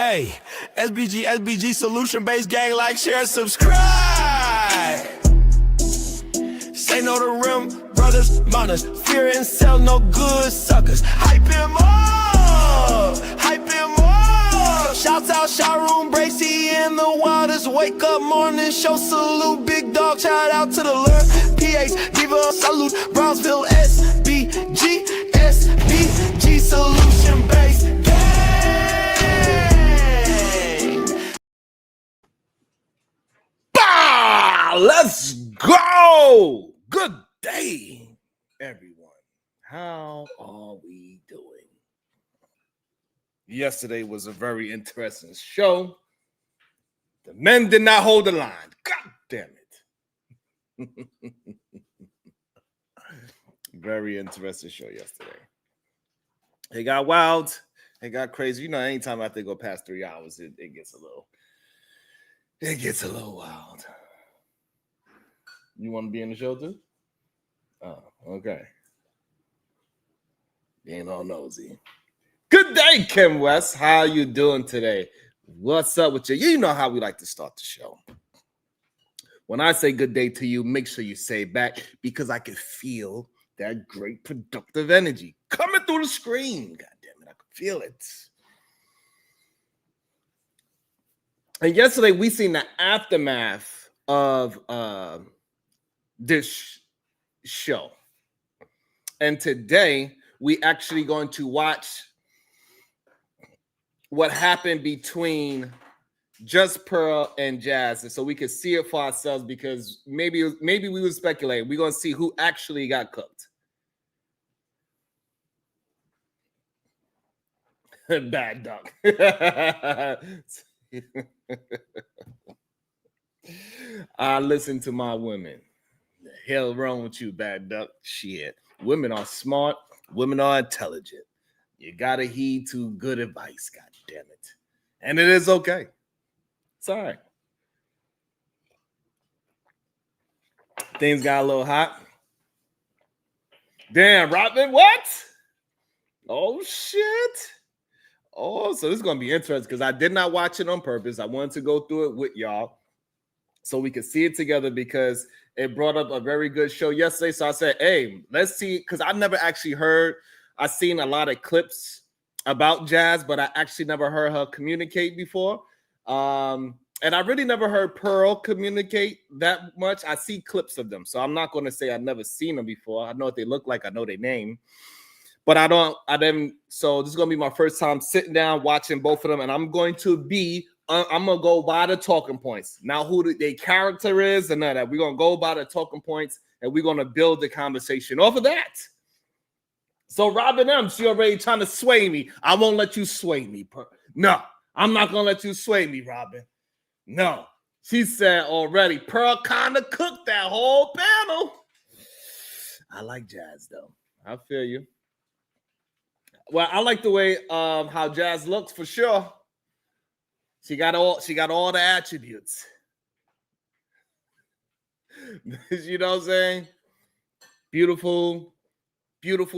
Hey, SBG Solution Based Gang, like, share, subscribe. Say no to Rim Brothers, Monas, fear and sell no good suckers. Hype him up, hype him up. Shouts out Sharoon Bracy in the Waters. Wake up morning show, salute big dog. Shout out to the Lure, PH, Diva, salute Brownsville, SBG Solution Based Gang. Let's go. Good day, everyone. How are we doing? Yesterday was a very interesting show. The men did not hold the line. God damn it. Very interesting show yesterday. It got wild. It got crazy. You know, anytime I think go past 3 hours, it gets a little wild. You want to be in the show too? Oh, okay. You ain't all nosy. Good day, Kim West. How you doing today? What's up with you? You know how we like to start the show. When I say good day to you, make sure you say it back because I can feel that great productive energy coming through the screen. God damn it, I can feel it. And yesterday we seen the aftermath of this show. And today we actually going to watch what happened between Just Pearl and Jazz, and so we can see it for ourselves because maybe we would speculate. We're gonna see who actually got cooked. Bad duck. I listen to my women. The hell wrong with you, bad duck? Shit. Women are smart. Women are intelligent. You gotta heed to good advice. God damn it. And it is okay. It's all right. Things got a little hot. Damn, Robin, what? Oh, shit. Oh, so this is going to be interesting because I did not watch it on purpose. I wanted to go through it with y'all so we could see it together because it brought up a very good show yesterday. So I said, hey, let's see, because I never actually heard. I've seen a lot of clips about Jazz, but I actually never heard her communicate before. And I really never heard Pearl communicate that much. I see clips of them, so I'm not going to say I've never seen them before. I know what they look like. I know their name, but I didn't. So this is going to be my first time sitting down watching both of them, and I'm going to go by the talking points. Now, who their character is and that. We're going to go by the talking points, and we're going to build the conversation off of that. So Robin M, she already trying to sway me. I won't let you sway me. No, I'm not going to let you sway me, Robin. No. She said already, Pearl kind of cooked that whole panel. I like Jazz, though. I feel you. Well, I like the way how Jazz looks for sure. She got all the attributes. You know what I'm saying? Beautiful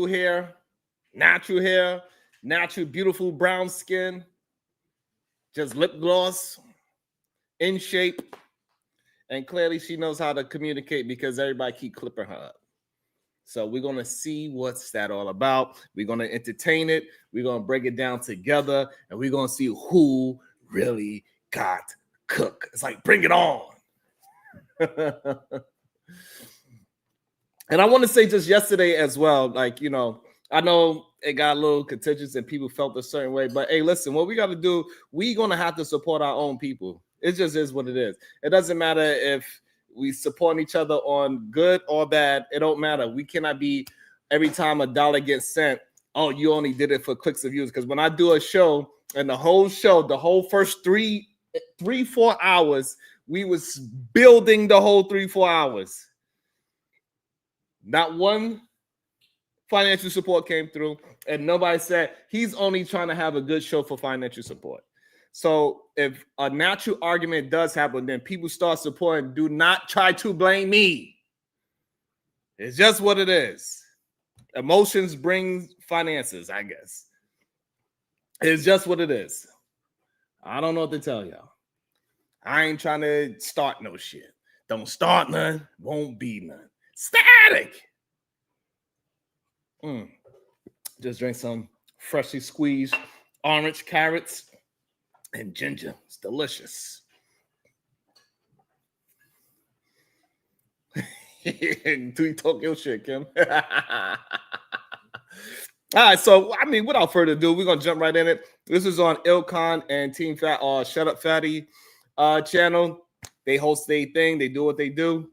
hair, natural, beautiful brown skin, just lip gloss, in shape, and clearly she knows how to communicate because everybody keep clipping her up. So we're going to see what's that all about. We're going to entertain it. We're going to break it down together, and we're going to see who really got cooked. It's like, bring it on. And I want to say just yesterday as well, like, you know, I know it got a little contentious and people felt a certain way, but hey, listen, what we got to do, we're going to have to support our own people. It just is what it is. It doesn't matter if we support each other on good or bad. It don't matter. We cannot be every time a dollar gets sent, oh, you only did it for clicks and views. Because when I do a show and the whole first 4 hours, we was building the whole 3-4 hours. Not one financial support came through, and nobody said he's only trying to have a good show for financial support. So if a natural argument does happen, then people start supporting. Do not try to blame me. It's just what it is. Emotions bring finances, I guess. It's just what it is. I don't know what to tell y'all. I ain't trying to start no shit. Don't start none, won't be none. Static. Just drink some freshly squeezed orange, carrots, and ginger. It's delicious. Do you talk your shit, Kim? All right, so I mean, without further ado, we're gonna jump right in it. This is on Ilkon and Team Fat Shut Up Fatty channel. They host their thing, they do what they do.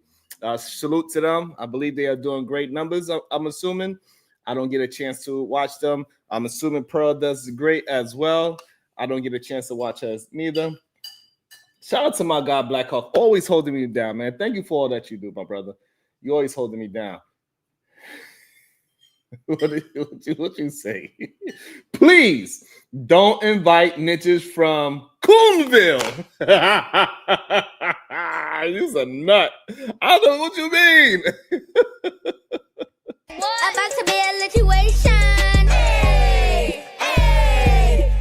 Salute to them. I believe they are doing great numbers. I'm assuming. I don't get a chance to watch them. I'm assuming Pearl does great as well. I don't get a chance to watch us neither. Shout out to my guy Black Hawk, always holding me down, man. Thank you for all that you do, my brother. You always holding me down. What you say? Please don't invite niches from Coonville. You's a nut. I don't know what you mean. About to be a situation. Hey, hey,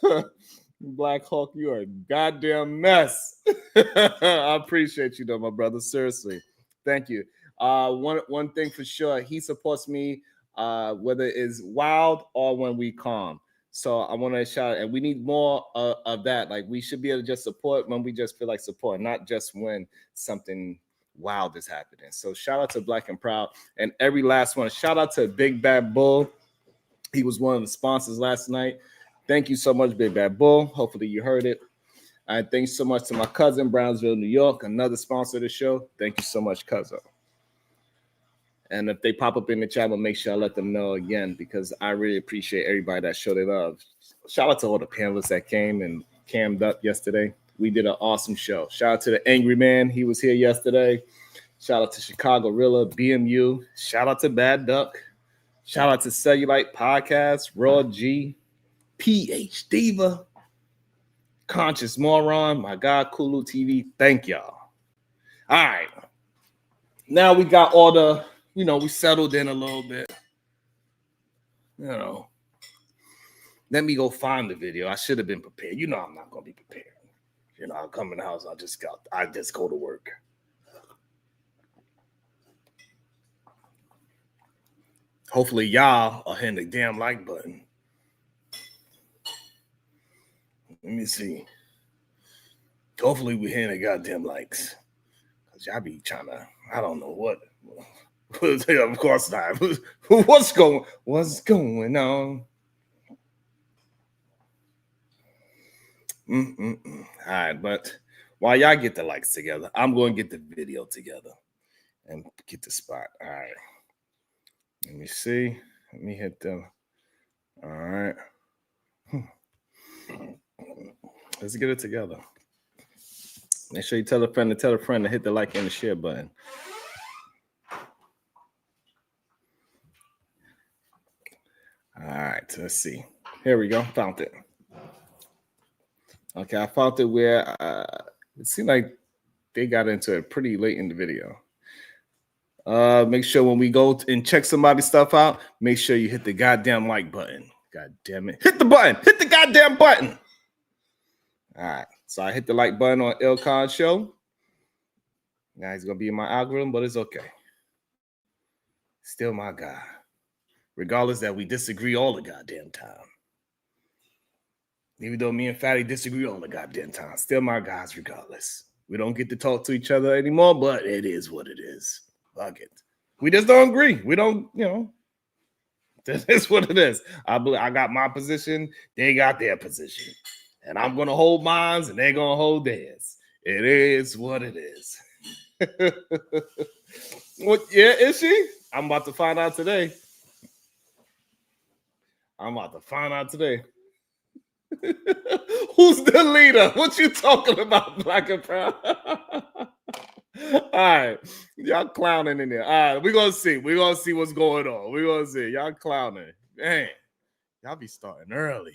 hey. Black Hawk, you are a goddamn mess. I appreciate you though, my brother. Seriously. Thank you. One thing for sure, he supports me whether it's wild or when we calm. So I want to shout out, and we need more of that. Like, we should be able to just support when we just feel like support, not just when something wild is happening. So shout out to Black and Proud and every last one. Shout out to Big Bad Bull. He was one of the sponsors last night. Thank you so much, Big Bad Bull. Hopefully you heard it. And thanks so much to my cousin, Brownsville, New York, another sponsor of the show. Thank you so much, cousin. And if they pop up in the channel, make sure I let them know again, because I really appreciate everybody that showed their love. Shout out to all the panelists that came and cammed up yesterday. We did an awesome show. Shout out to the Angry Man. He was here yesterday. Shout out to Chicago Rilla, BMU. Shout out to Bad Duck. Shout out to Cellulite Podcast, Raw G, PH Diva, Conscious Moron, my God, Kulu TV. Thank y'all. All right. Now we got all the, we settled in a little bit. Let me go find the video. I should have been prepared. I'm not going to be prepared. I come in the house, I just go to work. Hopefully y'all are hitting the damn like button. Let me see. Hopefully we're hitting the goddamn likes. Because y'all be trying to, I don't know what. Of course not. What's going on? All right, but while y'all get the likes together, I'm going to get the video together and get the spot. All right. Let me see. Let me hit them. All right. Let's get it together. Make sure you tell a friend to hit the like and the share button. All right, let's see. Here we go. Found it. Okay, I found it where it seemed like they got into it pretty late in the video. Make sure when we go and check somebody's stuff out, make sure you hit the goddamn like button. God damn it. Hit the button. Hit the goddamn button. All right. So I hit the like button on Ilkon Show. Now he's going to be in my algorithm, but it's okay. Still my guy. Regardless that we disagree all the goddamn time. Even though me and Fatty disagree all the goddamn time. Still my guys regardless. We don't get to talk to each other anymore, but it is what it is. Fuck it. We just don't agree. We don't, that is what it is. I got my position. They got their position. And I'm going to hold mine, and they're going to hold theirs. It is what it is. What? Yeah, is she? I'm about to find out today. Who's the leader? What you talking about, Black and Proud? All right. Y'all clowning in there. All right, we're going to see. We're going to see what's going on. We're going to see. Y'all clowning. Man, y'all be starting early.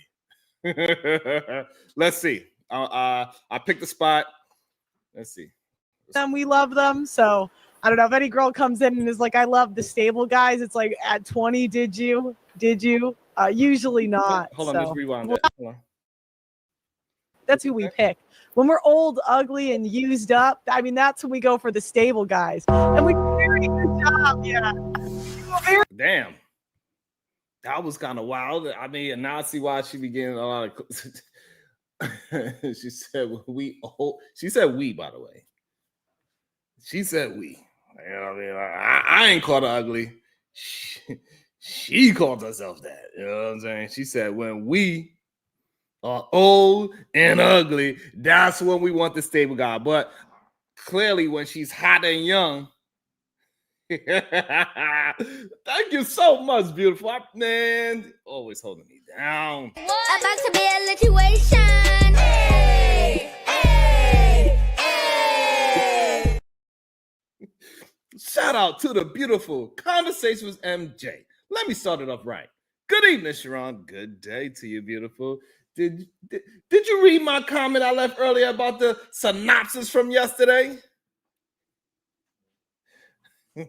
Let's see. I picked a spot. Let's see. We love them. So I don't know if any girl comes in and is like, I love the stable guys. It's like, at 20, did you? Usually not. Hold on, so. let's rewind that. Hold on. That's who we pick. When we're old, ugly, and used up, I mean, that's when we go for the stable guys. And we do a very good job, yeah. Damn. That was kind of wild. I mean, and now I see why she be getting a lot of. She said we old. She said we, by the way. She said we. You know what I mean? I ain't called her ugly. She called herself that. You know what I'm saying? She said when we are old and ugly, that's when we want the stable guy. But clearly, when she's hot and young, thank you so much, beautiful man. Always holding me down. About to be a situation. Hey, hey, hey. Shout out to the beautiful Conversations MJ. Let me start it off right. Good evening, Sharon. Good day to you, beautiful. Did you read my comment I left earlier about the synopsis from yesterday? You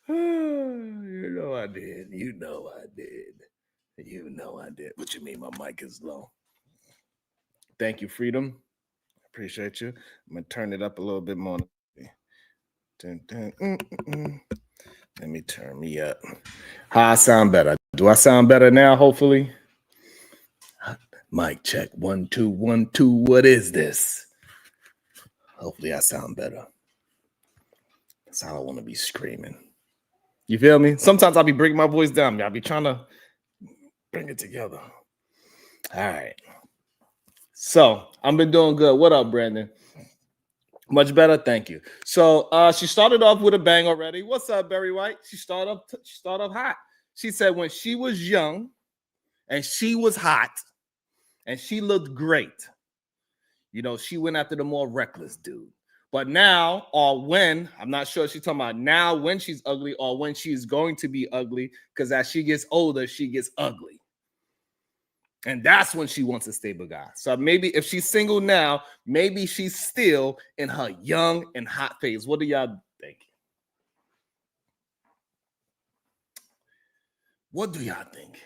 know I did. You know I did. You know I did. What you mean my mic is low? Thank you, Freedom. Appreciate you. I'm gonna turn it up a little bit more. Let me turn me up. How I sound better? Do I sound better now? Hopefully. Mic check. 1 2 1 2. What is this? Hopefully I sound better. That's how I want to be screaming. You feel me? Sometimes I'll be bringing my voice down. I'll be trying to bring it together. All right. So I've been doing good. What up, Brandon? Much better, thank you. So she started off with a bang already. What's up, Barry White? She started off hot. She said when she was young and she was hot and she looked great, you know, she went after the more reckless dude. But now, or when, I'm not sure she's talking about now when she's ugly or when she's going to be ugly, because as she gets older, she gets ugly. And that's when she wants a stable guy. So maybe if she's single now, maybe she's still in her young and hot phase. What do y'all think? What do y'all think?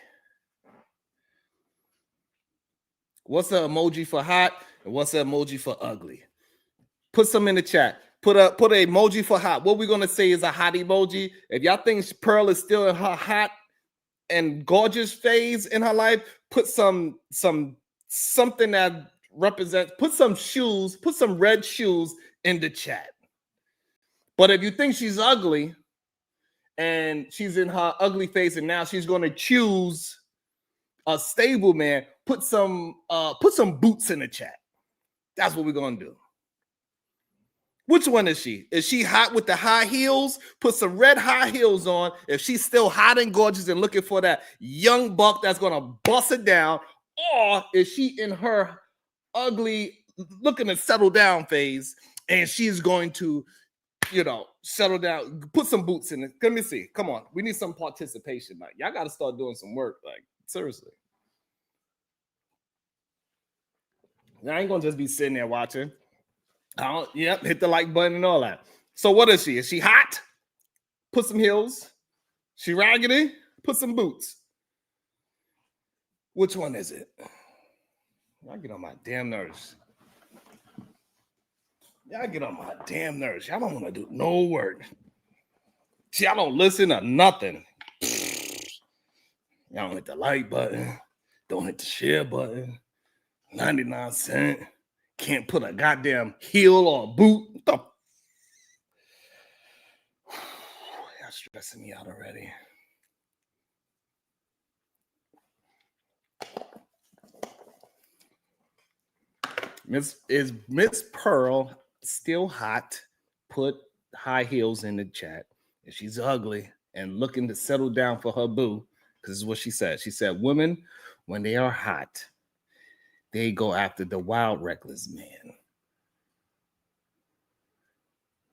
What's the emoji for hot and what's the emoji for ugly? Put some in the chat. Put an emoji for hot. What we're gonna say is a hot emoji. If y'all think Pearl is still in her hot and gorgeous phase in her life, put something that represents, put some shoes, put some red shoes in the chat. But if you think she's ugly and she's in her ugly phase and now she's going to choose a stable man, put some boots in the chat. That's what we're going to do. Which one is she? Is she hot with the high heels? Put some red high heels on. If she's still hot and gorgeous and looking for that young buck that's going to bust it down. Or is she in her ugly, looking to settle down phase and she's going to, you know, settle down, put some boots in it. Let me see. Come on. We need some participation. Like, y'all got to start doing some work. Like, seriously. I ain't going to just be sitting there watching. Yep, hit the like button and all that. So what is she? Is she hot? Put some heels. She raggedy? Put some boots. Which one is it? Y'all get on my damn nerves. Y'all get on my damn nerves. Y'all don't want to do no work. Y'all don't listen to nothing. Y'all don't hit the like button. Don't hit the share button. 99 cents. Can't put a goddamn heel or a boot. Y'all stressing me out already. Is Miss Pearl still hot? Put high heels in the chat. If she's ugly and looking to settle down for her boo, because this is what she said. She said, women, when they are hot, they go after the wild, reckless man.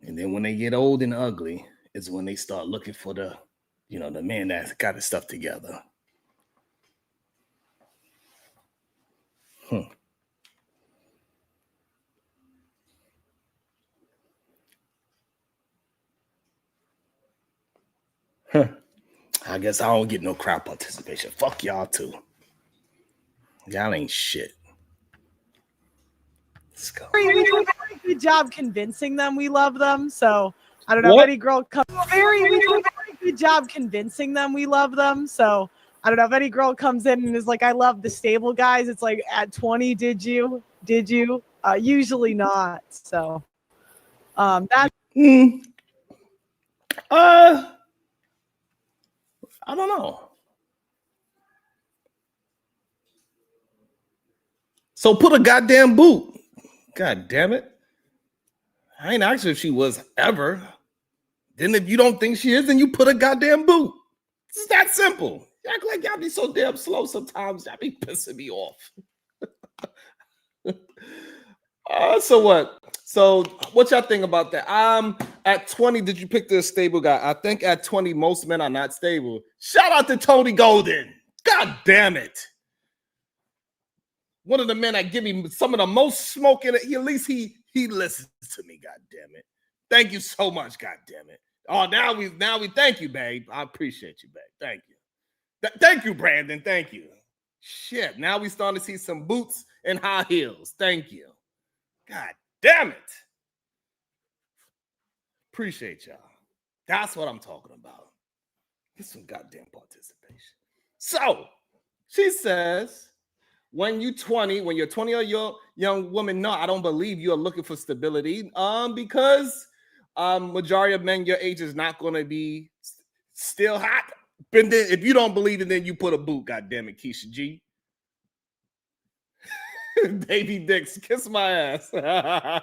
And then when they get old and ugly, is when they start looking for the, you know, the man that's got his stuff together. I guess I don't get no crowd participation. Fuck y'all too. Y'all ain't shit. Let's go. We do a very good job convincing them we love them. So I don't know What? if any girl comes. We do a very good job convincing them we love them. So I don't know if any girl comes in and is like, "I love the stable guys." It's like, at 20, did you? Did you? Usually not. So that's I don't know. So put a goddamn boot. God damn it. I ain't asked her if she was ever. Then if you don't think she is, then you put a goddamn boot. It's that simple. You act like y'all be so damn slow sometimes. Y'all be pissing me off. So what? So what y'all think about that? At 20, did you pick the stable guy? I think at 20, most men are not stable. Shout out to Tony Golden. God damn it. One of the men that give me some of the most smoke in it. At least he listens to me. God damn it. Thank you so much. God damn it. Oh, now we thank you, babe. I appreciate you, babe. Thank you. Thank you, Brandon. Thank you. Shit. Now we starting to see some boots and high heels. Thank you. God damn it. Appreciate y'all. That's what I'm talking about. Get some goddamn participation. So she says, when you're 20 or you're young woman, no, I don't believe you are looking for stability. Because majority of men your age is not going to be still hot. But then if you don't believe it, then you put a boot. God damn it, Keisha G. Baby dicks, kiss my ass. I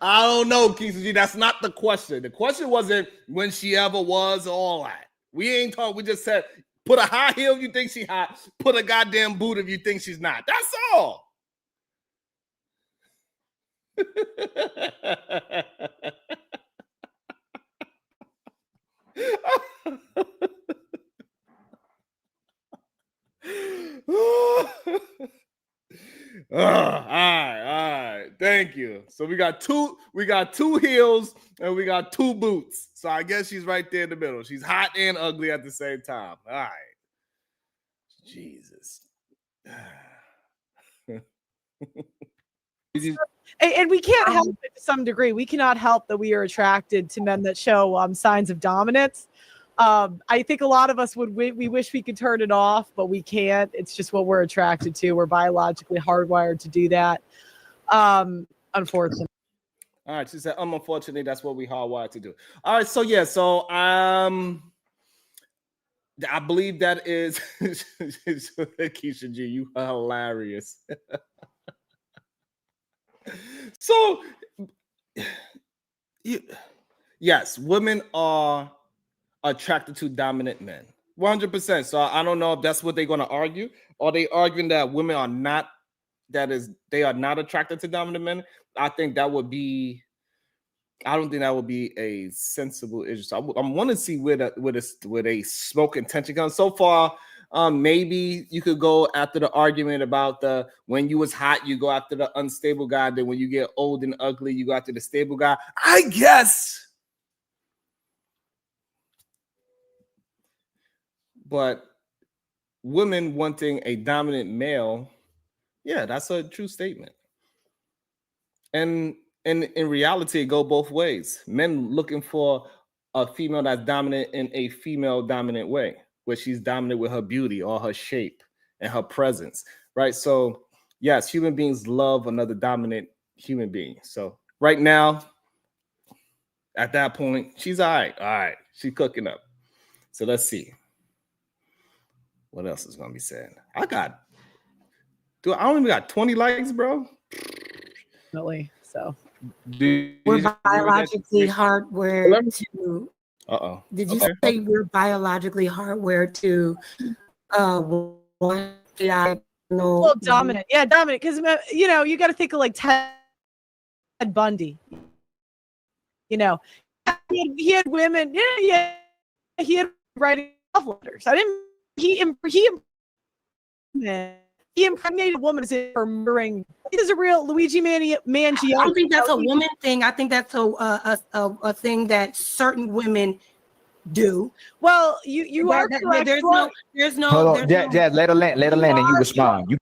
don't know, Keisha G. That's not the question. The question wasn't when she ever was, all that. We ain't talking. We just said put a high heel if you think she hot. Put a goddamn boot if you think she's not. That's all. All right. Thank you. So we got two heels and we got two boots. So I guess she's right there in the middle. She's hot and ugly at the same time. All right. Jesus. And we can't help it to some degree. We cannot help that we are attracted to men that show signs of dominance. I think a lot of us we wish we could turn it off, but we can't. It's just what we're attracted to. We're biologically hardwired to do that. Unfortunately. All right, she said, unfortunately, that's what we hardwired to do. All right, so yeah, so I believe that is Keisha G. You are hilarious. So, yes, women are attracted to dominant men, 100%. So I don't know if that's what they're going to argue. Are they arguing that women are not? They are not attracted to dominant men? I think that would be. I don't think that would be a sensible issue. So I want to see where they smoke and tension comes. So far, maybe you could go after the argument about the when you was hot, you go after the unstable guy. Then when you get old and ugly, you go after the stable guy. I guess. But women wanting a dominant male, yeah, that's a true statement. And in reality, it go both ways. Men looking for a female that's dominant in a female dominant way, where she's dominant with her beauty or her shape and her presence, right? So yes, human beings love another dominant human being. So right now, at that point, she's all right. She's cooking up. So let's see. What else is gonna be said? I don't even got 20 likes, bro. Definitely. So we're biologically hardwired to. Did you say we're biologically hardwired to? Well, dominant. Yeah, dominant. Because you got to think of like Ted Bundy. He had women. Yeah. He had writing love letters. He he impregnated a woman for murdering. This is a real Luigi Mangione. I don't think that's a woman thing. I think that's a thing that certain women do. Well, you are correct. There's no. Hold on, Jazz, let her land, and you respond.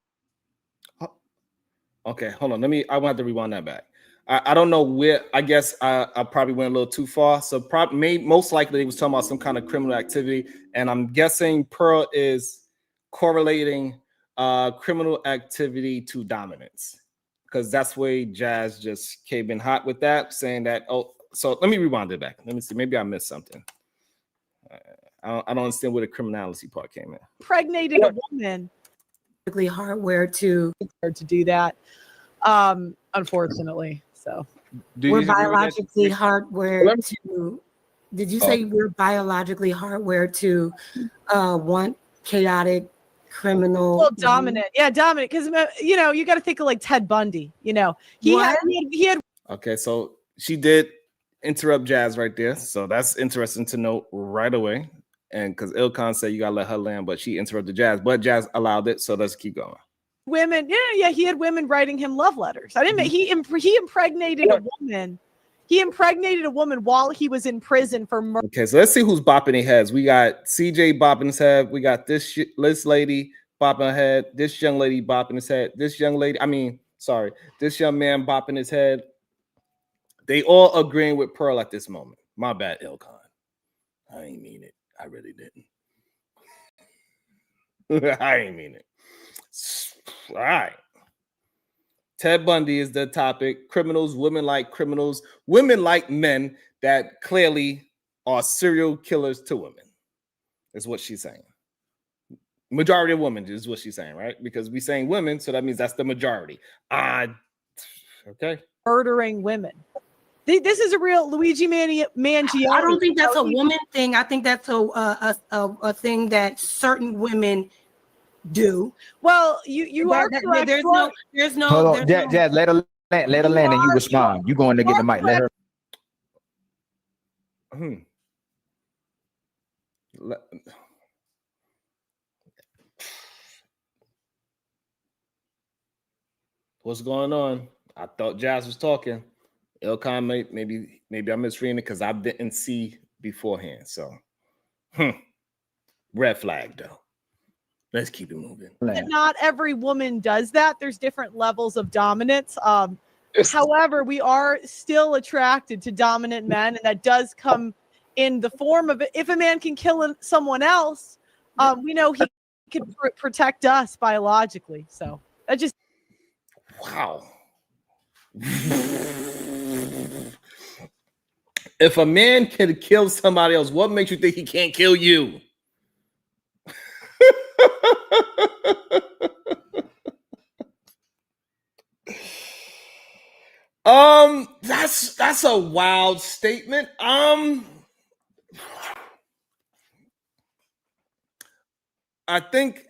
Okay, hold on. I want to rewind that back. I don't know where. I guess I probably went a little too far. So most likely he was talking about some kind of criminal activity, and I'm guessing Pearl is correlating criminal activity to dominance, because that's where Jazz just came in hot with that, saying that. Oh, so let me rewind it back. Let me see. Maybe I missed something. I don't understand where the criminality part came in. Impregnated a woman. Hardware to do that, unfortunately. So we're biologically hardwired to. Did you say we're biologically hardwired to want chaotic, criminal, dominant? Yeah, dominant. Because you got to think of like Ted Bundy. He had. Okay, so she did interrupt Jazz right there, so that's interesting to note right away. And because Ilkan said you gotta let her land, but she interrupted Jazz, but Jazz allowed it, so let's keep going. Women, yeah, he had women writing him love letters. I didn't. He impregnated a woman. He impregnated a woman while he was in prison for murder. Okay, so let's see who's bopping their heads. We got CJ bopping his head. We got this lady bopping her head. This young lady bopping his head. This young man bopping his head. They all agreeing with Pearl at this moment. My bad, Ilkan. I ain't mean it. I really didn't. I ain't mean it. All right. Ted Bundy is the topic. Criminals, women like men that clearly are serial killers to women, is what she's saying. Majority of women is what she's saying, right? Because we're saying women, so that means that's the majority. Okay. Murdering women. This is a real Luigi Mangione. I don't think that's a woman thing. I think that's a thing that certain women do. Well, you are correct. There's no. Hold on, Jazz, let her land, and you respond. You going to get the mic? Let her. What's going on? I thought Jazz was talking. Ilkan, maybe I'm misreading it because I didn't see beforehand. So, red flag though. Let's keep it moving. Not every woman does that. There's different levels of dominance. However, we are still attracted to dominant men, and that does come in the form of if a man can kill someone else, we know he can protect us biologically. So that just wow. If a man can kill somebody else, what makes you think he can't kill you? That's a wild statement. I think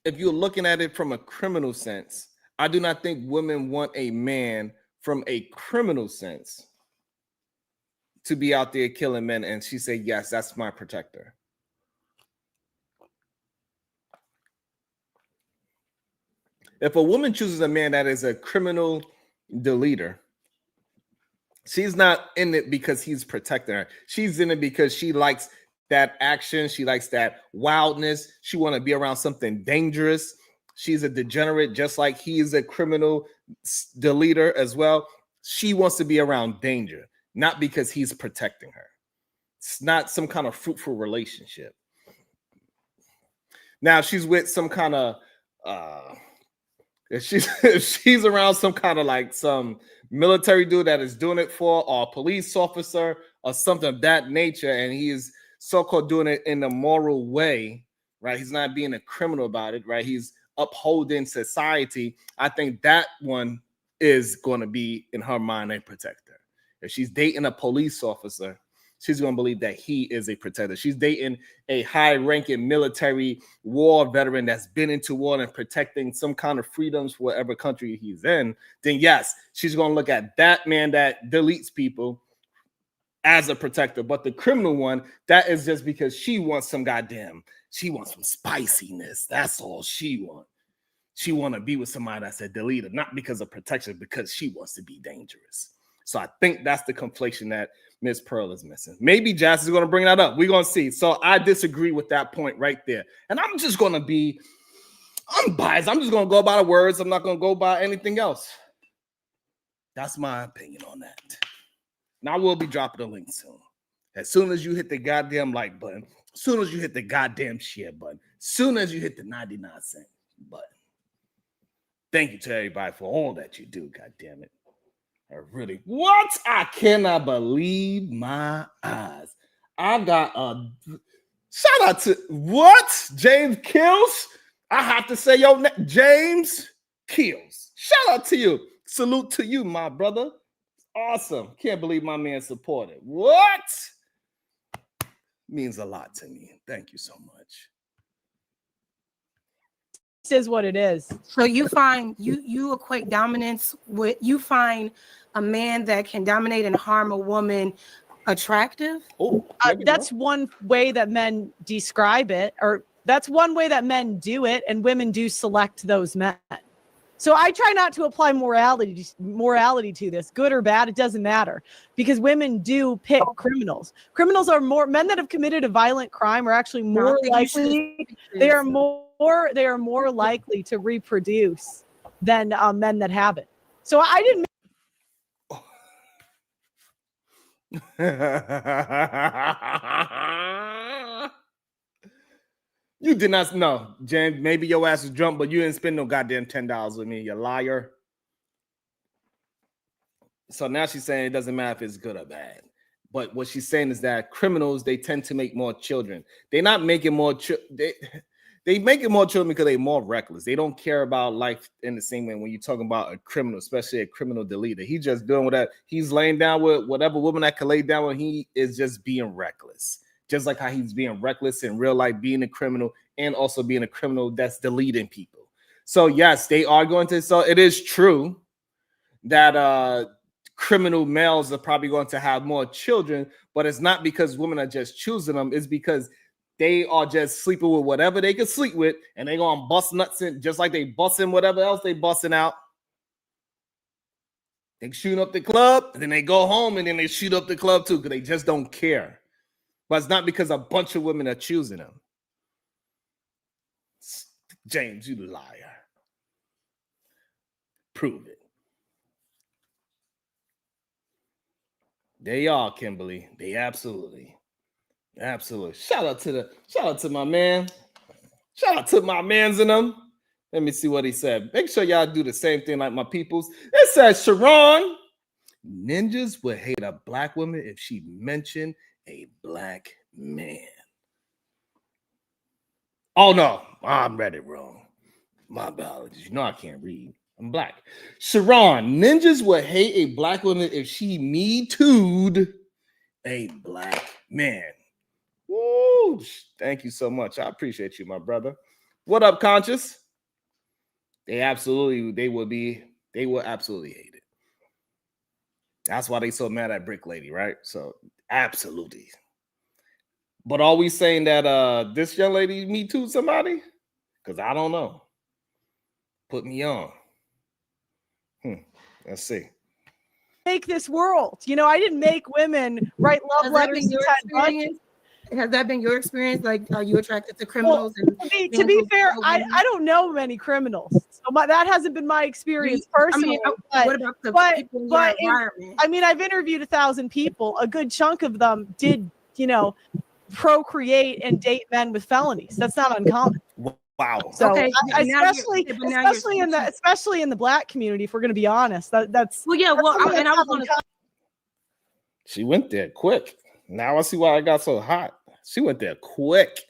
if you're looking at it from a criminal sense, I do not think women want a man from a criminal sense to be out there killing men. And she said, yes, that's my protector. If a woman chooses a man that is a criminal deleter, she's not in it because he's protecting her. She's in it because she likes that action. She likes that wildness. She want to be around something dangerous. She's a degenerate, just like he is a criminal deleter as well. She wants to be around danger, not because he's protecting her. It's not some kind of fruitful relationship. Now she's with some kind of if she's around some kind of like some military dude that is doing it for, or a police officer or something of that nature, and he is so-called doing it in a moral way, right? He's not being a criminal about it, right? He's upholding society. I think that one is going to be, in her mind, a protector. If she's dating a police officer, she's going to believe that he is a protector. She's dating a high-ranking military war veteran that's been into war and protecting some kind of freedoms for whatever country he's in, then yes, she's going to look at that man that deletes people as a protector. But the criminal one, that is just because she wants some goddamn She wants some spiciness. That's all she wants. She want to be with somebody that's a deleter, not because of protection, because she wants to be dangerous. So I think that's the conflation that Miss Pearl is missing. Maybe Jazz is going to bring that up. We're going to see. So I disagree with that point right there. And I'm just going to be unbiased. I'm just going to go by the words. I'm not going to go by anything else. That's my opinion on that. Now, I will be dropping the link soon. As soon as you hit the goddamn like button, as soon as you hit the goddamn share button, as soon as you hit the 99-cent button. Thank you to everybody for all that you do, goddamn it. I really, what? I cannot believe my eyes. I got a shout out to what? James Kills. I have to say your name, James Kills. Shout out to you. Salute to you, my brother. Awesome. Can't believe my man supported. What? Means a lot to me. Thank you so much. This is what it is. So you find you equate dominance with, you find a man that can dominate and harm a woman attractive? Oh, That's one way that men describe it, or that's one way that men do it, and women do select those men. So I try not to apply morality to this, good or bad, it doesn't matter, because women do pick criminals. Criminals are more, men that have committed a violent crime are actually more likely. They are more likely to reproduce than men that haven't. So I didn't. You did not know, James. Maybe your ass was drunk, but you didn't spend no goddamn $10 with me, you liar. So now she's saying it doesn't matter if it's good or bad. But what she's saying is that criminals, they tend to make more children. They're not making more they make it more children because they're more reckless. They don't care about life in the same way when you're talking about a criminal, especially a criminal deleter. He's just doing whatever. He's laying down with whatever woman that can lay down with. He is just being reckless. Just like how he's being reckless in real life, being a criminal, and also being a criminal that's deleting people. So yes, they are going to. So it is true that criminal males are probably going to have more children, but it's not because women are just choosing them. It's because they are just sleeping with whatever they can sleep with, and they're going to bust nuts in just like they busting whatever else they busting out. They shoot up the club, and then they go home, and then they shoot up the club too because they just don't care. But it's not because a bunch of women are choosing them. James, you liar. Prove it. They are, Kimberly. They absolutely. Shout out to my man. Shout out to my mans in them. Let me see what he said. Make sure y'all do the same thing like my peoples. It says, Sharon, ninjas would hate a black woman if she mentioned a black man. Oh no, I'm read it wrong. My biology. You know I can't read. I'm black. Sharon, ninjas would hate a black woman if she me too'd a black man. Woo! Thank you so much. I appreciate you, my brother. What up, Conscious? They will absolutely hate it. That's why they so mad at Brick Lady, right? So absolutely. But are we saying that this young lady me too somebody? Because I don't know. Put me on. Let's see. Make this world. You know, I didn't make women write love letters. Has that been your experience? Like, are you attracted to criminals? Well, to be fair, I don't know many criminals, so that hasn't been my experience personally. What about the people in your environment? I mean, I've interviewed 1,000 people. A good chunk of them did, procreate and date men with felonies. That's not uncommon. Wow. So, okay, especially in the black community, if we're going to be honest, that's well, yeah. Well, and I was going to. She went there quick. Now I see why I got so hot. She went there quick.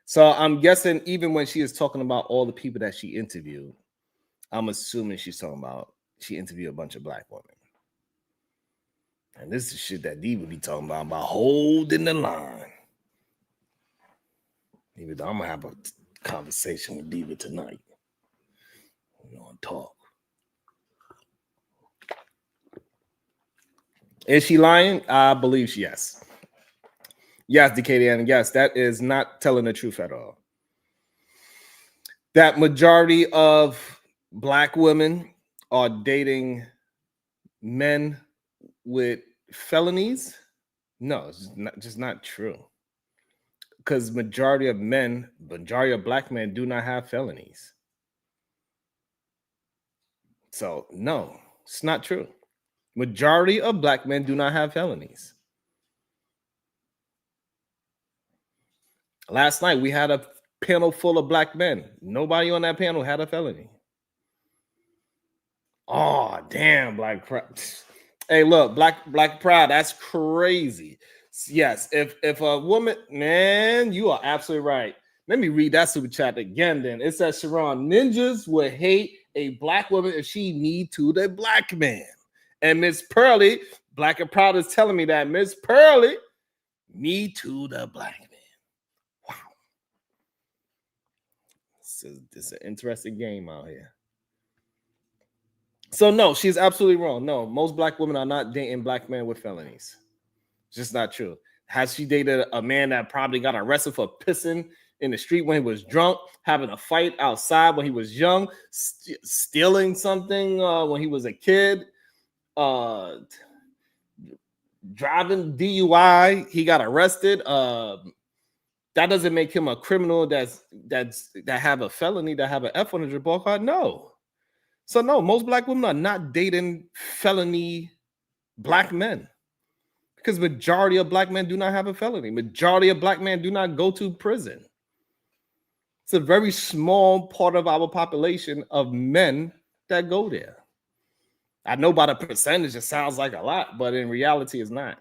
So I'm guessing even when she is talking about all the people that she interviewed, I'm assuming she's talking about she interviewed a bunch of black women. And this is shit that Diva be talking about holding the line. Even though I'm going to have a conversation with Diva tonight. We're going to talk. Is she lying? I believe yes. Yes, DKD, and yes, that is not telling the truth at all. That majority of Black women are dating men with felonies. No, it's just not true. Because majority of Black men do not have felonies. So no, it's not true. Majority of Black men do not have felonies. Last night we had a panel full of Black men. Nobody on that panel had a felony. Oh, damn, Black Pride. Hey, look, Black Pride, that's crazy. Yes, if a woman, man, you are absolutely right. Let me read that super chat again. Then it says, Sharon, ninjas would hate a Black woman if she Me Too'd a Black man. And Miss Pearly, Black and Proud, is telling me that Miss Pearly Me Too'd a Black man. Wow, this is an interesting game out here. So no, she's absolutely wrong. No, most Black women are not dating Black men with felonies. It's just not true. Has she dated a man that probably got arrested for pissing in the street when he was drunk, having a fight outside when he was young, stealing something when he was a kid, driving DUI, he got arrested. That doesn't make him a criminal that have a felony, that have an F on his report card. No. So no, most Black women are not dating felony Black men because majority of Black men do not have a felony. Majority of Black men do not go to prison. It's a very small part of our population of men that go there. I know by the percentage it sounds like a lot, but in reality it's not.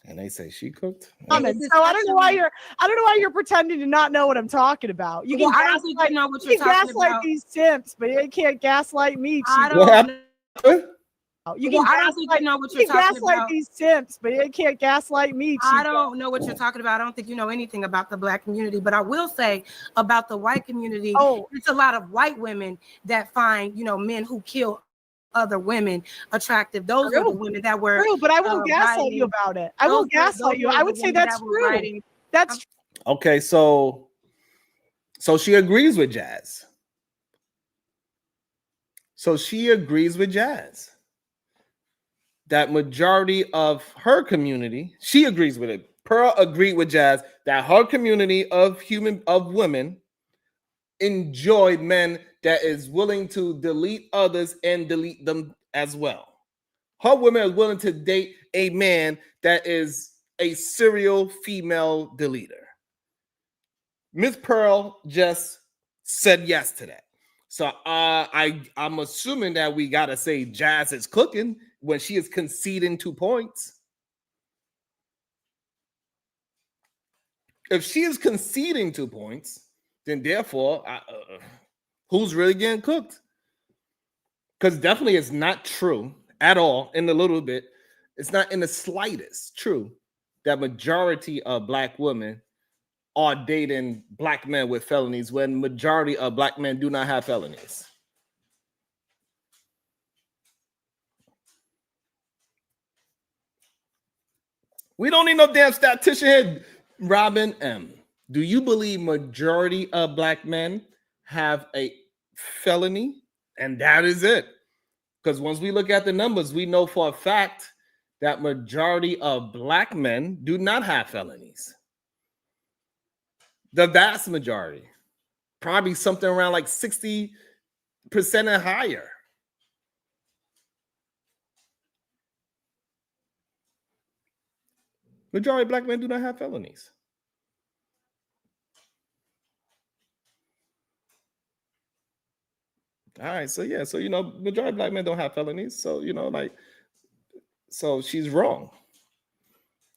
And they say she cooked. So I don't know why you're pretending to not know what I'm talking about. You can I don't think you know what you're talking gaslight about. These simps, but you can't gaslight me. I What don't happened? You can I don't think you know what you're talking gaslight about. these simps, but you can't gaslight me. I don't know what you're talking about. I don't think you know anything about the Black community, but I will say about the white community, it's a lot of white women that find, men who kill other women attractive. Those are the women that were true, but I won't gaslight you about it. I won't gaslight you. I would say that's true. That's true. Okay, so she agrees with Jazz. So she agrees with Jazz. That majority of her community, she agrees with it. Pearl agreed with Jazz that her community of women enjoy men that is willing to delete others and delete them as well. Her women are willing to date a man that is a serial female deleter. Miss Pearl just said yes to that. So I'm assuming that we gotta say Jazz is cooking when she is conceding 2 points. If she is conceding 2 points, then therefore, who's really getting cooked? Because definitely it's not true at all in the little bit. It's not in the slightest true that majority of Black women are dating Black men with felonies when majority of Black men do not have felonies. We don't need no damn statistician here. Robin M., do you believe majority of Black men have a felony? And that is it. Because once we look at the numbers, we know for a fact that majority of Black men do not have felonies. The vast majority. Probably something around like 60% and higher. Majority of Black men do not have felonies. All right, so yeah, so majority of Black men don't have felonies. So so she's wrong.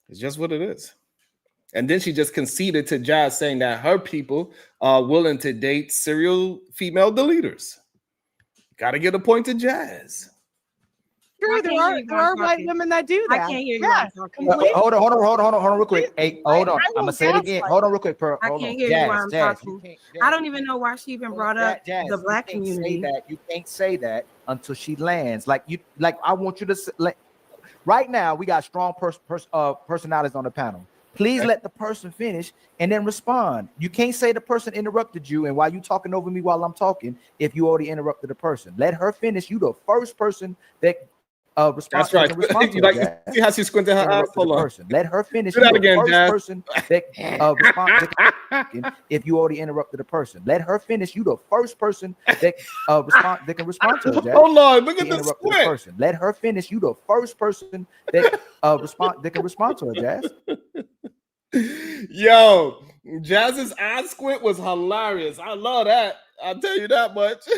It's just what it is. And then she just conceded to Jazz saying that her people are willing to date serial female deleters. Got to get a point to Jazz. True, there are white women that do that. I can't hear you. Yeah, Completely. Hold on real quick. Hey, hold on. I'm gonna say it again. Hold on real quick, Pearl. I Hold can't on. hear you while I'm Jazz, talking. I don't even know why she even brought up Jazz, the black you can't community. Say that. You can't say that until she lands. Like I want you to right now. We got strong personalities on the panel. Please let the person finish and then respond. You can't say the person interrupted you and why you talking over me while I'm talking if you already interrupted the person. Let her finish. You the first person that That's right. You like see how she squinted her eyes? Hold on. Let her finish. Do that again, first Jazz. person that if you already interrupted a person. Let her finish. You the first person that that can respond to her, Jazz. Hold on, look at the Interrupted squint. person. Let her finish. You the first person that that can respond to her, Jazz. Yo, Jazz's eye squint was hilarious. I love that. I'll tell you that much.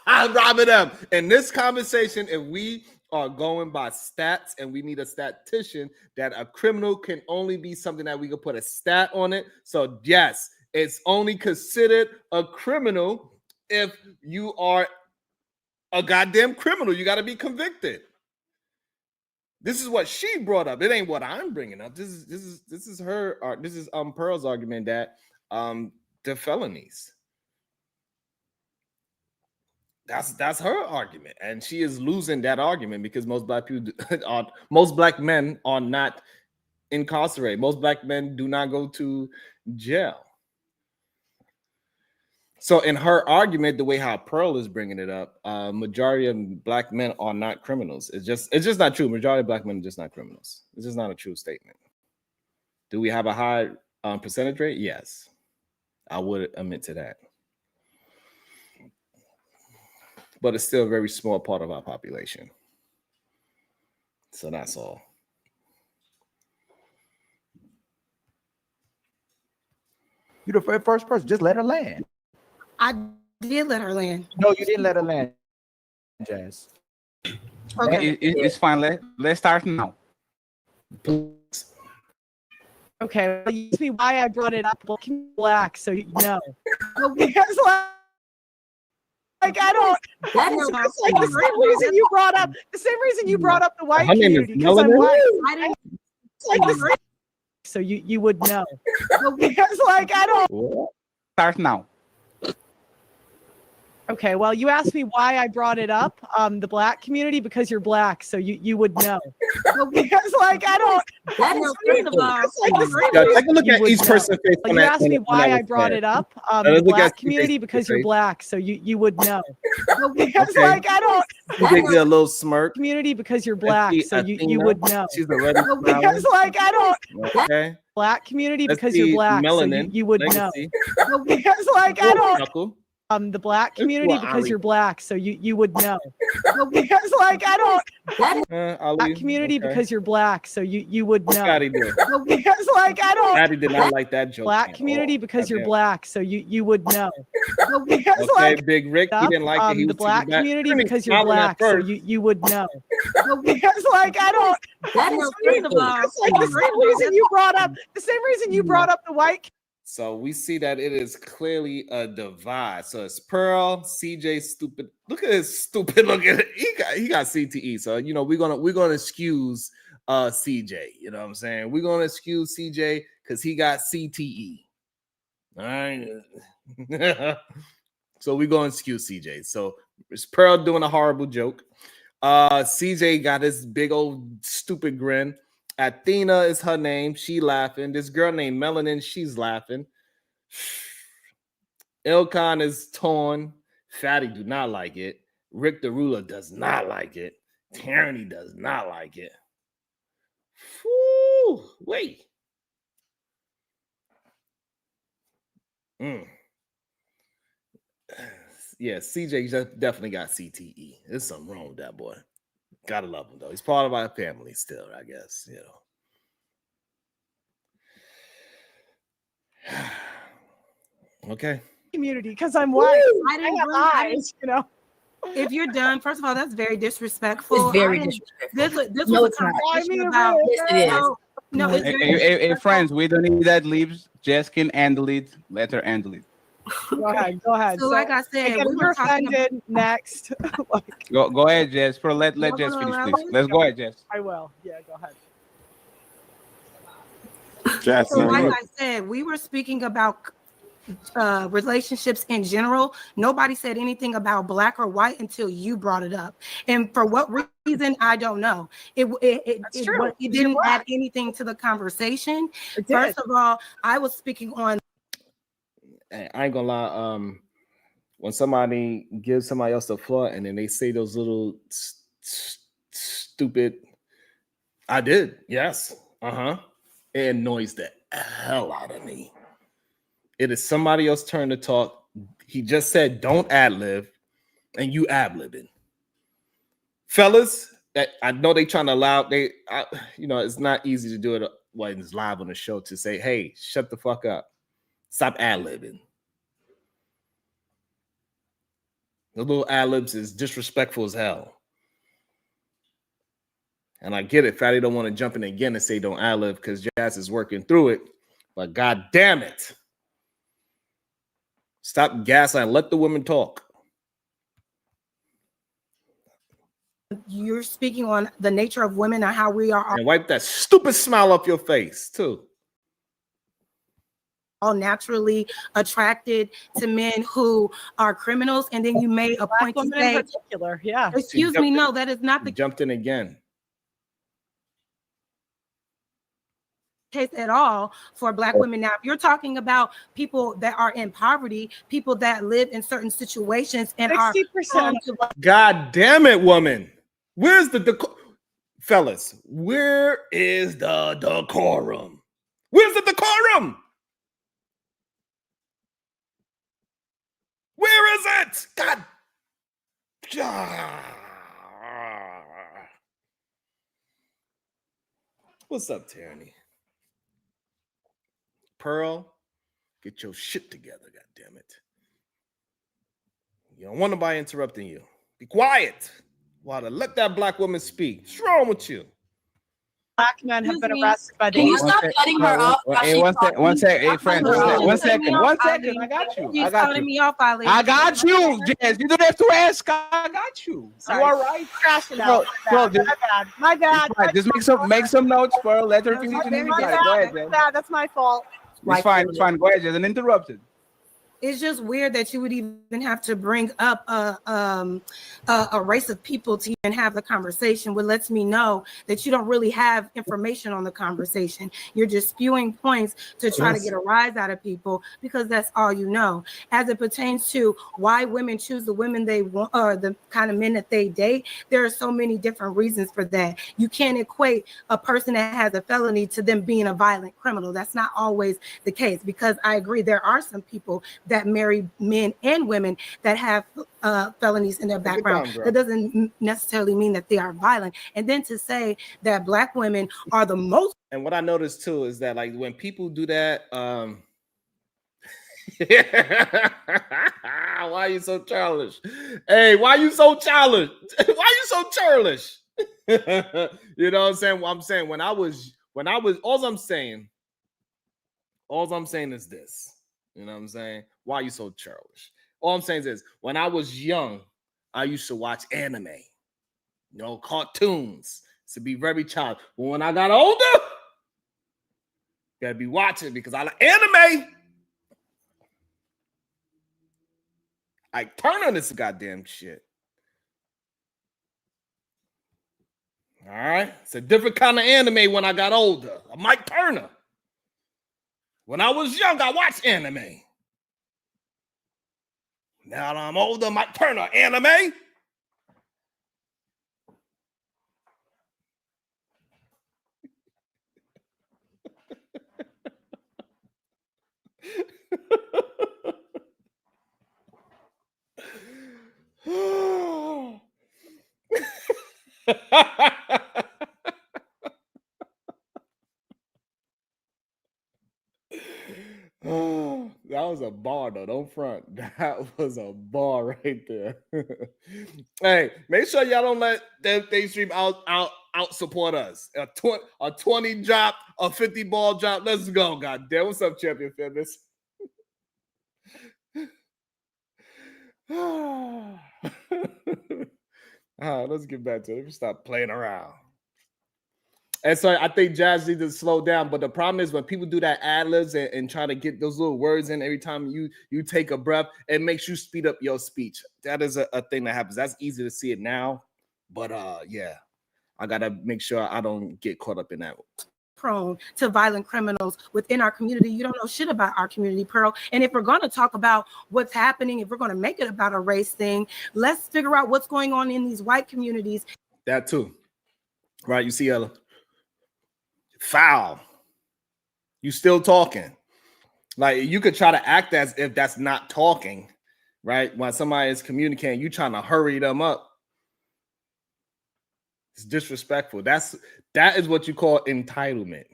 I'm Robin M. In this conversation, if we are going by stats and we need a statistician, that a criminal can only be something that we can put a stat on it. So yes, it's only considered a criminal if you are a goddamn criminal. You got to be convicted. This is what she brought up. It ain't what I'm bringing up. This is her. This is Pearl's argument that the felonies. That's her argument, and she is losing that argument because most black people, most black men are not incarcerated. Most black men do not go to jail. So, in her argument, the way how Pearl is bringing it up, majority of black men are not criminals. It's just not true. Majority of black men are just not criminals. It's just not a true statement. Do we have a high percentage rate? Yes, I would admit to that. But it's still a very small part of our population. So that's all. You're the first person. Just let her land. I did let her land. No, you didn't let her land, Jazz. Okay. It's fine. Let's start now. Okay, well, you see why I brought it up. Well, black, so you know. Because like I don't. It's like the same reason you brought up the white community because I'm white. It's like the same, so you would know. Because like I don't. Start now. Okay, well, you asked me why I brought it up, the black community, because you're black, so you would know. Because like I don't. Take a look at each person's face. You asked me why I brought it up, the black community, because you're black, so you would know. Because like I don't. They get a little smirk. Community, because you're black, so you would know. She's already. Because like I don't. Okay. Black community, because you're black, so you would know. Because like I don't. The black community, because you're black, so you would know. Because like I don't. Black community, because you're black, so you would know. Because like I don't. Scotty did not like that joke. Black community, because you're black, so you would know. Because like Big Rick, he didn't like it. The black community, because you're black, so you would know. Because like I don't. It's like the same reason you brought up the white. So we see that it is clearly a divide. So it's Pearl, CJ, stupid. Look at his stupid look at it. He got CTE. So you know we're gonna excuse CJ. You know what I'm saying? We're gonna excuse CJ because he got CTE. All right. So we're gonna excuse CJ. So it's Pearl doing a horrible joke. CJ got his big old stupid grin. Athena is her name. She laughing. This girl named Melanin, she's laughing. Ilkan is torn. Fatty do not like it. Rick the Ruler does not like it. Tyranny does not like it. Whew, wait. Yeah, CJ definitely got CTE. There's something wrong with that boy. Gotta love him though. He's part of our family still, I guess. You know. Okay. Community, because I'm white. I have eyes, you know. If you're done, first of all, that's very disrespectful. It's very disrespectful. This was a conversation about. Yes, it is. No, it's Hey, friends, we don't need that leaves. Jess can handle it. Let her handle it. Go ahead. Go ahead. So, like I said, again, we we're were talking about, offended. Next. Like, Go ahead, Jess. Let Y'all Jess gonna finish, allow please. me? Let's go ahead, Jess. I will. Yeah, go ahead. Jess, so like you, I said, we were speaking about relationships in general. Nobody said anything about black or white until you brought it up, and for what reason I don't know. That's true. It didn't add anything to the conversation. It did. First of all, I was speaking on. Hey, I ain't gonna lie. When somebody gives somebody else the floor and then they say those little stupid, I did, yes, it annoys the hell out of me. It is somebody else's turn to talk. He just said, "Don't ad-lib," and you ad-libbing. Fellas, that I know they trying to allow. It's not easy to do it when it's live on the show to say, "Hey, shut the fuck up, stop ad-libbing." The little ad-libs is disrespectful as hell. And I get it. Fatty don't want to jump in again and say don't ad-lib because Jazz is working through it. But god damn it. Stop gaslighting. Let the women talk. You're speaking on the nature of women and how we are And wipe that stupid smile off your face, too. all naturally attracted to men who are criminals, and then you made a Black point to women say, in particular. Yeah. excuse me, no, that is not the Jumped in again. case at all for black women. Now, if you're talking about people that are in poverty, people that live in certain situations and are 60%. God damn it, woman. Where's the fellas? Where is the decorum? Where's the decorum? Where is it? God. What's up, Tyranny? Pearl, get your shit together, God damn it. You don't want nobody interrupting you. Be quiet. While let that black woman speak. What's wrong with you? Black men have been arrested by the Can you stop cutting her up? Hey, one sec. Hey, friends, one second. I got you. He's cutting me off, Ali. I got you, Jess. You don't have to ask. I got you. Sorry. You all right? Crashing Bro, out. bro, My bad. Right, just make some notes, Pearl. Let her finish. And then we got it. Go ahead, My Jess. bad. That's my fault. It's fine. It's fine. Go ahead, Jess. Uninterrupted. It's just weird that you would even have to bring up a race of people to even have the conversation, which lets me know that you don't really have information on the conversation. You're just spewing points to try to get a rise out of people because that's all you know. As it pertains to why women choose the women they want or the kind of men that they date, there are so many different reasons for that. You can't equate a person that has a felony to them being a violent criminal. That's not always the case, because I agree there are some people that marry men and women that have felonies in their background. That doesn't necessarily mean that they are violent. And then to say that black women are the most. And what I noticed too is that like when people do that, why are you so childish? Hey, why you so childish? Why you so churlish? You know what I'm saying? Well, I'm saying when I was all I'm saying is this. You know what I'm saying? Why are you so churlish? All I'm saying is this. When I was young, I used to watch anime, cartoons, to be very childish. But when I got older, gotta be watching because I like anime. I turn on this goddamn shit. All right? It's a different kind of anime when I got older. I'm Mike Turner. When I was young, I watched anime. Now that I'm older, Mike Turner, anime. That was a bar though. Don't front. That was a bar right there. Hey, make sure y'all don't let they stream out support us. A 20 drop, a 50 ball drop. Let's go. God damn. What's up, champion fitness? All right, let's get back to it. Let me stop playing around. And so I think Jazz needs to slow down. But the problem is when people do that ad-libs and try to get those little words in every time you take a breath, it makes you speed up your speech. That is a thing that happens. That's easy to see it now. But yeah, I gotta make sure I don't get caught up in that. Prone to violent criminals within our community. You don't know shit about our community, Pearl. And if we're going to talk about what's happening, if we're going to make it about a race thing, let's figure out what's going on in these white communities. That too, right? You see a foul, you still talking. Like you could try to act as if that's not talking, right? When somebody is communicating, you trying to hurry them up. It's disrespectful. That is what you call entitlement.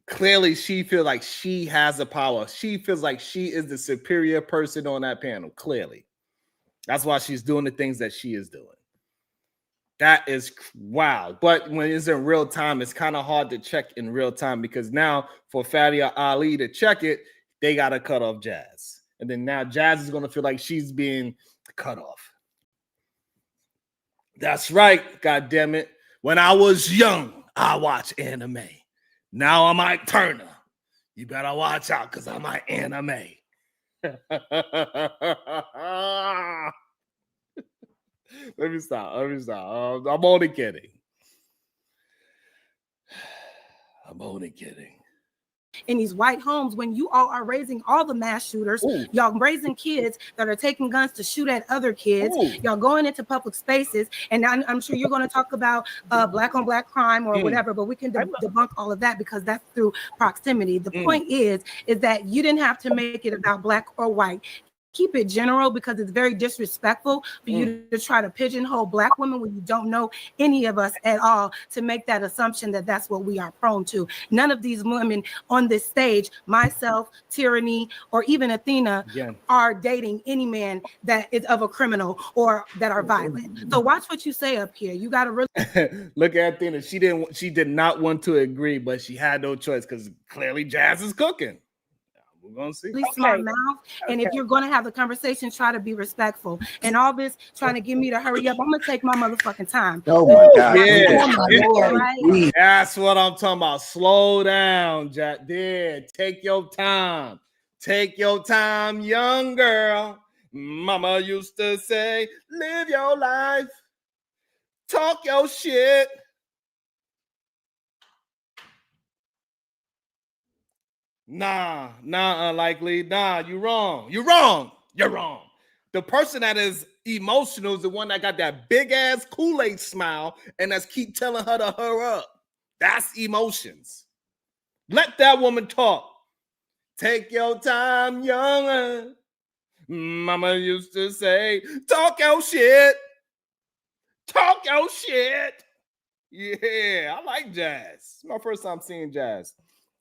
Clearly, she feels like she has the power. She feels like she is the superior person on that panel. Clearly, that's why she's doing the things that she is doing. That is wild. But when it's in real time, it's kind of hard to check in real time because now for Fadia Ali to check it, they got to cut off Jazz. And then now Jazz is going to feel like she's being cut off. That's right. God damn it. When I was young, I watched anime. Now I'm Ike Turner. You better watch out because I'm my anime. Let me stop. I'm only kidding. I'm only kidding. In these white homes, when you all are raising all the mass shooters, y'all raising kids that are taking guns to shoot at other kids, y'all going into public spaces, and I'm sure you're going to talk about black on black crime or whatever, but we can debunk all of that because that's through proximity. The point is that you didn't have to make it about black or white. Keep it general because it's very disrespectful for you to try to pigeonhole black women when you don't know any of us at all, to make that assumption that that's what we are prone to. None of these women on this stage, myself, Tyranny, or even Athena, are dating any man that is of a criminal or that are violent. So watch what you say up here. You got to really look at Athena. She did not want to agree, but she had no choice because clearly Jazz is cooking. We're gonna see. Smart mouth. And if you're going to have the conversation, try to be respectful. And all this trying to get me to hurry up, I'm gonna take my motherfucking time. Oh my God! Yeah. That's what I'm talking about. Slow down, Jack. There, take your time. Take your time, young girl. Mama used to say, "Live your life, talk your shit." Nah, unlikely. Nah, you're wrong. The person that is emotional is the one that got that big ass Kool-Aid smile and that's keep telling her to hurry up. That's emotions. Let that woman talk. Take your time, young. Mama used to say, talk your shit. Talk your shit. Yeah, I like Jazz. It's my first time seeing Jazz.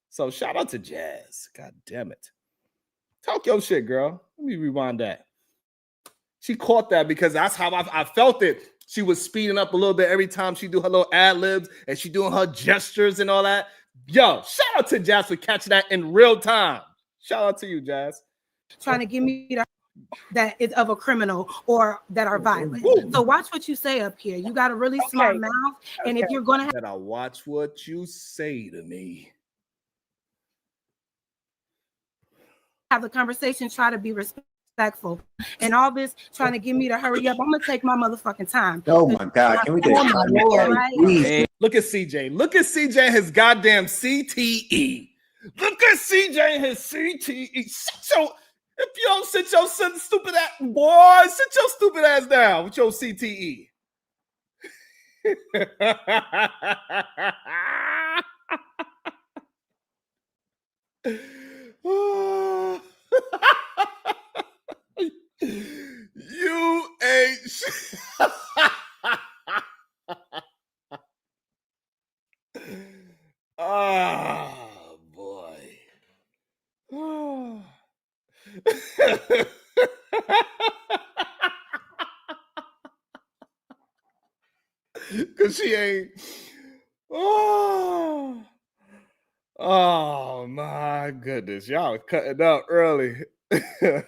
So shout out to Jazz. God damn it. Talk your shit, girl. Let me rewind that. She caught that because that's how I felt it. She was speeding up a little bit every time she do her little ad-libs and she doing her gestures and all that. Yo, shout out to Jazz for catching that in real time. Shout out to you, Jazz. Trying to give me that is of a criminal or that are violent. So watch what you say up here. You got a really smart mouth. And if you're going to watch what you say to me. Have the conversation, try to be respectful. And all this trying to get me to hurry up, I'm gonna take my motherfucking time. Oh my God! Can we get right? Look at CJ. Look at CJ and his goddamn CTE. Look at CJ and his CTE. If you don't sit your stupid ass, boy, sit your stupid ass down with your CTE. You ain't oh boy. Cause she ain't oh my goodness, y'all cutting up early. Go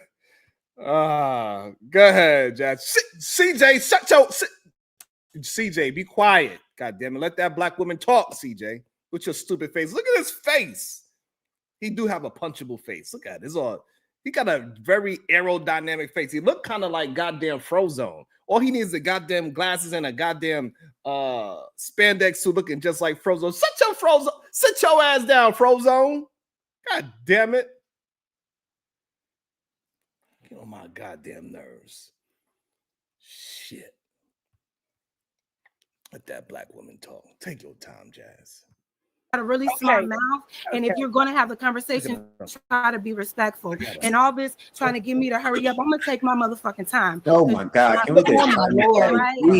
ahead, Jazz. CJ, shut your CJ, be quiet. God damn it. Let that black woman talk, CJ. With your stupid face. Look at his face. He do have a punchable face. Look at it. It's all he got a very aerodynamic face. He look kind of like goddamn Frozone. All he needs is goddamn glasses and a goddamn spandex suit looking just like Frozone. Sit your ass down, Frozone. God damn it. Get on my goddamn nerves. Shit. Let that black woman talk. Take your time, Jazz. Got a really smart mouth, and if you're going to have the conversation, try to be respectful. And all this trying to get me to hurry up, I'm gonna take my motherfucking time. Oh my God! Can we get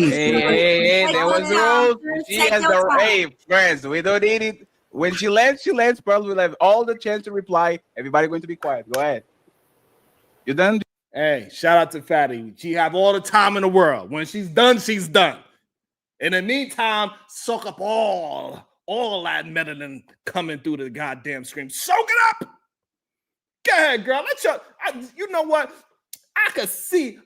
Hey, there was no. She has the hey, friends. We don't need it. When she lands, Probably will have all the chance to reply. Everybody going to be quiet. Go ahead. You done? Hey, shout out to Fatty. She have all the time in the world. When she's done, she's done. In the meantime, soak up all that melanin coming through the goddamn screen. Soak it up. Go ahead, girl. You know what? I could see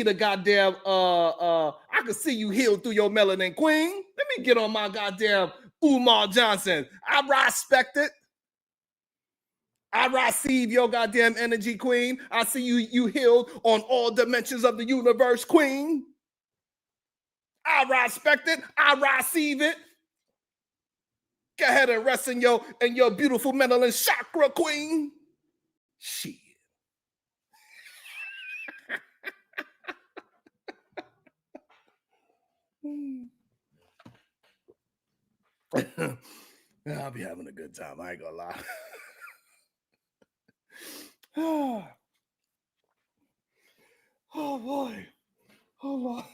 the goddamn I could see you heal through your melanin, queen. Let me get on my goddamn Umar Johnson. I respect it. I receive your goddamn energy, queen. I see you healed on all dimensions of the universe, queen. I respect it. I receive it. Go ahead and rest in your beautiful melanin chakra, queen. Shit. I'll be having a good time. I ain't gonna lie. Oh boy. Hold on.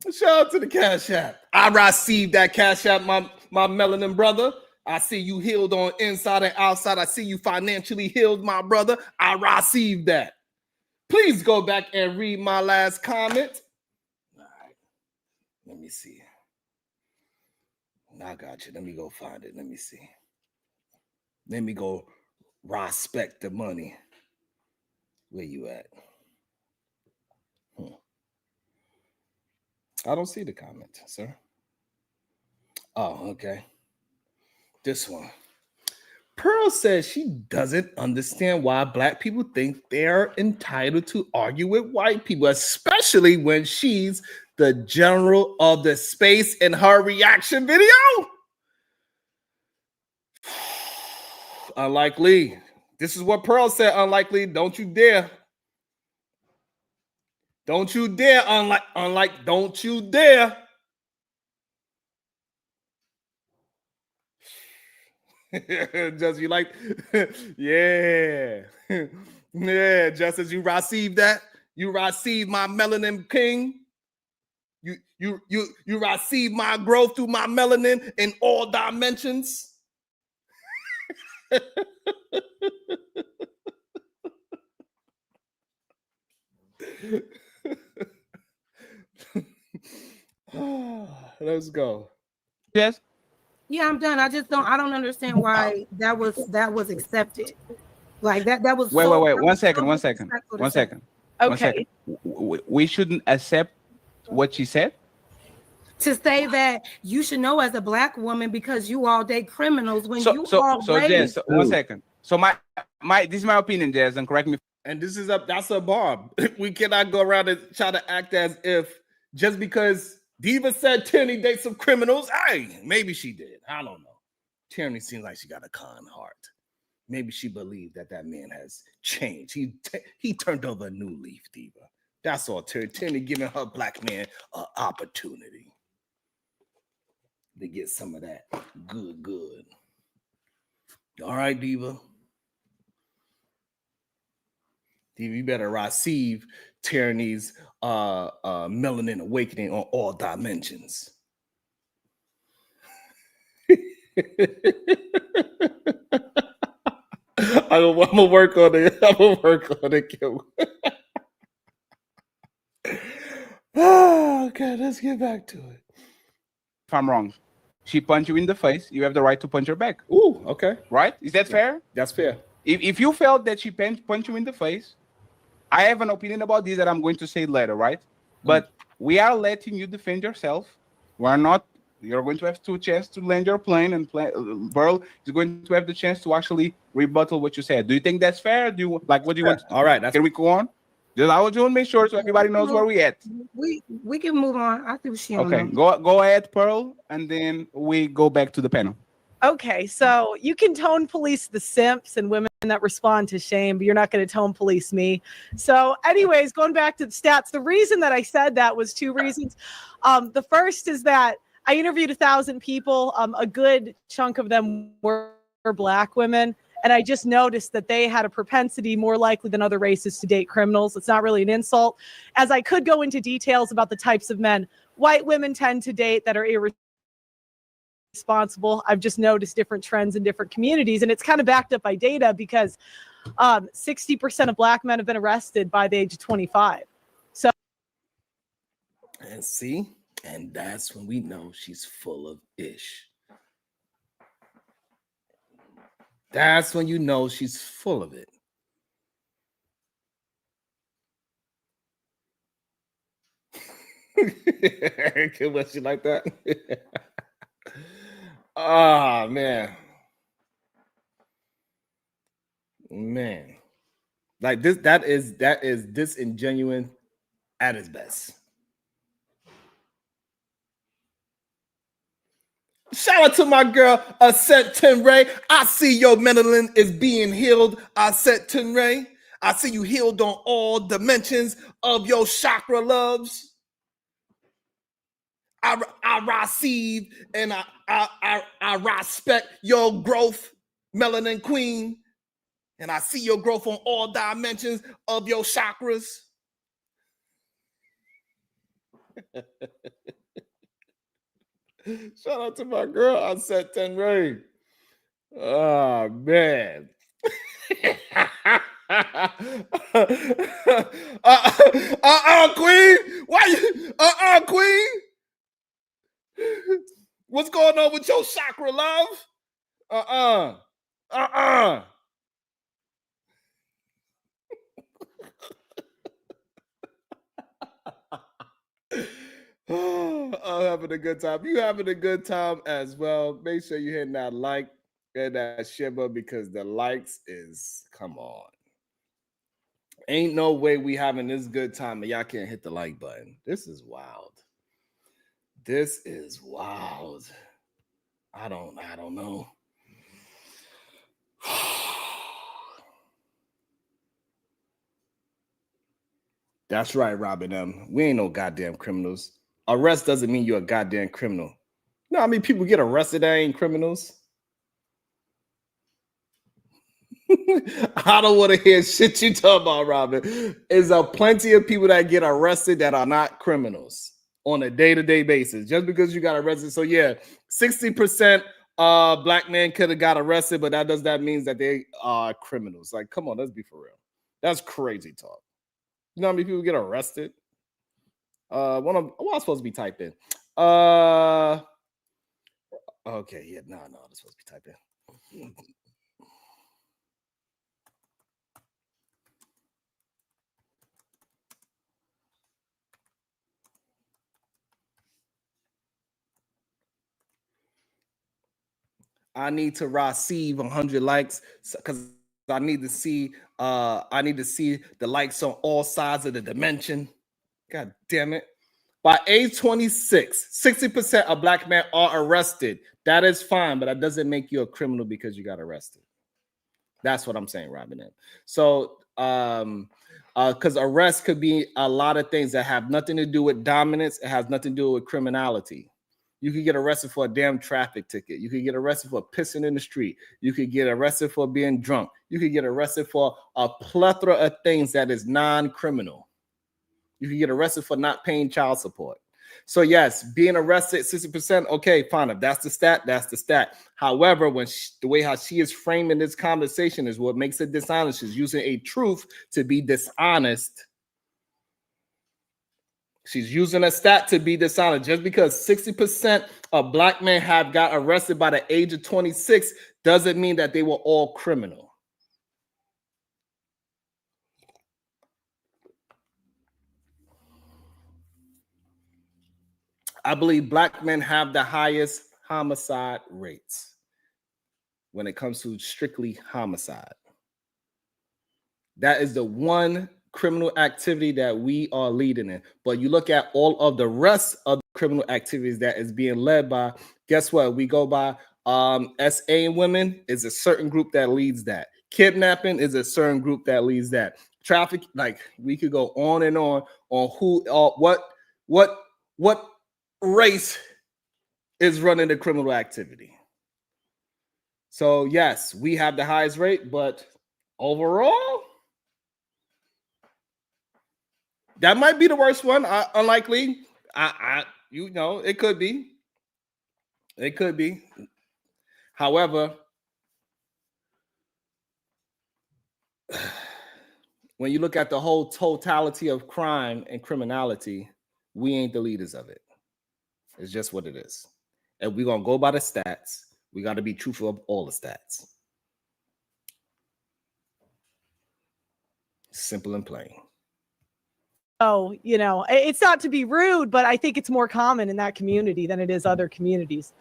Shout out to the Cash App. I received that Cash App, my melanin brother. I see you healed on inside and outside. I see you financially healed, my brother. I received that. Please go back and read my last comment. All right. Let me see. I got you. Let me go find it. Let me see. Let me go respect the money. Where you at? I don't see the comment, sir. Oh, okay. This one. Pearl says she doesn't understand why black people think they're entitled to argue with white people, especially when she's the general of the space in her reaction video. Unlikely. This is what Pearl said, unlikely. Don't you dare. Don't you dare, don't you dare. Just you like, yeah. Yeah, just as you receive that, you receive my melanin king. You receive my growth through my melanin in all dimensions. Let's go. Yes. Yeah, I'm done. I don't understand why that was accepted. Like that was Wait. so 1 second. disrespectful to 1 say. second. 1 second. We shouldn't accept what she said. To say that you should know as a black woman because you all date criminals when So Jess, 1 second. So my this is my opinion, Jess, and correct me. And that's a bomb. We cannot go around and try to act as if just because Diva said Tierney dates some criminals, maybe she did. I don't know. Tierney seems like she got a kind heart. Maybe she believed that man has changed. He turned over a new leaf, Diva. That's all. Tierney giving her black man an opportunity to get some of that good. All right, Diva. Diva, you better receive Tierney's melanin awakening on all dimensions. I'm gonna work on it. Kim. Okay, let's get back to it. If I'm wrong, she punched you in the face. You have the right to punch her back. Ooh, okay. Right? Is that fair? That's fair. if you felt that she punched you in the face, I have an opinion about this that I'm going to say later, right? But we are letting you defend yourself. We're not. You're going to have two chances to land your plane, and Pearl is going to have the chance to actually rebuttal what you said. Do you think that's fair? Do you like? What do you want? All right, can we go on? Just I want to make sure so everybody knows where we at. We can move on. I think she Okay, go ahead, Pearl, and then we go back to the panel. Okay, so you can tone police the simps and women that respond to shame, but you're not going to tone police me. So anyways, going back to the stats, the reason that I said that was two reasons. The first is that I interviewed 1,000 people. A good chunk of them were Black women. And I just noticed that they had a propensity more likely than other races to date criminals. It's not really an insult. As I could go into details about the types of men white women tend to date that are irresponsible. I've just noticed different trends in different communities. And it's kind of backed up by data because 60% of Black men have been arrested by the age of 25. So, and see, and that's when we know she's full of ish. That's when you know she's full of it. Can let you like that? Oh man. Like this, that is disingenuous at its best. Shout out to my girl, Aset Tenray. I see your melanin is being healed, Aset Tenray. I see you healed on all dimensions of your chakra loves. I receive and I respect your growth, melanin queen. And I see your growth on all dimensions of your chakras. Shout out to my girl, Aset Tenray. Oh, man. Queen. Why you? Queen. What's going on with your chakra, love? I'm having a good time. You having a good time as well. Make sure you're hitting that like and that share button because the likes is, come on. Ain't no way we having this good time and y'all can't hit the like button. This is wild. This is wild. I don't know. That's right, Robin M. We ain't no goddamn criminals. Arrest doesn't mean you're a goddamn criminal. You know how many people get arrested that ain't criminals? I don't want to hear shit you talk about, Robin. There's plenty of people that get arrested that are not criminals on a day-to-day basis. Just because you got arrested. So yeah, 60% Black men could have got arrested, but that does that means that they are criminals. Like, come on, let's be for real. That's crazy talk. You know how many people get arrested? What am I supposed to be typing? Okay, yeah, no, I'm supposed to be typing. I need to receive 100 likes because I need to see the likes on all sides of the dimension. God damn it. By age 26, 60% of Black men are arrested. That is fine, but that doesn't make you a criminal because you got arrested. That's what I'm saying, Robin. So because arrest could be a lot of things that have nothing to do with dominance. It has nothing to do with criminality. You could get arrested for a damn traffic ticket. You could get arrested for pissing in the street. You could get arrested for being drunk. You could get arrested for a plethora of things that is non-criminal. You could get arrested for not paying child support. So yes, being arrested 60%, okay, fine. If that's the stat, that's the stat. However, when the way how she is framing this conversation is what makes it dishonest. She's using a truth to be dishonest. She's using a stat to be dishonest. Just because 60% of Black men have got arrested by the age of 26 doesn't mean that they were all criminal. I believe black men have the highest homicide rates when it comes to strictly homicide. That is the one criminal activity that we are leading in. But you look at all of the rest of the criminal activities that is being led by, guess what? We go by SA and women is a certain group that leads that. Kidnapping is a certain group that leads that. Traffic, like we could go on and on who what race is running the criminal activity. So yes, we have the highest rate, but overall, that might be the worst one. Unlikely. It could be. It could be. However, when you look at the whole totality of crime and criminality, we ain't the leaders of it. It's just what it is. And we're going to go by the stats. We got to be truthful of all the stats. Simple and plain. Oh, it's not to be rude, but I think it's more common in that community than it is other communities.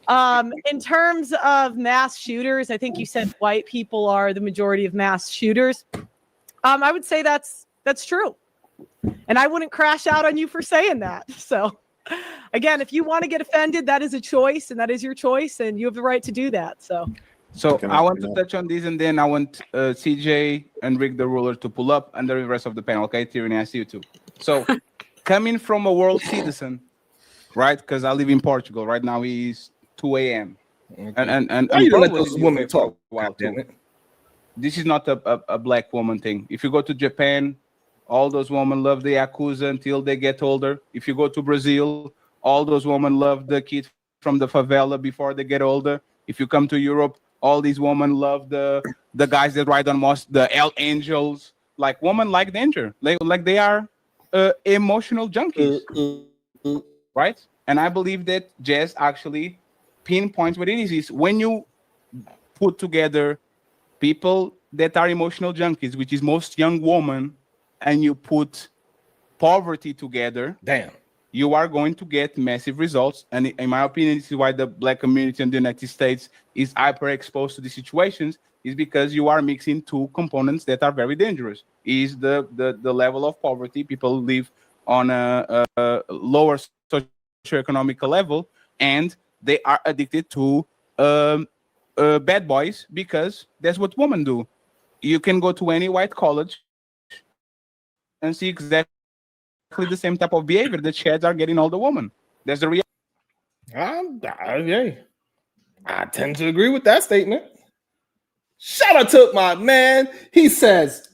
In terms of mass shooters, I think you said white people are the majority of mass shooters. I would say that's true. And I wouldn't crash out on you for saying that. So again, if you want to get offended, that is a choice and that is your choice and you have the right to do that. So I want to touch on this and then I want CJ and Rick the Ruler to pull up and the rest of the panel. Okay, Tyranny, I see you too. So coming from a world citizen, right? Because I live in Portugal. Right now it's 2 a.m. And why you let those women talk? This is not a black woman thing. If you go to Japan, all those women love the Yakuza until they get older. If you go to Brazil, all those women love the kids from the favela before they get older. If you come to Europe, all these women love the guys that ride on the Hell Angels. Like women like danger. Like they are emotional junkies, right? And I believe that Jazz actually pinpoints what it is when you put together people that are emotional junkies, which is most young women, and you put poverty together, you are going to get massive results. And in my opinion, this is why the black community in the United States is hyper exposed to these situations, is because you are mixing two components that are very dangerous. Is the level of poverty. People live on a lower socioeconomic level, and they are addicted to bad boys because that's what women do. You can go to any white college and see exactly the same type of behavior that shads are getting all the women. That's the reality. I tend to agree with that statement. Shout out to my man. She says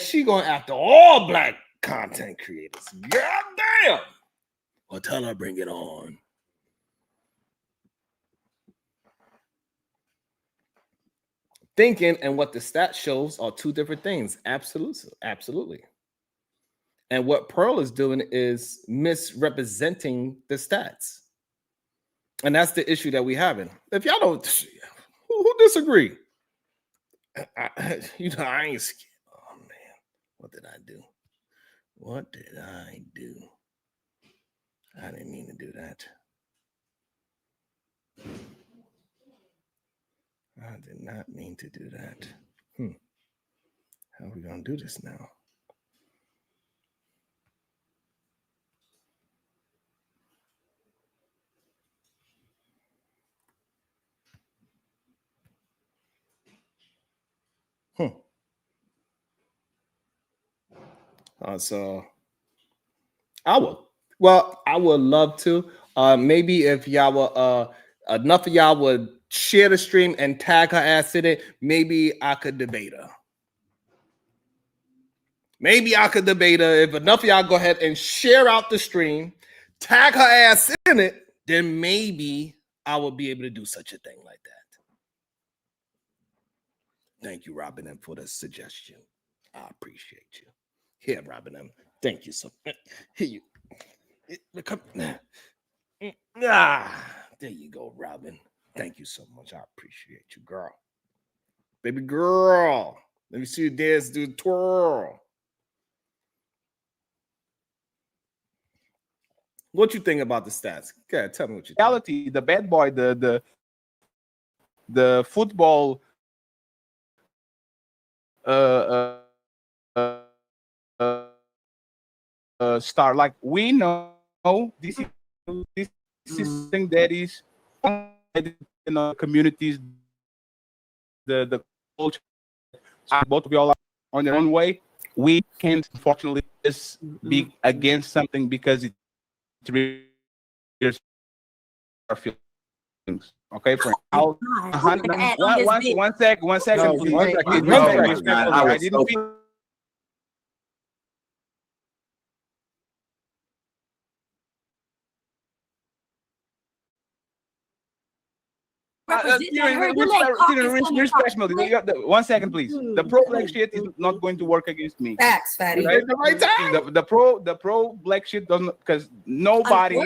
she going after all black content creators. God damn. Well, tell her bring it on. Thinking and what the stat shows are two different things. Absolutely. And what Pearl is doing is misrepresenting the stats. And that's the issue that we're having. If y'all don't, who disagree? I ain't scared. Oh, man. What did I do? I didn't mean to do that. I did not mean to do that. How are we going to do this now? So I would love to. Maybe if y'all were enough of y'all would share the stream and tag her ass in it, maybe I could debate her. If enough of y'all go ahead and share out the stream, tag her ass in it, then maybe I will be able to do such a thing like that. Thank you, Robin M, for the suggestion. I appreciate you. Here, Robin M. Thank you so much. Here you. There you go, Robin. Thank you so much. I appreciate you, girl. Baby girl. Let me see you dance, do the twirl. What you think about the stats? Okay, tell me what you think. Reality, the bad boy, the football star. Like we know this is something that is in our communities, the culture. Both of y'all are on their own way. We can't unfortunately just be against something because it triggers our feelings. Okay, friend. One second. I didn't feel. One second, please. The pro black shit is not going to work against me. Facts, fatty. Right? The pro black shit doesn't, because nobody.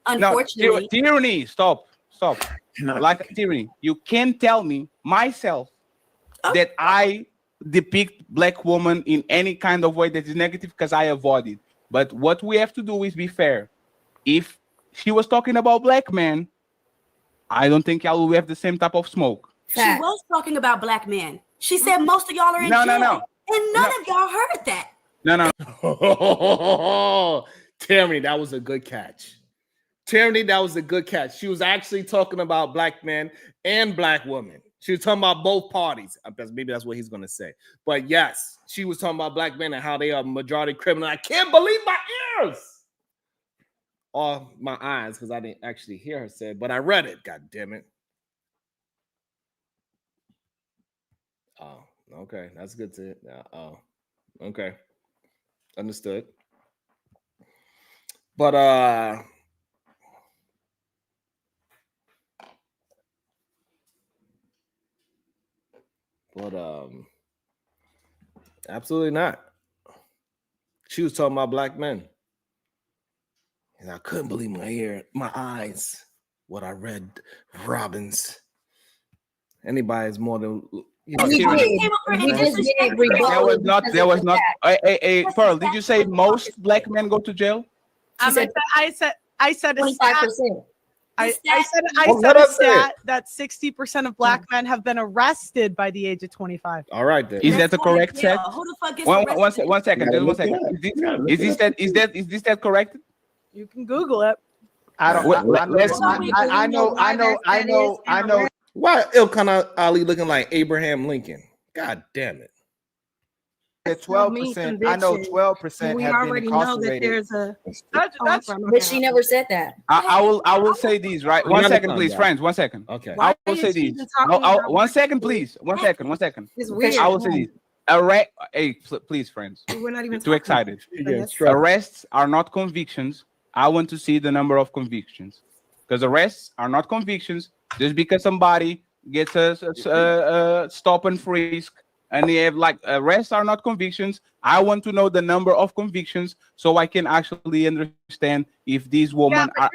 Unfortunately. Tyranny. Stop. Like tyranny. You can't tell me myself that I depict black woman in any kind of way that is negative because I avoid it. But what we have to do is be fair. If she was talking about black men, I don't think y'all will have the same type of smoke. She was talking about black men. She said most of y'all are in jail. No. And none of y'all heard that. No. Tyranny, that was a good catch. Tyranny, that was a good catch. She was actually talking about black men and black women. She was talking about both parties. Maybe that's what he's going to say. But yes, she was talking about black men and how they are majority criminal. I can't believe my ears. Or my eyes, because I didn't actually hear her say it, but I read it. God damn it. Oh, okay. That's good to oh, okay. Understood. But absolutely not. She was talking about black men. And I couldn't believe my eyes, what I read, Robbins. Anybody is more than There was not. Hey, Pearl, did you say most black men go to jail? I said a stat. 25%. I said a stat that 60% of black men have been arrested by the age of 25. All right, then. Is that the correct set? Who the fuck is One second. Is this that correct? You can Google it. I know. Why Ilkan Ali looking like Abraham Lincoln? God damn it. 12%. I know 12% We have been already know that incarcerated. there's a. But she never said that. I will say these, right? One second, please, friends. 1 second. Okay. I will say these. 1 second, please. 1 second. It's weird. I will say these. Hey, please, friends. We're not even Too excited. Arrests are not convictions. I want to see the number of convictions, because arrests are not convictions. Just because somebody gets a stop and frisk, and they have like arrests are not convictions. I want to know the number of convictions so I can actually understand if these women are.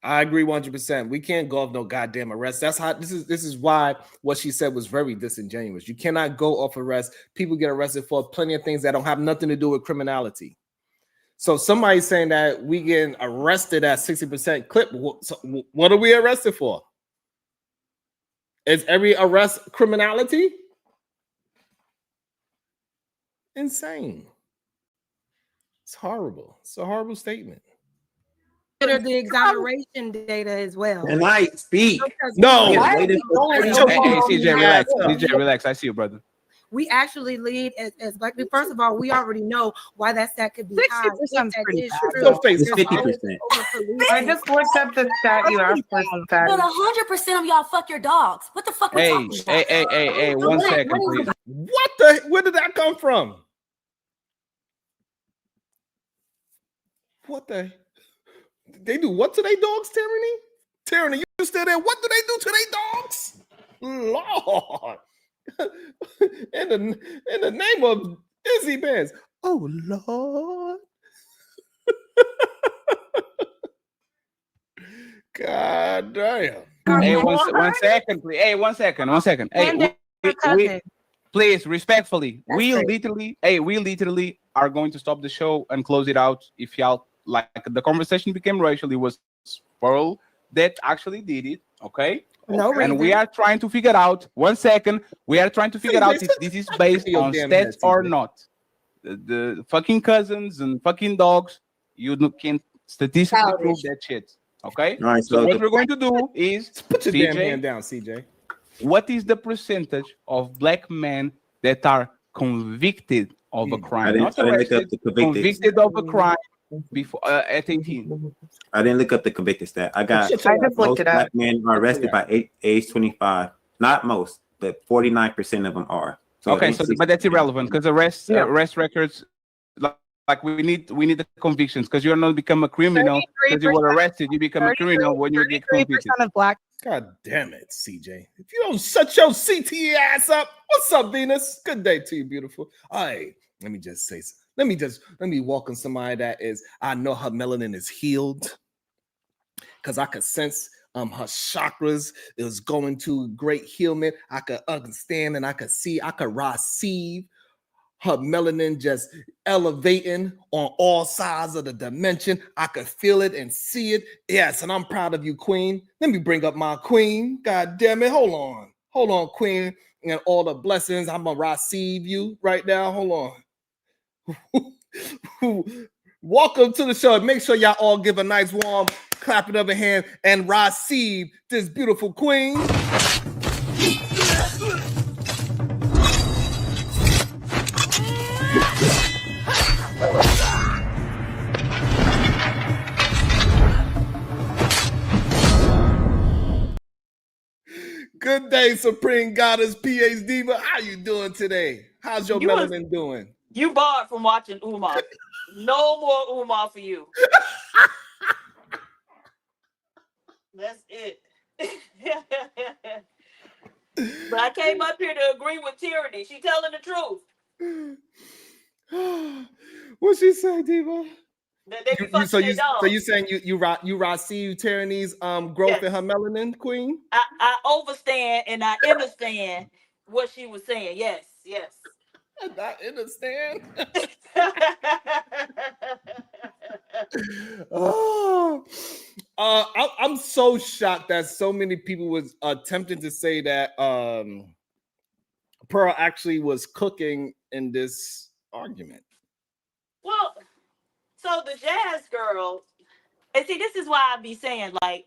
I agree 100%. We can't go off no goddamn arrest. That's how this is why what she said was very disingenuous. You cannot go off arrest. People get arrested for plenty of things that don't have nothing to do with criminality. So somebody's saying that we get arrested at 60% clip. So what are we arrested for? Is every arrest criminality? Insane. It's horrible. It's a horrible statement. Consider the exoneration data as well. And I speak. No. Hey, CJ, relax. CJ, relax. I see you, brother. We actually lead as black people. First of all, we already know why that stat could be 60% is pretty high. It's 50%. I just looked up the stat you asked for some But facts. 100% of y'all fuck your dogs. What the fuck we talking about? Hey, 1 second, please. Where did that come from? What the? They do what to their dogs, Tyranny? Tyranny, you still there? What do they do to their dogs? Lord. in the name of Izzy Benz. Oh Lord. God damn. Hey, one second, please. Hey, 1 second. 1 second. Hey, we, please, respectfully, we literally are going to stop the show and close it out if y'all like the conversation became racial. It was Pearl that actually did it. Okay. No And reason. we are trying to figure out. 1 second. We are trying to figure out if this is based Your on damn stats head, or TJ. not. The fucking cousins and fucking dogs. Can't statistically prove that shit. Okay. All right, So so what we're going to do is Put your damn CJ, hand down, CJ. what is the percentage of black men that are convicted of a crime? I didn't Not look up arrested, the convicted. convicted of a crime before at 18. I didn't look up the convicted stat. I got Shut your I just most looked it up. black men are arrested by age 25. Not most, but 49% of them are. Okay, at so least but that's 60%. irrelevant because arrest records, like we need the convictions because you're not become a criminal because you were arrested. You become a criminal when you get 33% convicted. of black. God damn it, CJ. If you don't shut your CTE ass up, what's up, Venus? Good day to you, beautiful. All right, let me just say, let me welcome somebody that is, I know her melanin is healed because I could sense her chakras is going to great healing. I could understand and I could see, I could receive her melanin just elevating on all sides of the dimension. I could feel it and see it. Yes, and I'm proud of you, Queen. Let me bring up my Queen. God damn it. Hold on, Queen. And all the blessings. I'm gonna receive you right now. Hold on. Welcome to the show. Make sure y'all all give a nice warm clapping of a hand and receive this beautiful Queen. Good day, Supreme Goddess PhD. But how you doing today? How's your melanin doing? You barred from watching Umar. No more Umar for you. That's it. But I came up here to agree with Tyranny. She telling the truth. What she say, Diva? That they be fucking their dogs. So you saying you receive Tyranny's growth in her melanin, Queen? I overstand and I understand what she was saying. Yes. I understand. I'm so shocked that so many people was attempting to say that Pearl actually was cooking in this argument. Well, so the jazz girl, and see, this is why I be saying, like,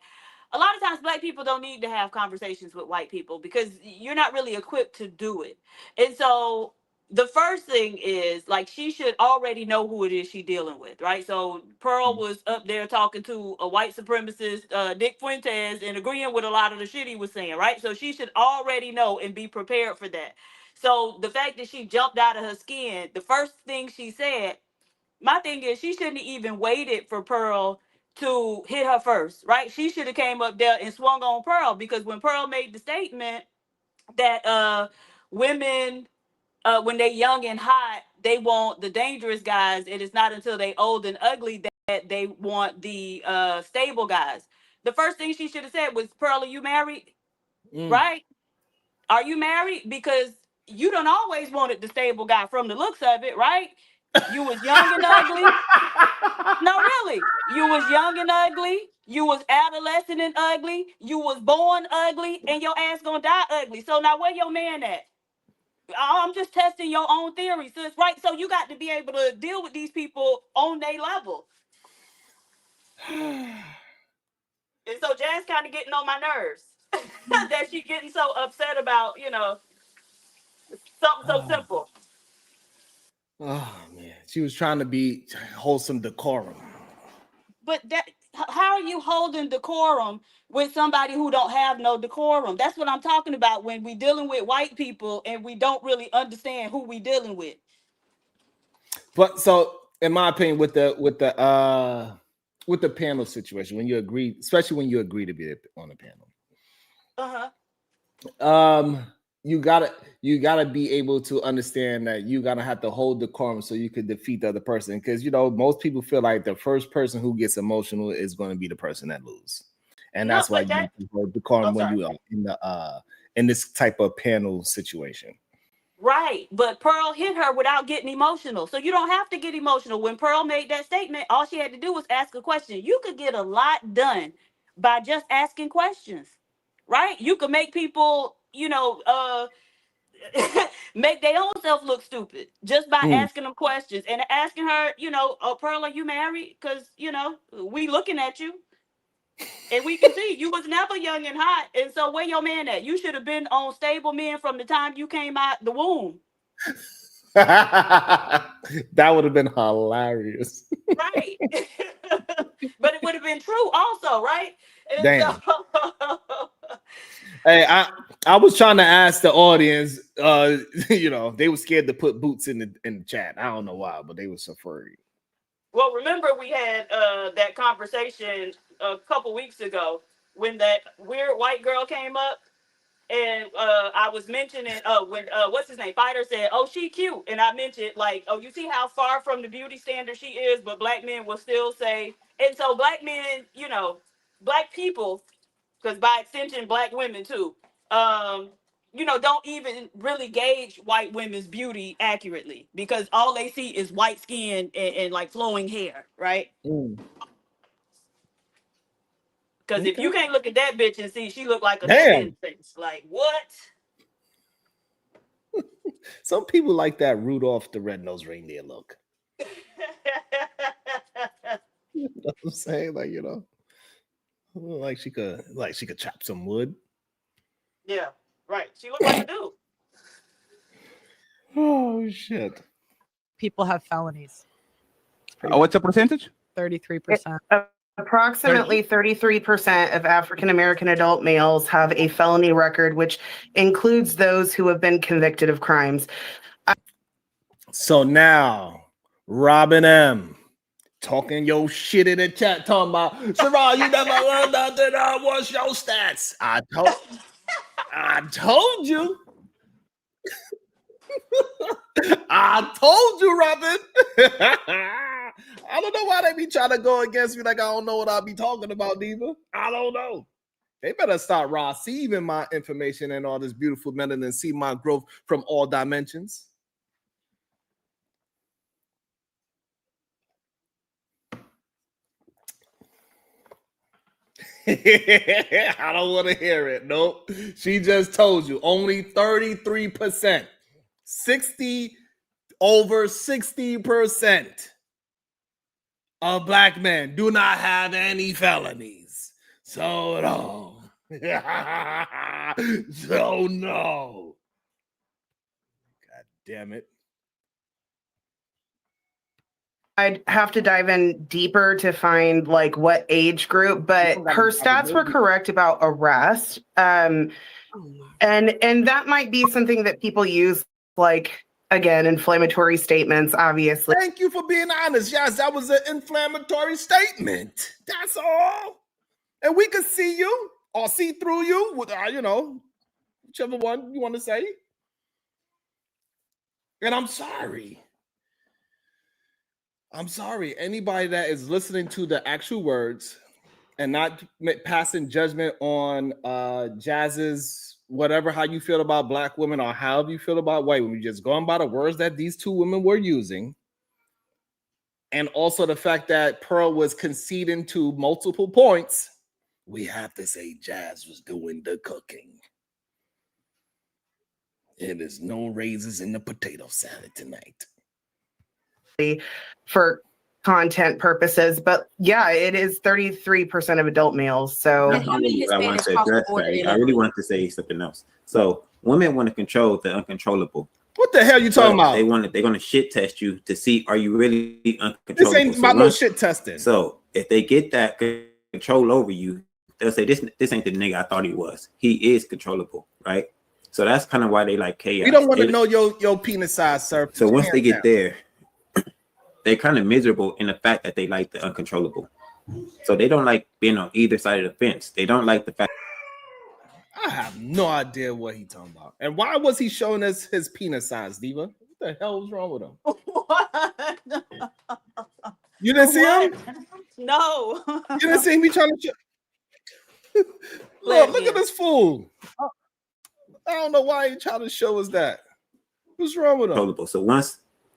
a lot of times black people don't need to have conversations with white people because you're not really equipped to do it. And so the first thing is, like, she should already know who it is she's dealing with, right? So Pearl was up there talking to a white supremacist, Nick Fuentes, and agreeing with a lot of the shit he was saying, right? So she should already know and be prepared for that. So the fact that she jumped out of her skin, the first thing she said, my thing is she shouldn't have even waited for Pearl to hit her first, right? She should have came up there and swung on Pearl because when Pearl made the statement that women, when they young and hot, they want the dangerous guys, and it's not until they old and ugly that they want the stable guys. The first thing she should have said was, Pearl, are you married? Right? Are you married? Because you don't always wanted the stable guy from the looks of it, right? You was young and ugly. No, really. You was young and ugly. You was adolescent and ugly. You was born ugly, and your ass gonna die ugly. So now where your man at? I'm just testing your own theory, sis, right? So you got to be able to deal with these people on their level. And so Jazz kind of getting on my nerves that she getting so upset about, something so simple. Oh man, she was trying to be wholesome decorum. But how are you holding decorum with somebody who don't have no decorum? That's what I'm talking about when we dealing with white people and we don't really understand who we dealing with. But so, in my opinion, with the panel situation, when you agree, especially when you agree to be on the panel, you gotta be able to understand that you gotta have to hold decorum so you could defeat the other person. Because most people feel like the first person who gets emotional is going to be the person that loses, and that's why you have to hold decorum when you are in this type of panel situation. Right, but Pearl hit her without getting emotional. So you don't have to get emotional. When Pearl made that statement, all she had to do was ask a question. You could get a lot done by just asking questions, right? You could make people, make their own self look stupid just by asking them questions and asking her, oh, Pearl, are you married? Because, we looking at you. And we can see you was never young and hot. And so where your man at? You should have been on Stable Men from the time you came out the womb. That would have been hilarious. Right. But it would have been true also, right? And Damn. so- Hey, I was trying to ask the audience, they were scared to put boots in the chat. I don't know why, but they were so afraid. Well, remember we had that conversation a couple weeks ago when that weird white girl came up, and I was mentioning when what's his name, Fighter said, "Oh, she cute," and I mentioned like, "Oh, you see how far from the beauty standard she is," but black men will still say, and so black men, black people, because by extension, black women too, don't even really gauge white women's beauty accurately because all they see is white skin and like flowing hair, right? Because if you can't look at that bitch and see she look like a skin face, like what? Some people like that Rudolph the Red-Nosed Reindeer look. You know what I'm saying? Like she could chop some wood. Yeah, right. She looked like a dude. Oh shit. People have felonies. What's the percentage? 33%. Approximately 33% of African American adult males have a felony record, which includes those who have been convicted of crimes. So now, Robin M. talking your shit in the chat, talking about, Sarah, you never learned nothing. What's your stats? I told you. I told you, Robin. I don't know why they be trying to go against me like I don't know what I'll be talking about, Diva. I don't know. They better start receiving my information and all this beautiful melanin and see my growth from all dimensions. I don't want to hear it. Nope. She just told you only 33%. 60% of black men do not have any felonies. So no. So no. God damn it. I'd have to dive in deeper to find like what age group, but her stats were correct about arrest. And that might be something that people use, like, again, inflammatory statements, obviously. Thank you for being honest. Yes, that was an inflammatory statement. That's all. And we could see you or see through you with, whichever one you want to say. And I'm sorry. I'm sorry. Anybody that is listening to the actual words and not passing judgment on Jazz's whatever, how you feel about black women or however you feel about white women, just going by the words that these two women were using. And also the fact that Pearl was conceding to multiple points. We have to say Jazz was doing the cooking. It is no raisins in the potato salad tonight. For content purposes, but yeah, it is 33% of adult males. So I really wanted to say something else. So women want to control the uncontrollable. What the hell you talking about? They're going to shit test you to see are you really uncontrollable. This ain't about no shit testing. So if they get that control over you, they'll say this ain't the nigga I thought he was. He is controllable, right? So that's kind of why they like chaos. We don't want to know your penis size, sir. So once they get there, they're kind of miserable in the fact that they like the uncontrollable. So they don't like being on either side of the fence. They don't like the fact. I have no idea what he's talking about. And why was he showing us his penis size, Diva? What the hell was wrong with him? What? You didn't see him? No. You didn't see me trying to show. Look at this fool. I don't know why he trying to show us that. What's wrong with him? Controllable.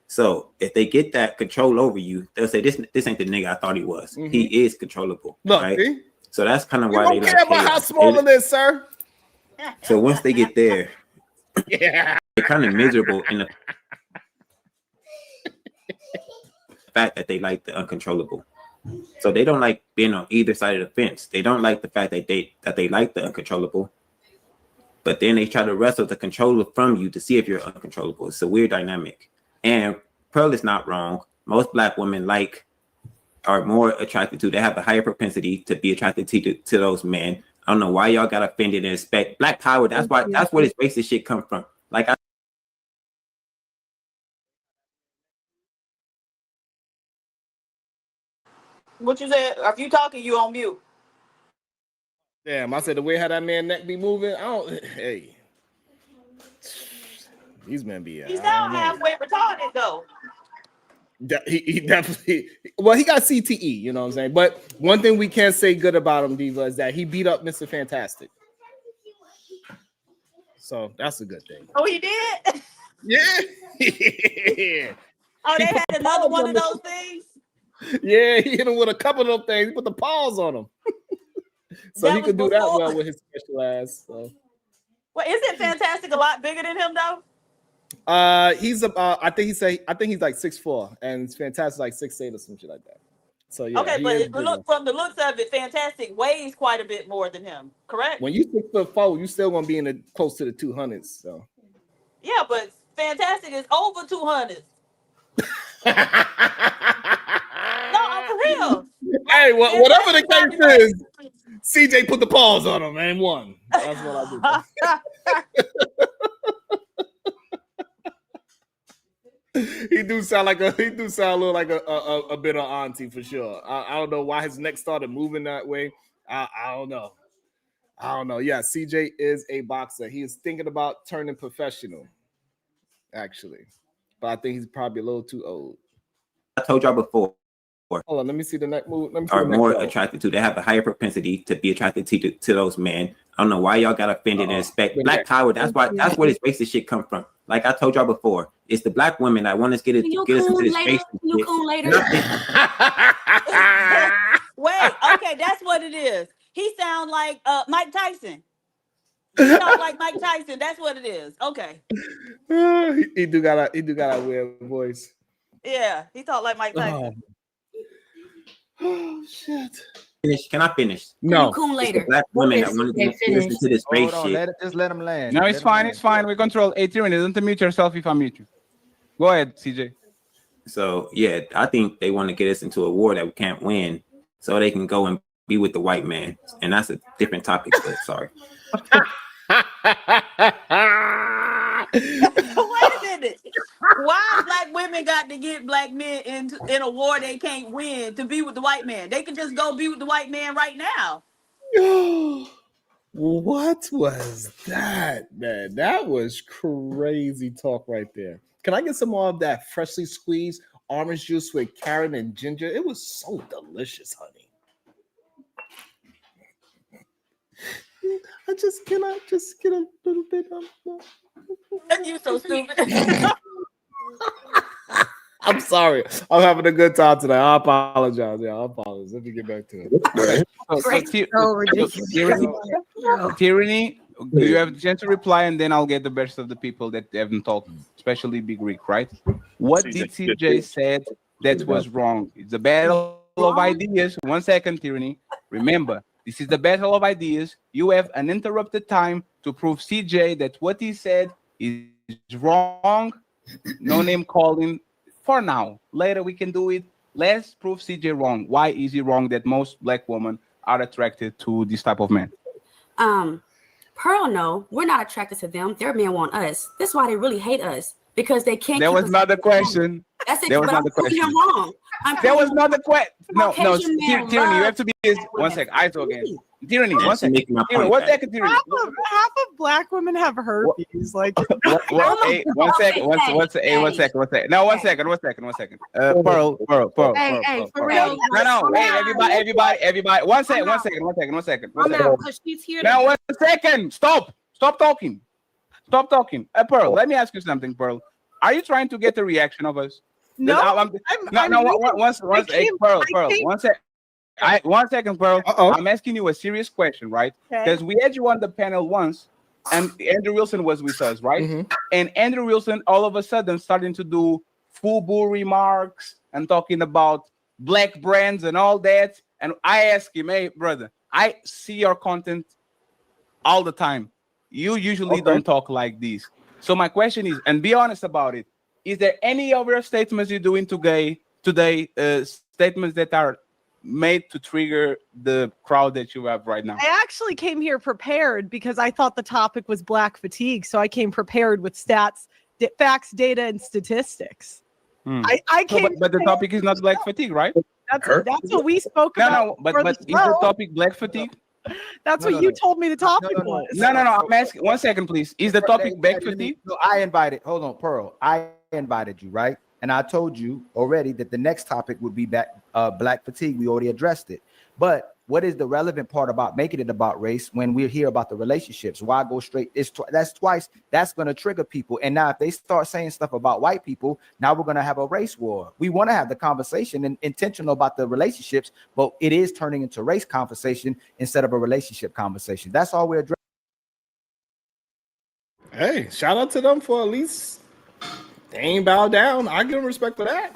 So if they get that control over you, they'll say this ain't the nigga I thought he was. He is controllable. Look, right? see? So that's kind of You why don't they care like about how small it is, sir. So once they get there, yeah, they're kind of miserable in the fact that they like the uncontrollable. So they don't like being on either side of the fence. They don't like the fact that they like the uncontrollable. But then they try to wrestle the controller from you to see if you're uncontrollable. It's a weird dynamic. And Pearl is not wrong. Most Black women are more attracted to. They have a higher propensity to be attracted to those men. I don't know why y'all got offended and expect Black power. That's where this racist shit come from. Like What you said? If you talking, you on mute. Damn, I said the way how that man neck be moving. I don't. Hey, these men be. He's now halfway retarded though. He definitely. Well, he got CTE. You know what I'm saying. But one thing we can say good about him, Diva, is that he beat up Mr. Fantastic. So that's a good thing. Oh, he did. Yeah. Oh, they had another one of those things. Yeah, he hit him with a couple of those things. He put the paws on him. So That he could was do that before. well with his special ass. So. Well, isn't Fantastic a lot bigger than him though? He's about. I think he's like 6'4", and it's Fantastic like 6'8" or some shit like that. So yeah. Okay, he but is it, look, from the looks of it, Fantastic weighs quite a bit more than him. Correct? When you 6'4", you still gonna be in the close to the 200s. So. Yeah, but Fantastic is over 200. No, I'm for real. Hey, whatever the case is, CJ put the paws on him and won. That's what I do. He do sound a little like a bit of auntie for sure. I don't know why his neck started moving that way. I don't know. Yeah, CJ is a boxer. He is thinking about turning professional, actually, but I think he's probably a little too old. I told y'all before. Hold on, let me see the neck move. Are more attracted to. They have a higher propensity to be attracted to those men. I don't know why y'all got offended and expect Black power. That's where this racist shit come from. Like I told y'all before, it's the Black women that want us get us into this racist shit. Wait, okay, that's what it is. He sound like Mike Tyson. He sound like Mike Tyson. That's what it is. Okay. He do got a weird voice. Yeah, he talk like Mike Tyson. Oh shit. Can I finish? No. Later. Black women that want to listen to this race shit. Just let him land. No, it's fine. It's fine. We control. Hey, Tyranny, don't unmute yourself if I mute you. Go ahead, CJ. So yeah, I think they want to get us into a war that we can't win, so they can go and be with the white man, and that's a different topic. But sorry. Wait a minute. Why Black women got to get Black men in a war they can't win to be with the white man? They can just go be with the white man right now. What was that, man? That was crazy talk right there. Can I get some more of that freshly squeezed orange juice with carrot and ginger? It was so delicious, honey. Can I just get a little bit of You so stupid. I'm sorry. I'm having a good time today. I apologize. Yeah, I apologize. Let me get back to it. Tyranny, do you have a chance to reply, and then I'll get the best of the people that haven't talked, especially Big Rick, right? What did CJ said that was wrong? It's a battle of ideas. 1 second, Tyranny. Remember, this is the battle of ideas. You have uninterrupted time to prove CJ that what he said is wrong. No name calling for now. Later we can do it. Let's prove CJ wrong. Why is he wrong that most Black women are attracted to this type of man? Pearl, no, we're not attracted to them. Their men want us. That's why they really hate us, because they can't. That was not the question. That's it. That was not the question. You're wrong. That was not the question. No, Caucasian Tyranny, men you have to be. 1 second. I talk again. Tyranny, 1 second. Tyranny, 1 second, Tyranny. Half of Black women have herpes. Like, Hey, 1 second. 1 second. No, 1 second. Pearl. Hey, for real. No. Hey, everybody. 1 second. No, because she's here. Now, 1 second. Stop talking. Pearl, let me ask you something, Pearl. Are you trying to get a reaction of us? No, One second, Pearl. I'm asking you a serious question, right? Because we had you on the panel once, and Andrew Wilson was with us, right? And Andrew Wilson all of a sudden starting to do FUBU remarks and talking about black brands and all that. And I asked him, hey, brother, I see your content all the time. You usually don't talk like this. So my question is, and be honest about it, is there any of your statements you're doing today, statements that are made to trigger the crowd that you have right now? I actually came here prepared because I thought the topic was black fatigue. So I came prepared with stats, facts, data, and statistics. I came, but the topic is not black fatigue, right? That's what we spoke about. No, but is the topic black fatigue? That's what you told me the topic was. No. I'm asking. 1 second, please. Is the topic black fatigue? No, I invited. Hold on, Pearl. I invited you, right? And I told you already that the next topic would be black fatigue. We already addressed it. But what is the relevant part about making it about race when we're here about the relationships? Why go straight? That's twice. That's going to trigger people. And now if they start saying stuff about white people, now we're going to have a race war. We want to have the conversation and intentional about the relationships, but it is turning into race conversation instead of a relationship conversation. That's all we're addressing. Hey, shout out to them for at least they ain't bow down. I give them respect for that.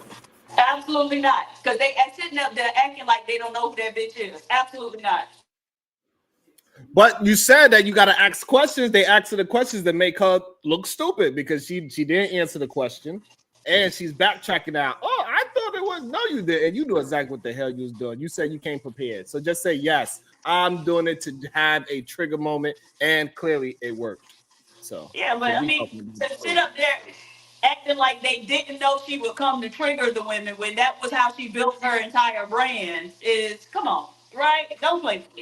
Absolutely not. Because they are sitting up there acting like they don't know who that bitch is. Absolutely not. But you said that you got to ask questions. They asked her the questions that make her look stupid because she didn't answer the question. And she's backtracking out. Oh, I thought it was. No, you did. And you knew exactly what the hell you was doing. You said you came prepared. So just say, yes, I'm doing it to have a trigger moment. And clearly it worked. So yeah, but I mean, to sit up there acting like they didn't know she would come to trigger the women when that was how she built her entire brand is, come on, right? Don't play with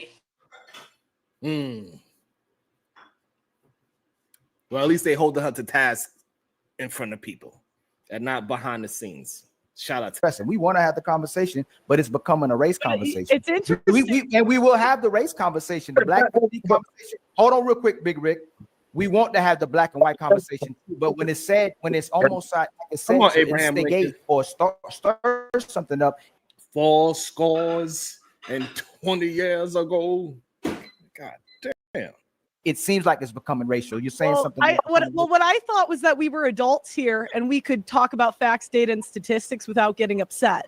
me. Well, at least they holding her to task in front of people and not behind the scenes. Shout out to we want to have the conversation, but it's becoming a race conversation. It's interesting. We will have the race conversation, the black conversation. Hold on real quick, Big Rick. We want to have the black and white conversation, but when it's said, when it's almost like it's said to instigate or stir something up. False scores and 20 years ago. God damn. It seems like it's becoming racial. You're saying something. What I thought was that we were adults here and we could talk about facts, data, and statistics without getting upset.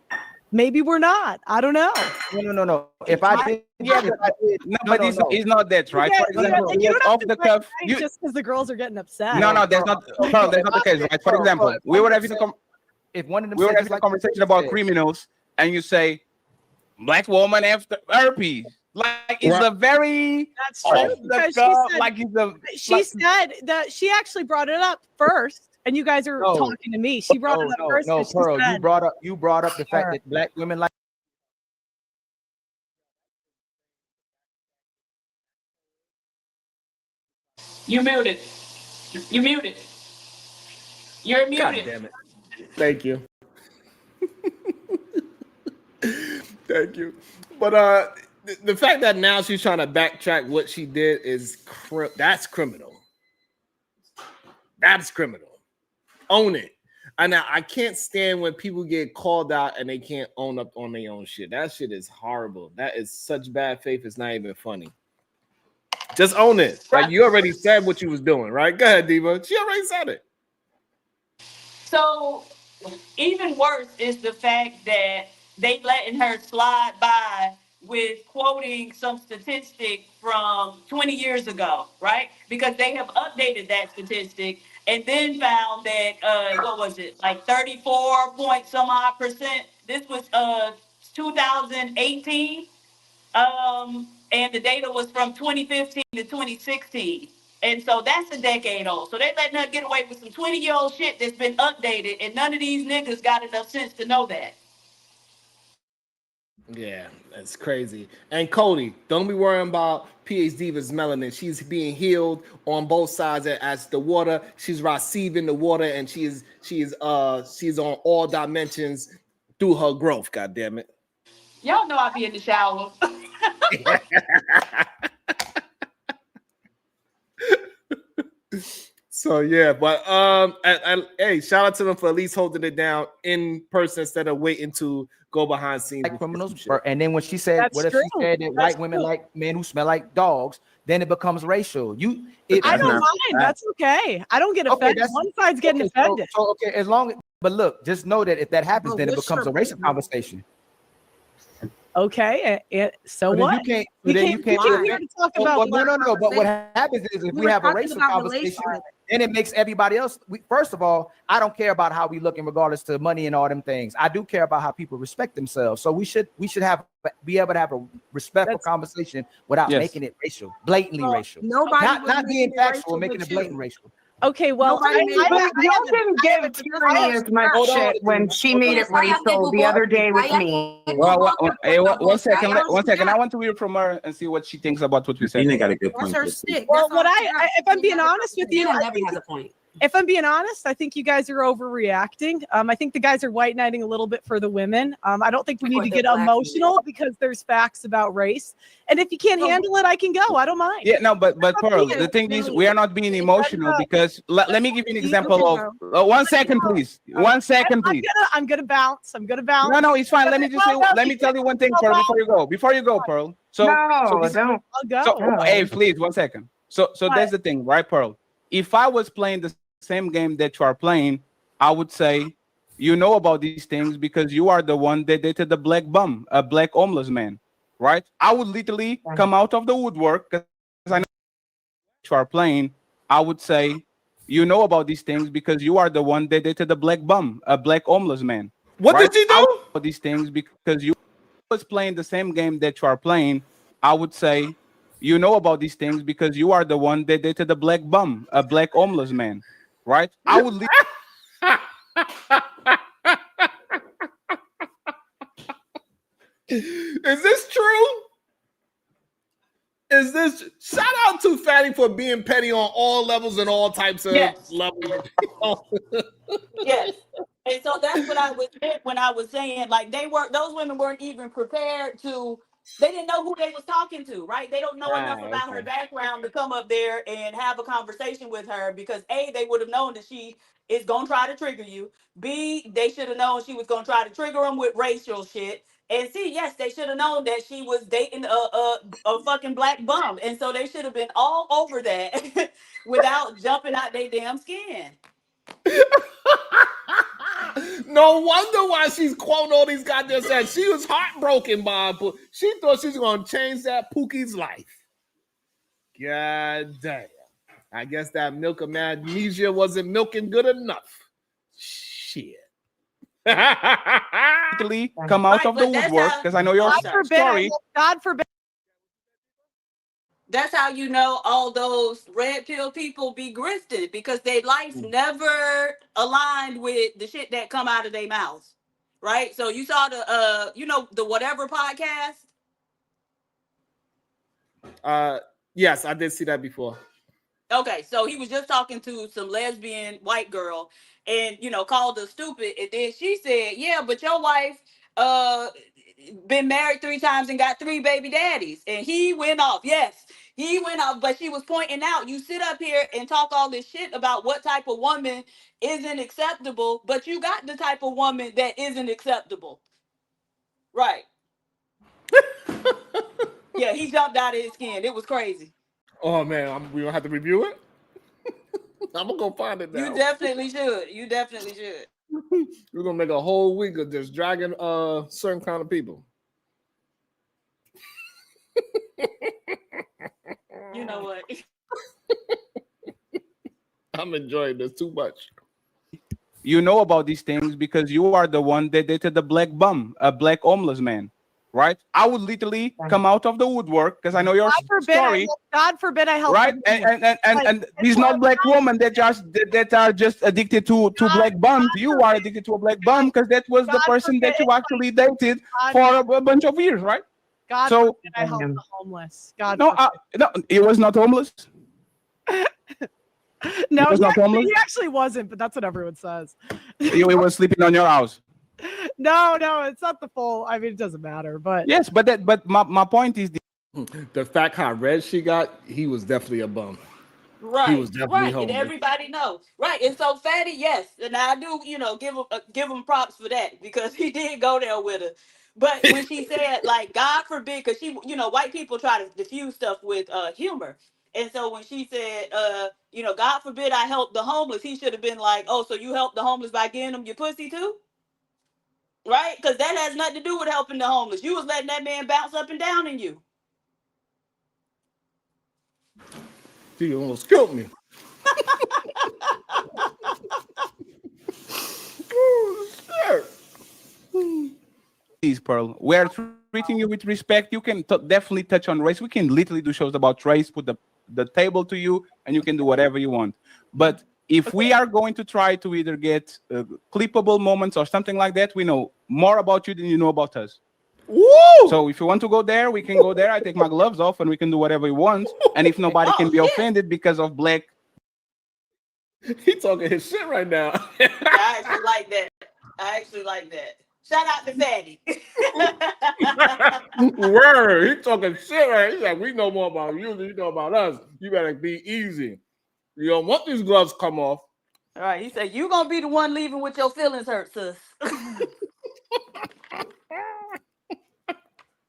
Maybe we're not. I don't know. No. If I did, but it's not that, right? For example, you don't off the cuff, just because the girls are getting upset. No, that's not. Carl, that's not the case, right? For example, we were having a conversation about criminals, and you say, "Black woman after herpes." Like it's a very off the cuff. Like it's a. She said that she actually brought it up first. And you guys are talking to me. She brought it up first. No, Pearl, you brought up the fact that black women like. You muted. You muted. You're muted. God damn it. Thank you. Thank you. But the fact that now she's trying to backtrack what she did is that's criminal. That's criminal. Own it. And I can't stand when people get called out and they can't own up on their own shit. That shit is horrible. That is such bad faith. It's not even funny. Just own it. Like you already said what you was doing, right? Go ahead, Diva. She already said it. So even worse is the fact that they letting her slide by with quoting some statistic from 20 years ago, right? Because they have updated that statistic and then found that, what was it, like 34 point some odd percent. This was 2018. And the data was from 2015 to 2016. And so that's a decade old. So they letting her get away with some 20-year-old shit that's been updated, and none of these niggas got enough sense to know that. Yeah, that's crazy. And Cody, don't be worrying about PH Diva's melanin. She's being healed on both sides as the water. She's receiving the water, and she's on all dimensions through her growth. God damn it! Y'all know I be in the shower. So yeah, but hey, shout out to them for at least holding it down in person instead of waiting to go behind scenes. Like criminals, and then when she said, That's "What if true. she said that That's white women true. like men who smell like dogs?" Then it becomes racial. I don't mind. That's okay. I don't get offended. One side's getting offended. So okay, as long but look, just know that if that happens, then it what's becomes a your racial point? conversation. Okay, so But then what? you can't. We Then can't, you can't. we came here to talk about No. But what happens is if We we were have a talking racial about conversation, relationship. then it makes everybody else. First of all, I don't care about how we look in regardless to money and all them things. I do care about how people respect themselves. So we should be able to have a respectful conversation without Yes. making it racial, blatantly racial. Nobody was Not being making it factual, racial making with it blatant you. racial. Okay, well, Nobody made But it. y'all didn't give Tyranny as much Hold on. shit when she made it racial the other day with me. One second. One second. I want to hear from her and see what she thinks about what we said. Tina got a good That's point. her too. stick. Well, That's what all I, she got. if I'm being honest with you, Tina I never think has a point. if I'm being honest, I think you guys are overreacting. I think the guys are white knighting a little bit for the women. I don't think we need to get emotional because there's facts about race. And if you can't handle it, I can go. I don't mind. Yeah, no, but Pearl, being- the thing is, we are not being emotional because let me give you an example of 1 second, please. 1 second, please. I'm gonna bounce. I'm gonna bounce. No, it's fine. Let me just say. Let me tell you one thing, Pearl, before you go, Pearl. So, No, don't. I'll go. so hey, please, 1 second. So What? that's the thing, right, Pearl? If I was playing the same game that you are playing, I would say, you know about these things because you are the one that dated the black bum, a black homeless man, right? I would literally come out of the woodwork because I know you are playing. I would say, you know about these things because you are the one that dated the black bum, a black homeless man. What right? did you do? I would know these things because you was playing the same game that you are playing. I would say, you know about these things because you are the one that dated the black bum, a black homeless man, right? I would leave. Is this true? Is this shout out to Fatty for being petty on all levels and all types of Yes. levels? Yes. And so that's what I was meant when I was saying, like, those women weren't even prepared to, they didn't know who they was talking to, right? They don't know enough about her background to come up there and have a conversation with her because A, they would have known that she is gonna try to trigger you. B, they should have known she was gonna try to trigger them with racial shit. And C, yes, they should have known that she was dating a fucking black bum. And so they should have been all over that without jumping out their damn skin. No wonder why she's quoting all these goddamn saying. She was heartbroken by it, but she thought she was gonna change that Pookie's life. God damn. I guess that milk of magnesia wasn't milking good enough. Shit. Literally come out of the woodwork because I know your story. God forbid. That's how you know all those red pill people be grifted because their life never aligned with the shit that come out of their mouths, right? So you saw the the Whatever podcast. Yes, I did see that before. Okay, so he was just talking to some lesbian white girl and called her stupid, and then she said, yeah, but your wife been married 3 times and got 3 baby daddies. And he went off. Yes, he went off, but she was pointing out, you sit up here and talk all this shit about what type of woman isn't acceptable, but you got the type of woman that isn't acceptable. Right. Yeah, he jumped out of his skin. It was crazy. Oh man, we don't have to review it. I'm gonna go find it now. You definitely should. You definitely should. We're gonna make a whole week of just dragging certain kind of people. You know what? I'm enjoying this too much. You know about these things because you are the one that dated the black bum, a black homeless man, right? I would literally come out of the woodwork because I know your story. God forbid I help. Right, and these not black women that are just addicted to black bums. You are addicted to a black bum because that was the person that you actually dated for a bunch of years, right? God So forbid I help the homeless. God no, no, he was not homeless. No, was not homeless? he actually wasn't, but that's what everyone says. He was sleeping on your house. No, it's not the full. I mean, it doesn't matter, but Yes, but my point is the fact how red she got, he was definitely a bum. Right, He was definitely right, and homeless. everybody knows, right? And so Fatty, yes, and I do, give him props for that because he did go there with her. But when she said, like, God forbid, because she, white people try to diffuse stuff with humor, and so when she said, God forbid I help the homeless, he should have been like, oh, so you help the homeless by giving them your pussy too, right? Because that has nothing to do with helping the homeless. You was letting that man bounce up and down in you. She almost killed me. Please, Pearl. We are treating you with respect. You can definitely touch on race. We can literally do shows about race, put the table to you, and you can do whatever you want. But if we are going to try to either get clippable moments or something like that, we know more about you than you know about us. Woo! So if you want to go there, we can go there. I take my gloves off and we can do whatever we want. And if nobody can be offended because of black. He talking his shit right now. I actually like that. Shout out to Fatty. Word. He talking shit right. He's like, we know more about you than you know about us. You better be easy. You don't want these gloves come off. All right. He said, you going to be the one leaving with your feelings hurt, sis.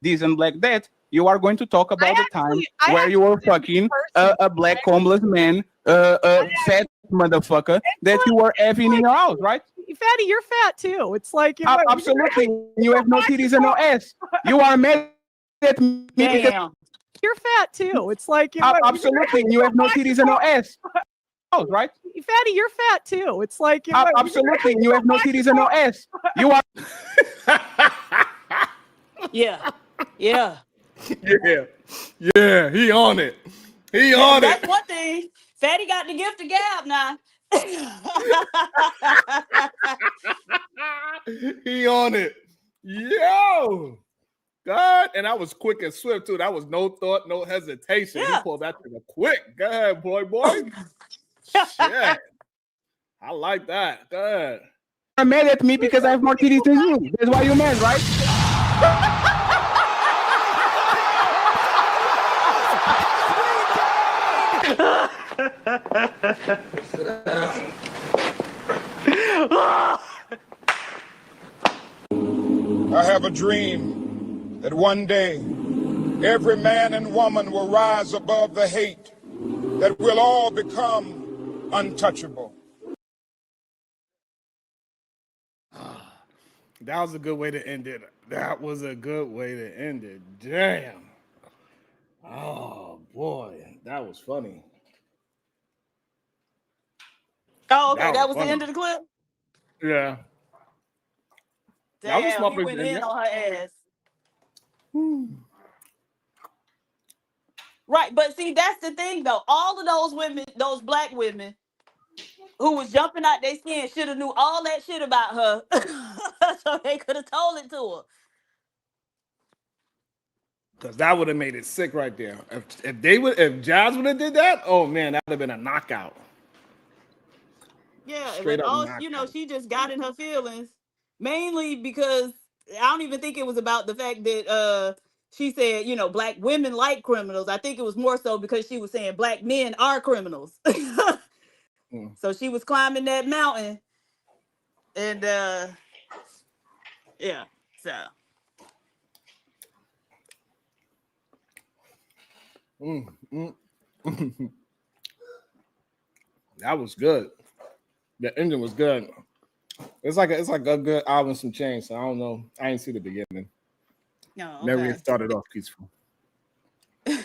This and like that, you are going to talk about the time where you were fucking a black homeless man, a fat motherfucker that you were having in your house, right? Fatty, you're fat too. It's like absolutely. You have no titties and no ass. You are mad at me because you're fat too. It's like absolutely. You have no titties and no ass. Right? Fatty, you're fat too. It's like absolutely. You have no titties and no ass. You are. Yeah. Yeah. Yeah. He on it. He on it. That's one thing. Fatty got the gift of gab now. He on it. Yo. God. And I was quick and swift too. That was no thought, no hesitation. Yeah. He pulled that trigger quick. Go ahead, boy. Shit. I like that. Go ahead. You're mad at me because I have more titties than you. That's why you're mad, right? I have a dream that one day every man and woman will rise above the hate, that we'll all become untouchable. That was a good way to end it. That was a good way to end it. Damn. Oh, boy. That was funny. Oh, okay. That was the end of the clip? Yeah. Damn, he went in on her ass. Right, but see, that's the thing, though. All of those women, those black women who was jumping out their skin should have knew all that shit about her, so they could have told it to her. Because that would have made it sick right there. If Jazz would have did that, oh man, that would have been a knockout. Yeah, Straight but up all knockout. she just got in her feelings, mainly because I don't even think it was about the fact that she said, black women like criminals. I think it was more so because she was saying black men are criminals. So she was climbing that mountain, and yeah, so. That was good. The ending was good. It's like a good album, some change. So I don't know. I didn't see the beginning. No, Maybe okay. it started off peaceful. Maybe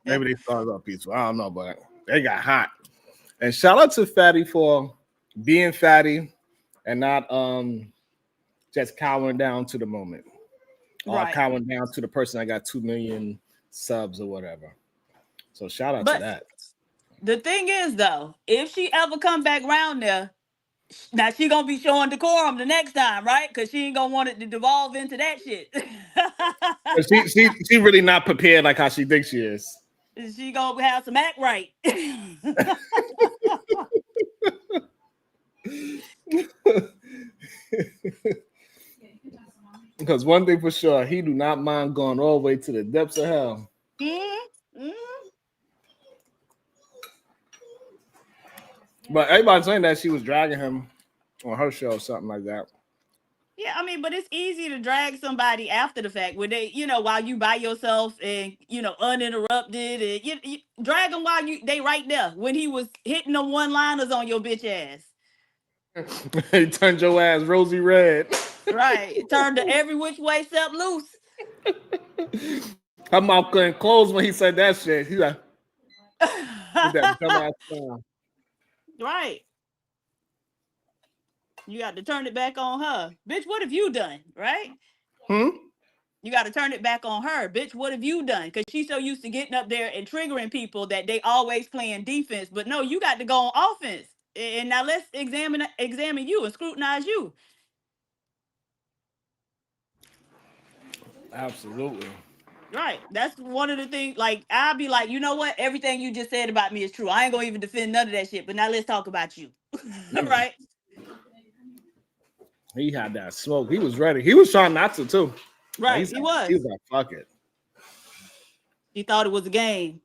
they started off peaceful. I don't know, but they got hot. And shout out to Fatty for being Fatty and not just cowering down to the moment. Or cowering down to the person that got 2 million subs or whatever. So shout out to that. The thing is, though, if she ever come back around there, now she gonna be showing decorum the next time, right? Because she ain't gonna want it to devolve into that shit. she really not prepared like how she thinks she is. She gonna have some act right. Because one thing for sure, he do not mind going all the way to the depths of hell. But everybody's saying that she was dragging him on her show or something like that. Yeah, I mean, but it's easy to drag somebody after the fact when they, while you by yourself and uninterrupted, and you drag them while they right there when he was hitting the one-liners on your bitch ass. He turned your ass rosy red. Right, it turned to every which way except loose. Her mouth couldn't close when he said that shit. He's like, that dumbass sound. Right. You got to turn it back on her. Bitch, what have you done? Right? You got to turn it back on her. Bitch, what have you done? Because she's so used to getting up there and triggering people that they always playing defense. But no, you got to go on offense. And now let's examine you and scrutinize you. Absolutely. Right. That's one of the things. Like, I'll be like, you know what? Everything you just said about me is true. I ain't going to even defend none of that shit. But now let's talk about you. Right? He had that smoke. He was ready. He was trying not to, too. Right. He was. He was like, fuck it. He thought it was a game.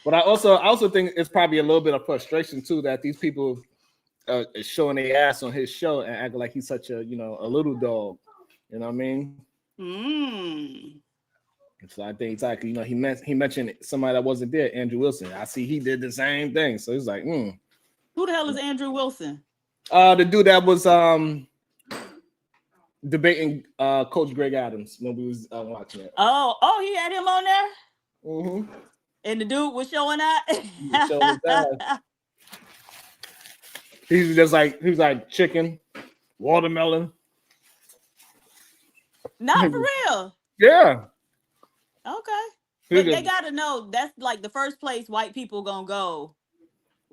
But I also think it's probably a little bit of frustration, too, that these people is showing their ass on his show and acting like he's such a, a little dog. You know what I mean? So I think it's like, he mentioned somebody that wasn't there, Andrew Wilson. I see he did the same thing. So he's like, Who the hell is Andrew Wilson? The dude that was debating Coach Greg Adams when we was watching it. Oh, he had him on there? Mm-hmm. And the dude was showing out? He was like chicken, watermelon. Not for real. Yeah. Okay. But they gotta know that's like the first place white people gonna go.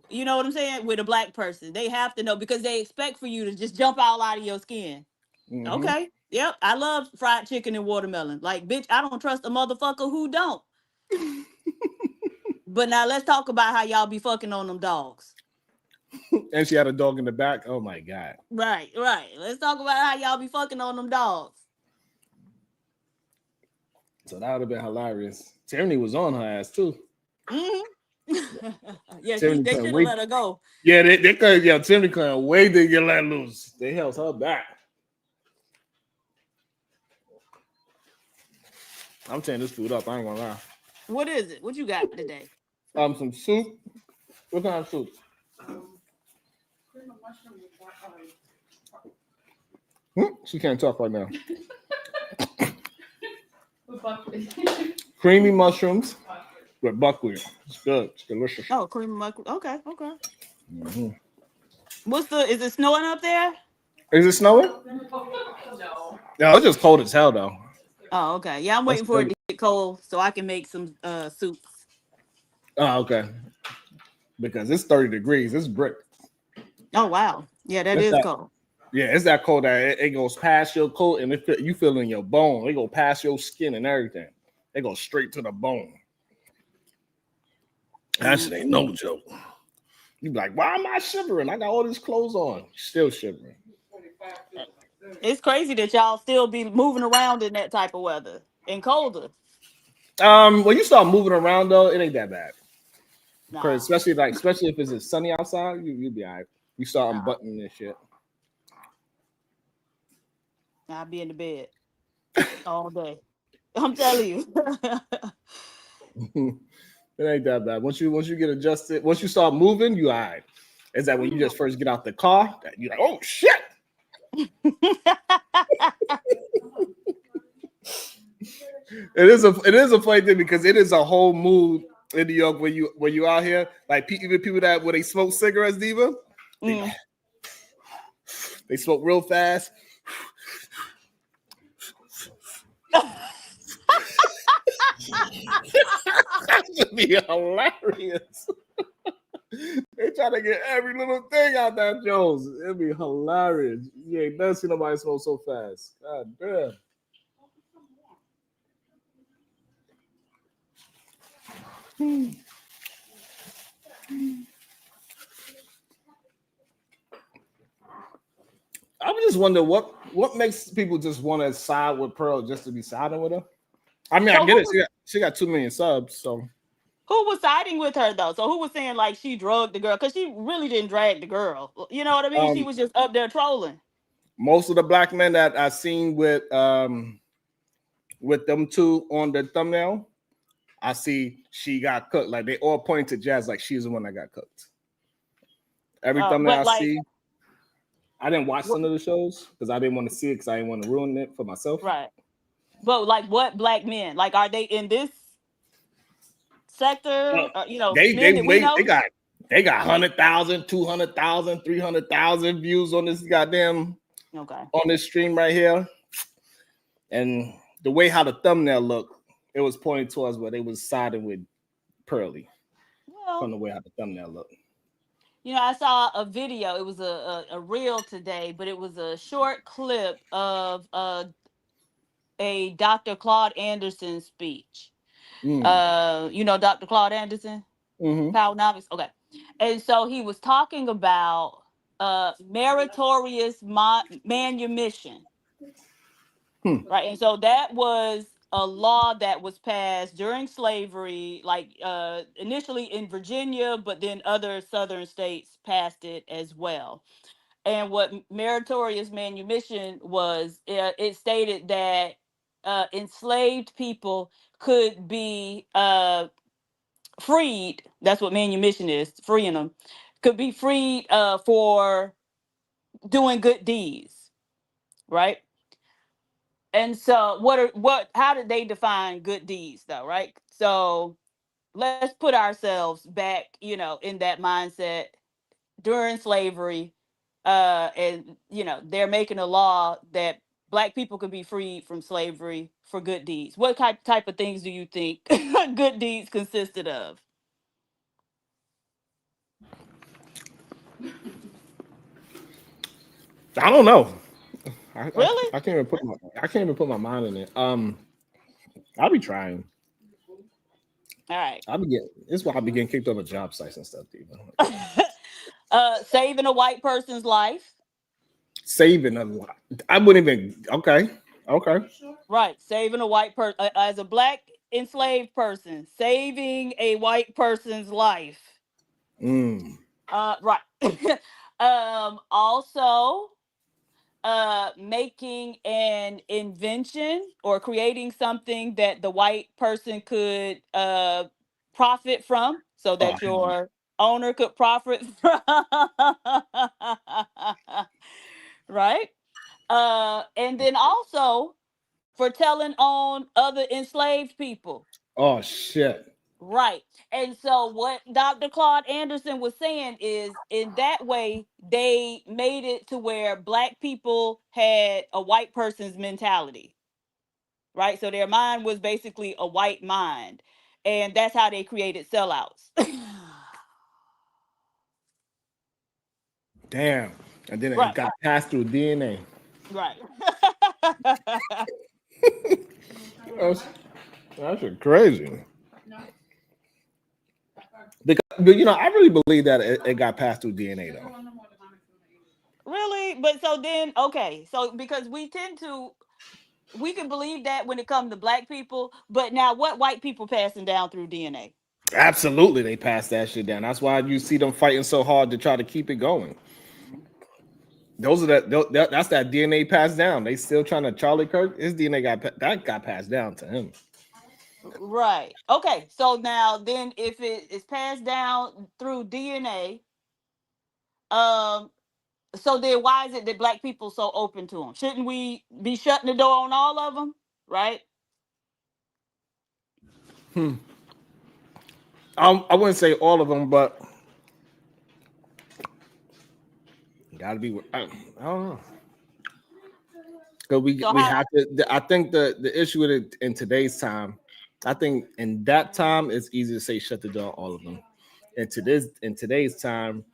You know what I'm saying? With a black person. They have to know because they expect for you to just jump all out of your skin. Mm-hmm. Okay. Yep. I love fried chicken and watermelon. Like, bitch, I don't trust a motherfucker who don't. But now let's talk about how y'all be fucking on them dogs. And she had a dog in the back. Oh my God. Right. Let's talk about how y'all be fucking on them dogs. So that would have been hilarious. Tierney was on her ass too. Mm-hmm. Yeah, they Tierney should couldn't have wait. let her go. Yeah, they could. Yeah, Tierney couldn't wait to get let loose. They held her back. I'm tearing this food up. I ain't gonna lie. What is it? What you got today? Some soup. What kind of soup? She can't talk right now. Creamy mushrooms with buckwheat. It's good. It's delicious. Oh, creamy buckwheat. Okay. Mm-hmm. Is it snowing up there? Is it snowing? No, it's just cold as hell though. Oh, okay. Yeah, I'm waiting for it to get cold so I can make some soups. Oh, okay. Because it's 30 degrees. It's brick. Oh, wow. Yeah, that is cold. Yeah, it's that cold that it goes past your coat and you feel in your bone. It go past your skin and everything. It goes straight to the bone. That shit ain't no joke. You be like, why am I shivering? I got all these clothes on. Still shivering. It's crazy that y'all still be moving around in that type of weather and colder. When you start moving around though, it ain't that bad. Nah. Especially if it's sunny outside, you'll be all right. You start unbuttoning this shit. I'll be in the bed all day. I'm telling you. It ain't that bad. Once you get adjusted, once you start moving, you all right. Is that when you just first get out the car, that you're like, oh shit. It is a funny thing because it is a whole mood in New York when you out here. Like even people that where they smoke cigarettes, Diva, they smoke real fast. That should be hilarious. They try to get every little thing out that Jones. It'd be hilarious. You ain't never seen nobody smoke so fast. God damn. I would just wonder what makes people just want to side with Pearl just to be siding with her. I mean, I get it. She got 2 million subs, so. who was siding with her though? So who was saying like she drugged the girl? Because she really didn't drag the girl. You know what I mean? She was just up there trolling. Most of the black men that I seen with them two on the thumbnail, I see she got cooked. Like they all point to Jazz like she's the one that got cooked. Every thumbnail I see. I didn't watch some of the shows because I didn't want to see it because I didn't want to ruin it for myself. Right. But like what black men? Like are they in this sector? You know, they got 100,000, 200,000, 300,000 views on this goddamn on this stream right here. And the way how the thumbnail looked, it was pointing towards where they was siding with Pearly. Well, from the way how the thumbnail looked. You know, I saw a video. It was a reel today, but it was a short clip of a Dr. Claude Anderson speech. You know Dr. Claude Anderson? Powernomics? Okay. And so he was talking about meritorious manumission. Right. And so that was a law that was passed during slavery, like initially in Virginia, but then other southern states passed it as well. And what meritorious manumission was, it stated that enslaved people could be freed. That's what manumission is, freeing them. Could be freed for doing good deeds, right? And so how did they define good deeds though, right? So let's put ourselves back, you know, in that mindset during slavery. And you know, they're making a law that Black people can be freed from slavery for good deeds. What type of things do you think good deeds consisted of? I don't know. Really? I can't even put my mind in it. I'll be trying. All right. This is why I be getting kicked off of job sites and stuff, even. Saving a white person's life. Saving a lot. I wouldn't even. Okay. Right. Saving a white person as a Black enslaved person, saving a white person's life. Right. Also, making an invention or creating something that the white person could profit from, so that your owner could profit from. Right. And then also for telling on other enslaved people. Oh shit. Right. And so what Dr. Claude Anderson was saying is, in that way, they made it to where Black people had a white person's mentality. Right. So their mind was basically a white mind. And that's how they created sellouts. Damn. And then it got passed through DNA. Right. That's crazy. Because, you know, I really believe that it got passed through DNA though. Really? But so then, okay. So because we can believe that when it comes to Black people, but now what white people passing down through DNA? Absolutely, they passed that shit down. That's why you see them fighting so hard to try to keep it going. That's that DNA passed down. They still trying to Charlie Kirk. His DNA got passed down to him. Right. Okay. So now then, if it is passed down through DNA, so then why is it that Black people so open to them? Shouldn't we be shutting the door on all of them? Right. I wouldn't say all of them, but gotta be. I don't know. Because we have to. I think the issue with it in today's time. I think in that time it's easy to say shut the door on all of them. And in today's time,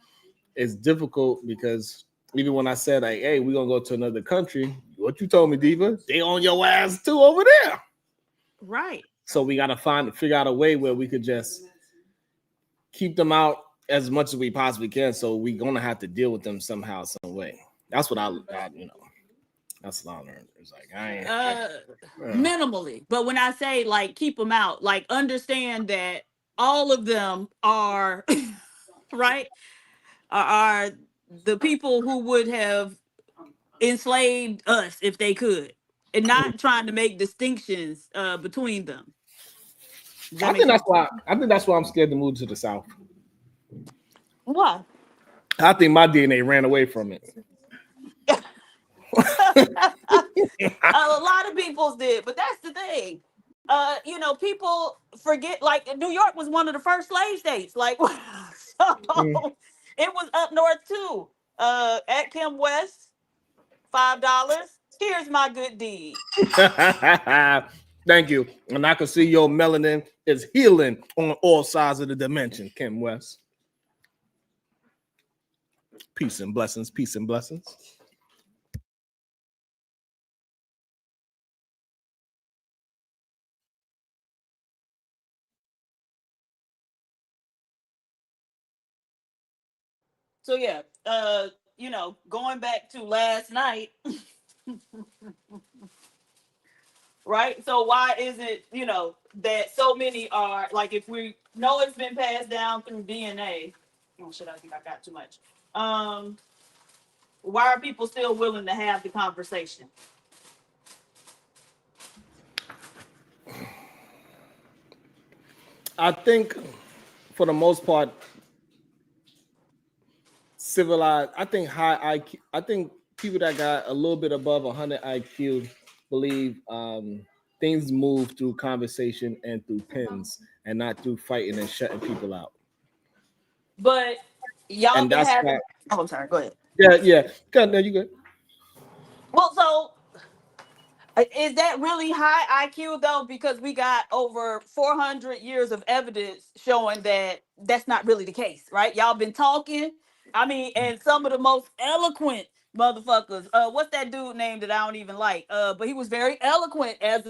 it's difficult because even when I said like, hey, we're gonna go to another country, what you told me, Diva, they on your ass too over there. Right. So we gotta figure out a way where we could just keep them out as much as we possibly can. So we're gonna have to deal with them somehow, some way. That's what I you know. That's what I learned. It's like minimally, but when I say like keep them out, like understand that all of them are right, are the people who would have enslaved us if they could, and not trying to make distinctions between them. I think that's why I'm scared to move to the South. Why? I think my DNA ran away from it. A lot of people's did, but that's the thing. You know, people forget, like New York was one of the first slave states. Like, so it was up north too. At Kim West, $5. Here's my good deed. Thank you. And I can see your melanin is healing on all sides of the dimension, Kim West. Peace and blessings. Peace and blessings. So yeah, you know, going back to last night, right? So why is it, you know, that so many are like, if we know it's been passed down through DNA, oh shit, I think I got too much. Why are people still willing to have the conversation? I think for the most part, civilized, I think high IQ, I think people that got a little bit above 100 IQ believe things move through conversation and through pens and not through fighting and shutting people out. But y'all And been that's having, why, oh, I'm sorry, go ahead. yeah. Good, no, you good. Well, so is that really high IQ though? Because we got over 400 years of evidence showing that that's not really the case, right? Y'all been talking. I mean, and some of the most eloquent motherfuckers. What's that dude name that I don't even like? But he was very eloquent as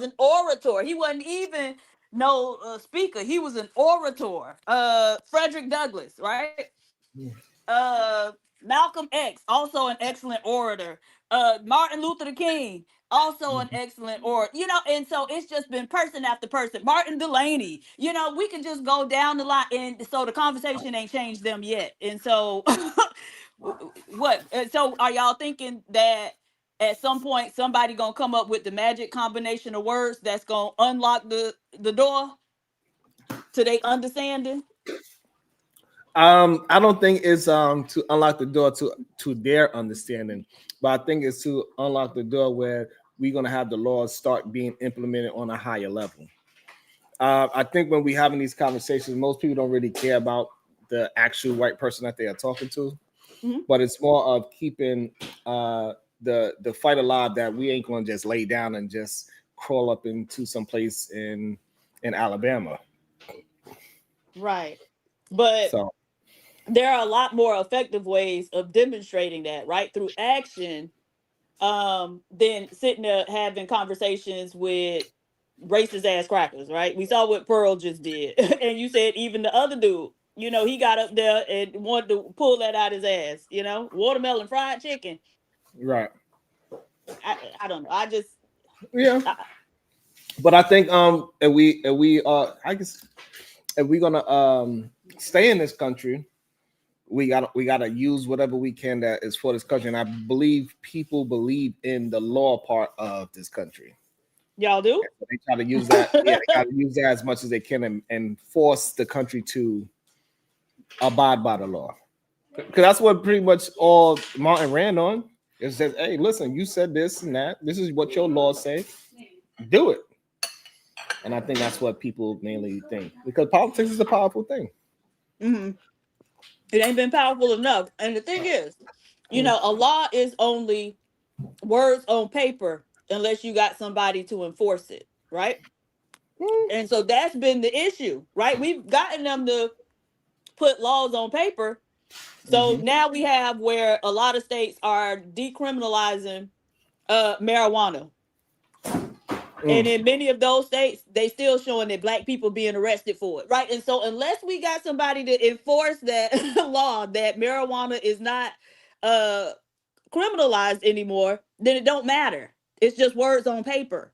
an orator. He wasn't even no speaker. He was an orator. Frederick Douglass, right? Malcolm X, also an excellent orator. Martin Luther King, also an excellent orator. You know, and so it's just been person after person. Martin Delaney, you know, we can just go down the line, and so the conversation ain't changed them yet. And so, what? So are y'all thinking that at some point somebody gonna come up with the magic combination of words that's gonna unlock the door to their understanding? I don't think it's to unlock the door to their understanding, but I think it's to unlock the door where we're gonna have the laws start being implemented on a higher level. I think when we're having these conversations, most people don't really care about the actual white person that they are talking to, but it's more of keeping the fight alive, that we ain't gonna just lay down and just crawl up into some place in Alabama. Right. But so there are a lot more effective ways of demonstrating that, right? Through action, than sitting there having conversations with racist ass crackers, right? We saw what Pearl just did. And you said even the other dude, you know, he got up there and wanted to pull that out his ass, you know, watermelon fried chicken. Right. I don't know. I just but I think if we I guess if we're gonna stay in this country, we gotta use whatever we can that is for this country. And I believe people believe in the law part of this country. Y'all do? So they try to use that. Yeah, they gotta use that as much as they can and force the country to abide by the law. Because that's what pretty much all Martin ran on. It says, hey, listen, you said this and that. This is what your laws say. Do it. And I think that's what people mainly think, because politics is a powerful thing. Mm-hmm. It ain't been powerful enough. And the thing is, you know, a law is only words on paper unless you got somebody to enforce it, right? And so that's been the issue, right? We've gotten them to put laws on paper. So now we have where a lot of states are decriminalizing marijuana. And in many of those states, they still showing that black people being arrested for it, right? And so unless we got somebody to enforce that law that marijuana is not criminalized anymore, then it don't matter. It's just words on paper.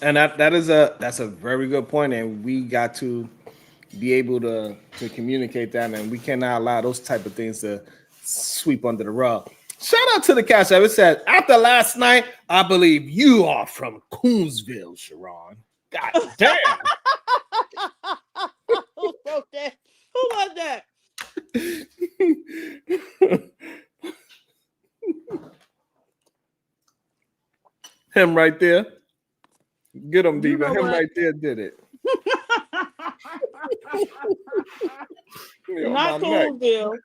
And that's a very good point, and we got to be able to communicate that, and we cannot allow those type of things to sweep under the rug. Shout out to the Cash App. It said, after last night, I believe you are from Coonsville, Sharon. God damn. Who wrote that? Who was that? Him right there. Get him, You Diva. know Him what? right there did it. Me on Not my neck. Coolville.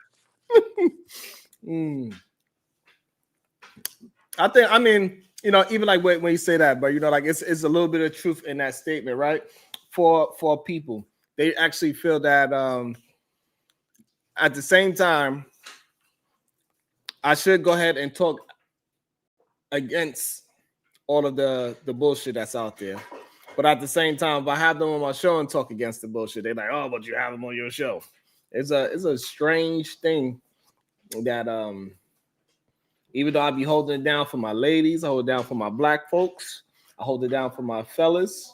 I mean, you know, even like when you say that, but you know, like it's a little bit of truth in that statement, right? For people, they actually feel that at the same time, I should go ahead and talk against all of the bullshit that's out there. But at the same time, if I have them on my show and talk against the bullshit, they're like, oh, but you have them on your show. It's a strange thing that even though I be holding it down for my ladies, I hold it down for my black folks, I hold it down for my fellas.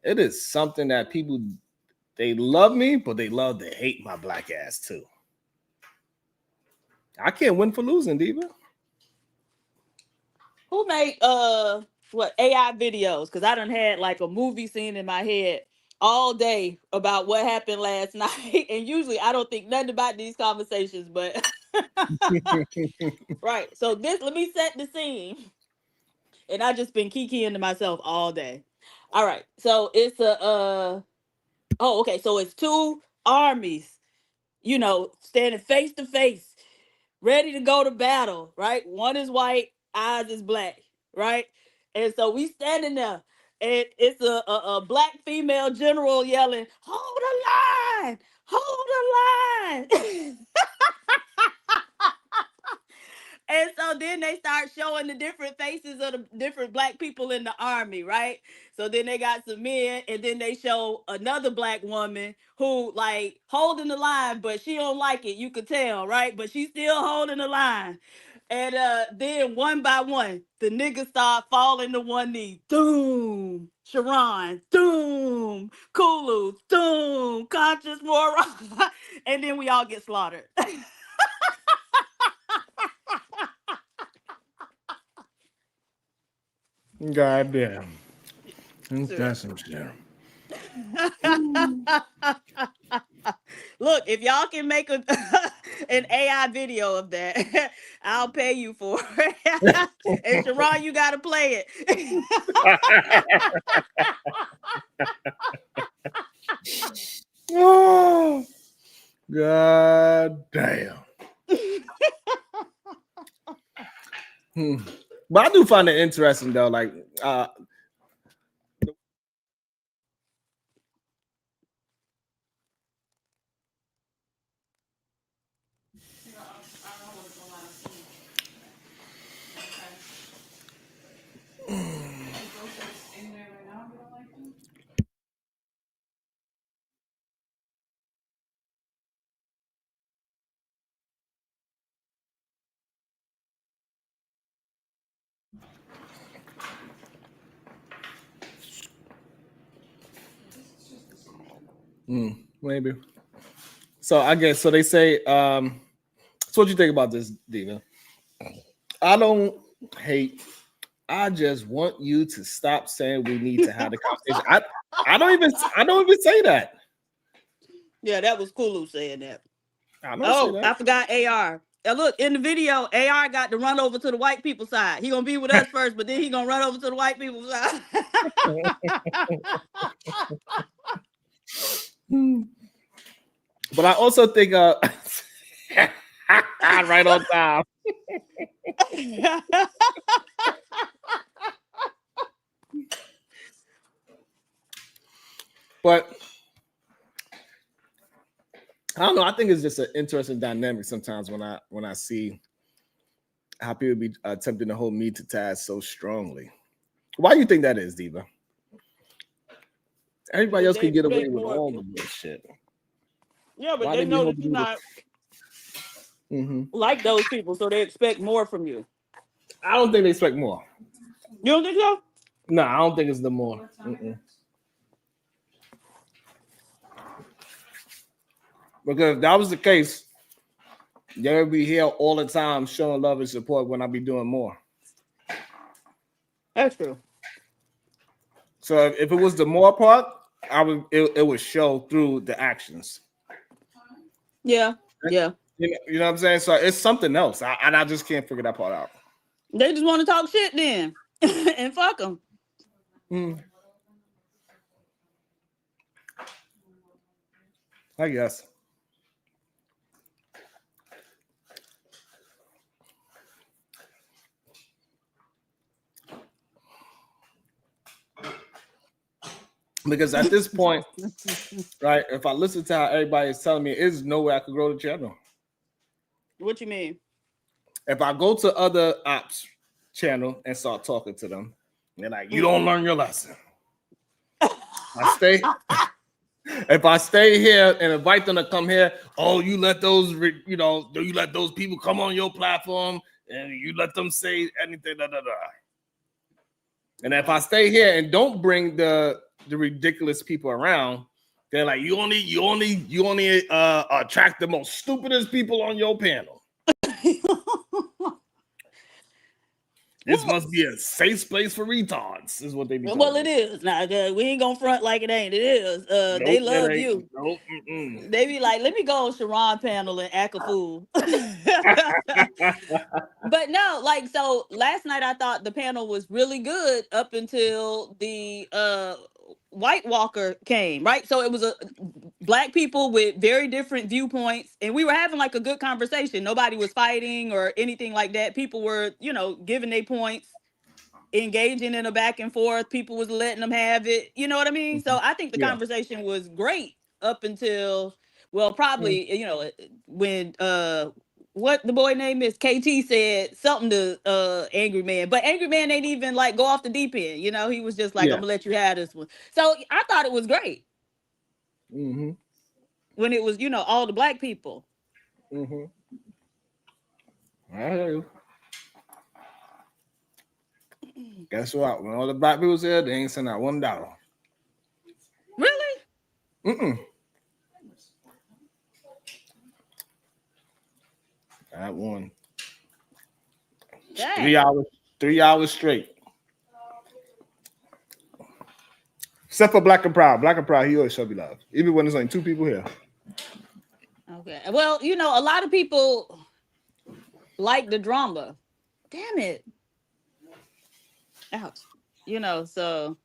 It is something that people, they love me, but they love to hate my black ass too. I can't win for losing, Diva. Who made what AI videos? Because I done had like a movie scene in my head all day about what happened last night. And usually I don't think nothing about these conversations, but right. So let me set the scene. And I just been kikiing to myself all day. All right. So it's so it's two armies, you know, standing face to face, ready to go to battle, right? One is white, ours is black, right? And so we standing there, and it's a black female general yelling, "Hold the line! Hold the line!" And so then they start showing the different faces of the different black people in the army, right? So then they got some men, and then they show another black woman who like holding the line, but she don't like it. You could tell, right? But she's still holding the line. And then one by one, the niggas start falling to one knee. Doom, Sharon, doom, Kulu, doom, Conscious Moron. And then we all get slaughtered. God damn. That's some shit. Look, if y'all can make an AI video of that, I'll pay you for it. And Sharon, you gotta play it. Oh, God damn. But I do find it interesting though, like maybe. So I guess so they say so what you think about this, Diva? I don't hate, I just want you to stop saying we need to have the conversation. I don't even say that. Yeah, that was Kulu saying that. I don't say that. I forgot AR. And look, in the video, AR got to run over to the white people side. He gonna be with us first, but then he gonna run over to the white people side. But I also think right on time. But I don't know. I think it's just an interesting dynamic sometimes when I see how people be attempting to hold me to task so strongly. Why do you think that is, Diva? Everybody else can get away with all the bullshit. Yeah, but they know that you're not like those people, so they expect more from you. I don't think they expect more. You don't think so? No, I don't think it's the more. Because if that was the case, they'll be here all the time showing love and support when I be doing more. That's true. So if it was the more part, it would show through the actions. Yeah. You know what I'm saying? So it's something else. I just can't figure that part out. They just want to talk shit then and fuck them. I guess. Because at this point, right, if I listen to how everybody is telling me, there's no way I could grow the channel. What you mean? If I go to other apps channel and start talking to them, they're like, you don't learn your lesson. If I stay here and invite them to come here, oh, you let those people come on your platform and you let them say anything, And if I stay here and don't bring the ridiculous people around, they're like, you only attract the most stupidest people on your panel. This must be a safe place for retards, is what they be telling Well, me. it is. Now, we ain't gonna front like it ain't. It is. Nope, they love it you. Nope. They be like, let me go on Sharon panel and act a fool. But no, like, so last night I thought the panel was really good up until the White Walker came, right? So it was black people with very different viewpoints, and we were having like a good conversation. Nobody was fighting or anything like that. People were, giving their points, engaging in a back and forth. People was letting them have it. You know what I mean? So I think the conversation was great up until, well, probably, when what the boy name is, KT said something to Angry Man, but Angry Man ain't even like go off the deep end. He was just like, I'm gonna let you have this one. So I thought it was great. When it was, all the black people. I hear you. Guess what? When all the black people said, they ain't sent out $1. Really? That one. Dang. 3 hours straight. Except for Black and Proud. Black and Proud, he always show me love. Even when there's only 2 people here. Okay. Well, a lot of people like the drama. Damn it. Ouch. So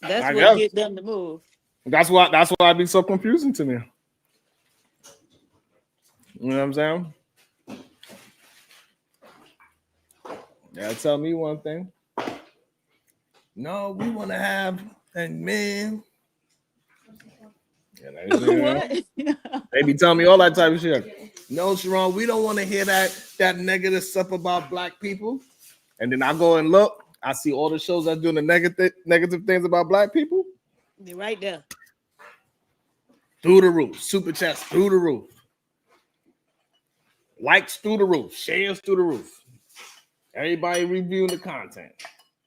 that's what get them to move. That's why it'd be so confusing to me. You know what I'm saying? Yeah, tell me one thing. No, we want to have and man. What? They be telling me all that type of shit. No, Sharon, we don't want to hear that negative stuff about black people. And then I go and look, I see all the shows that's doing the negative things about black people. They're right there. Through the roof. Super chats through the roof. Likes through the roof. Shares through the roof. Everybody reviewing the content.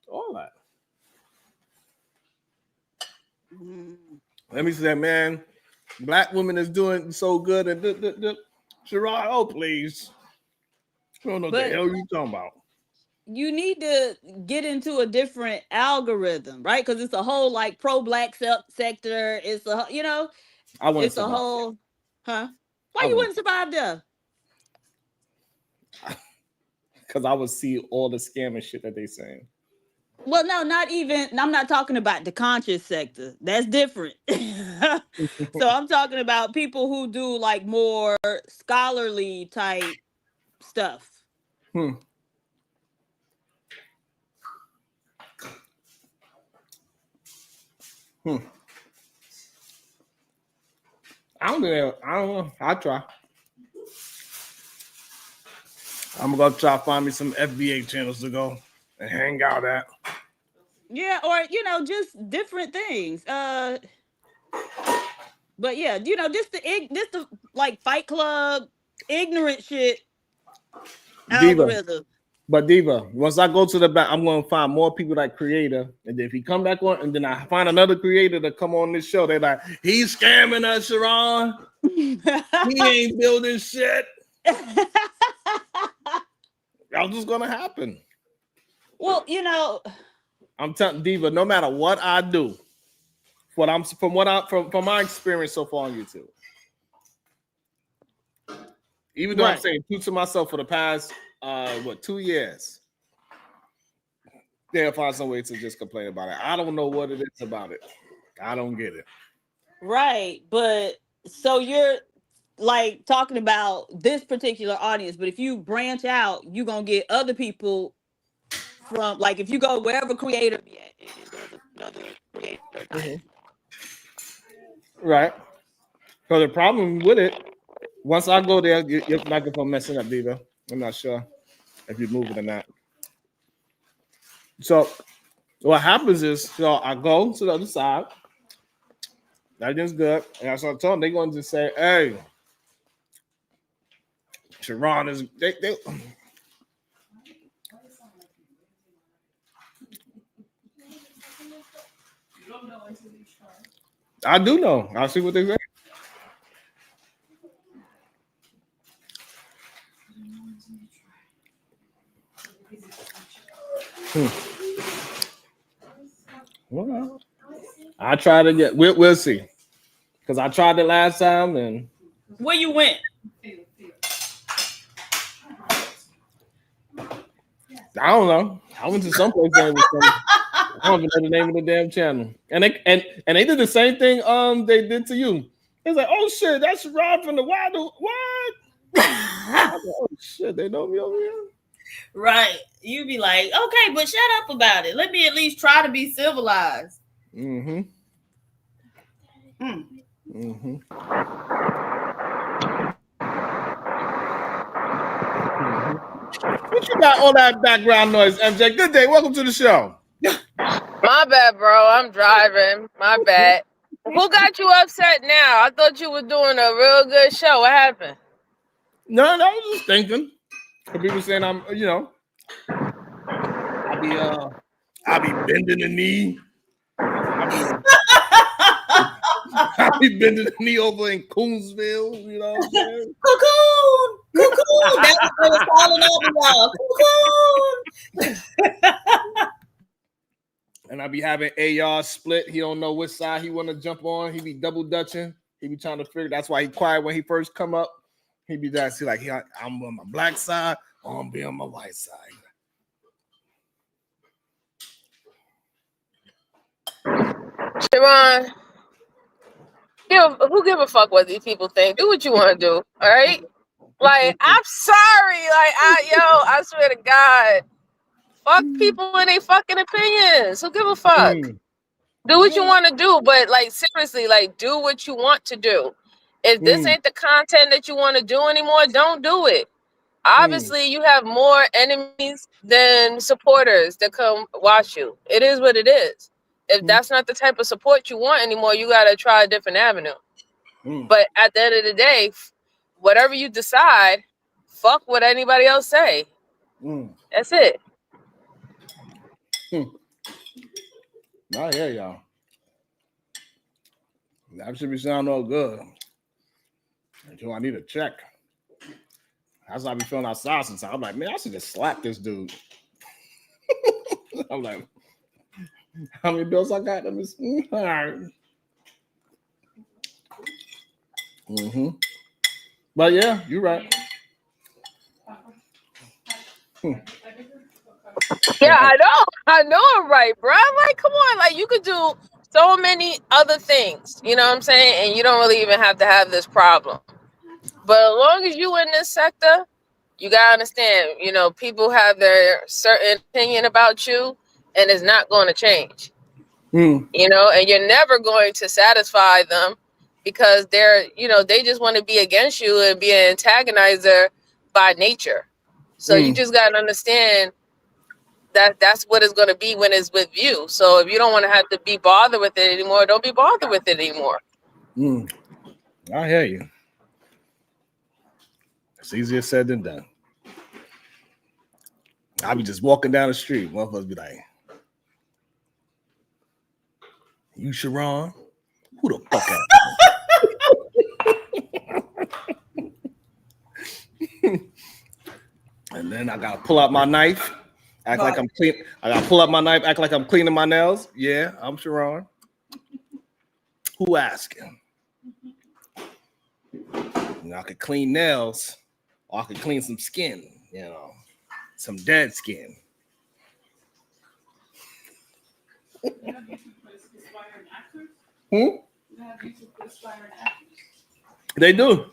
All that. Let me say, man, black women is doing so good. And Sherrod, oh, please. I don't know what the hell you talking about. You need to get into a different algorithm, right? Because it's a whole like pro-black sector. It's a, I want it's a whole, huh? Why you wouldn't survive there? Because I would see all the scamming shit that they saying. Well, no, not even. I'm not talking about the conscious sector. That's different. So I'm talking about people who do like more scholarly type stuff. I don't know. I'll try. I'm gonna try to find me some FBA channels to go and hang out at. Yeah, or just different things. But yeah, just the like Fight Club ignorant shit algorithm. But Diva, once I go to the back, I'm gonna find more people like Creator, and then if he come back on, and then I find another creator to come on this show, they're like, he's scamming us, Sharon. He ain't building shit. That's just gonna happen. Well, you know, I'm telling Diva, no matter what I do, from my experience so far on YouTube, even though I'm saying true to myself for the past 2 years, they'll find some way to just complain about it. I don't know what it is about it. I don't get it. right. But so you're like talking about this particular audience, but if you branch out, you're gonna get other people from, like, if you go wherever Creator be at, another creator. Right. So the problem with it, once I go there, your microphone messing up, Diva. I'm not sure if you're moving or not. So what happens is, so I go to the other side. Everything's good. And I start telling them, they're going to say, hey, Sharon is, they I do know. I'll see what they say. Well, I try to get. We'll see. Because I tried it last time, and where you went? I don't know. I went to some place. I don't even know the name of the damn channel. And they did the same thing. They did to you. It's like, oh shit, that's Rob from the Wild. What? Like, oh shit, they know me over here. Right. You be like, okay, but shut up about it. Let me at least try to be civilized. Mm-hmm. Hmm. Mm-hmm. What you got all that background noise, MJ? Good day. Welcome to the show. My bad, bro. I'm driving. My bad. Who got you upset now? I thought you were doing a real good show. What happened? No, I was just thinking. People saying I'm, I be bending the knee. I be bending the knee over in Coonsville, you know what I'm saying? Cocoon! Cocoon! That's what they was calling over y'all. Cocoon! And I be having AR split. He don't know which side he want to jump on. He be double dutching. He be trying to figure. That's why he quiet when he first come up. He be that. See, like, I'm on my black side. Or I'm be on my white side. Sharon, who give a fuck what these people think? Do what you want to do, all right? Like, I'm sorry. Like, I swear to God. Fuck people and their fucking opinions. Who give a fuck? Do what you want to do, but like seriously, like do what you want to do. If this ain't the content that you want to do anymore, don't do it. Obviously, you have more enemies than supporters that come watch you. It is what it is. If that's not the type of support you want anymore, you gotta try a different avenue. But at the end of the day, whatever you decide, fuck what anybody else say. That's it. I hear y'all. That should be sounding all good. Until I need a check. That's why I be feeling outside sometimes. I'm like, man, I should just slap this dude. I'm like, how many bills I got? All right. But yeah, you're right. Yeah, I know I'm right, bro. Like, come on, like you could do so many other things, you know what I'm saying? And you don't really even have to have this problem. But as long as you in this sector, you gotta understand, people have their certain opinion about you, and it's not going to change. And you're never going to satisfy them because they're, they just want to be against you and be an antagonizer by nature. So you just gotta understand that's what it's going to be when it's with you. So if you don't want to have to be bothered with it anymore, don't be bothered with it anymore. I hear you. It's easier said than done. I be just walking down the street. Motherfuckers be like, "You Sharon? Who the fuck are you?" And then I gotta pull out my knife, act like I'm clean. I gotta pull out my knife, act like I'm cleaning my nails. Yeah, I'm Sharon. Who asking? You know, I could clean nails, or I could clean some skin. You know, some dead skin. They do.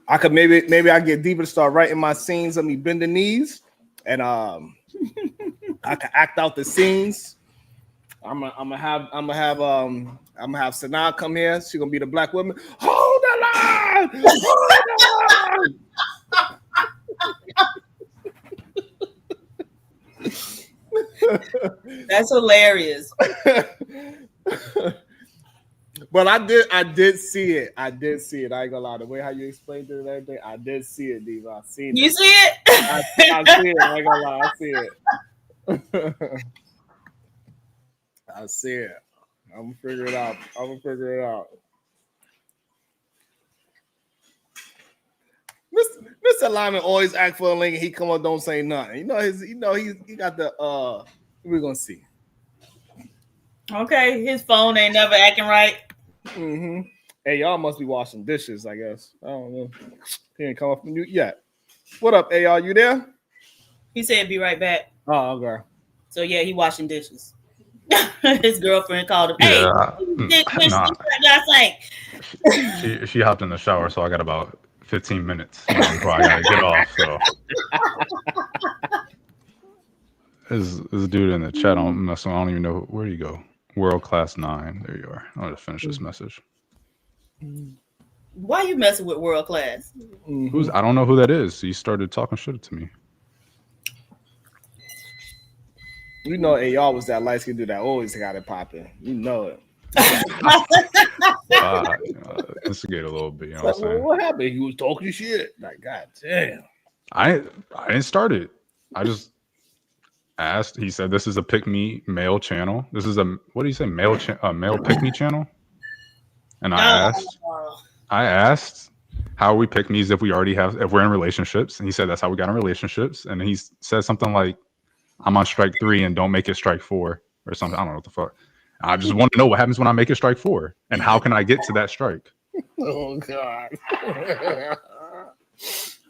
I could maybe I get deeper to start writing my scenes of me bending knees, and I could act out the scenes. I'm gonna have Sanaa come here. She's gonna be the black woman. Hold the line. Hold the line. That's hilarious. But I did see it. I ain't gonna lie. The way how you explained it and everything, I did see it, Diva. I seen it. You see it? I see it. I ain't gonna lie. I see it. I see it. I'm gonna figure it out. Mr. Lyman always act for a link and he come up, don't say nothing. He got the we're gonna see. Okay, his phone ain't never acting right. Mm-hmm. Hey, y'all must be washing dishes, I guess. I don't know. He ain't come up from mute yet. What up, AR? You there? He said be right back. Oh, okay. So yeah, he washing dishes. His girlfriend called him. Hey, she hopped in the shower, so I got about 15 minutes before I gotta get off. So this dude in the chat, I don't even know where you go. World Class 9. There you are. I'll just finish this message. Why you messing with World Class? I don't know who that is. He started talking shit to me. You know, AR was that light skinned dude that always got it popping. You know it. Instigate a little bit. You know what I'm saying? What happened? He was talking shit. Like, God damn. I didn't start it. I just asked. He said this is a pick me male channel. This is a what do you say male pick me channel? And I asked how we pick me's if we're in relationships, and he said that's how we got in relationships. And he said something like, "I'm on strike 3 and don't make it strike 4" or something. I don't know what the fuck. I just want to know what happens when I make it strike 4, and how can I get to that strike? Oh God.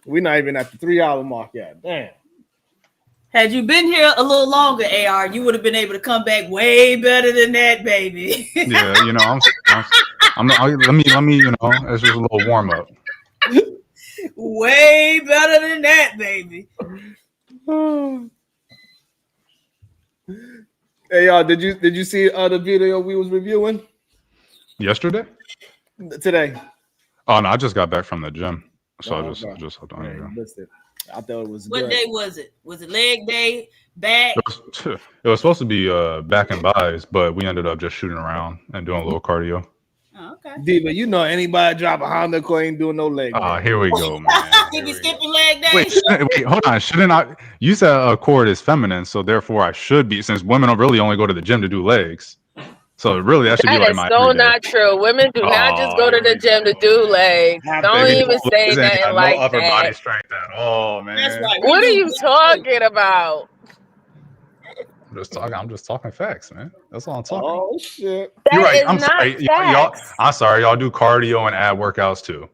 We're not even at the 3-hour mark yet. Damn. Had you been here a little longer, AR, you would have been able to come back way better than that, baby. Yeah, you know, let me, you know, it's just a little warm up. Way better than that, baby. Hey y'all, did you see the video we was reviewing yesterday? Today? Oh no, I just got back from the gym, so I just hopped on here. I thought it was. What good. day was it? Was it leg day? Back? It was supposed to be back and buys, but we ended up just shooting around and doing a little cardio. Oh, okay. Diva, you know anybody drop a Honda Accord ain't doing no leg. Here we go, man. He be skipping leg day. Wait, hold on. Shouldn't I? You said a cord is feminine, so therefore I should be, since women don't really only go to the gym to do legs. So really, that should be like my. That is so not true. Women do not just go to the gym to do legs. Don't even say nothing like no upper that. body strength at all, man. That's right. What are you talking about? I'm just talking facts, man. That's all I'm talking. Oh shit! You're right. I'm sorry, y'all. I'm sorry, y'all do cardio and ab workouts too.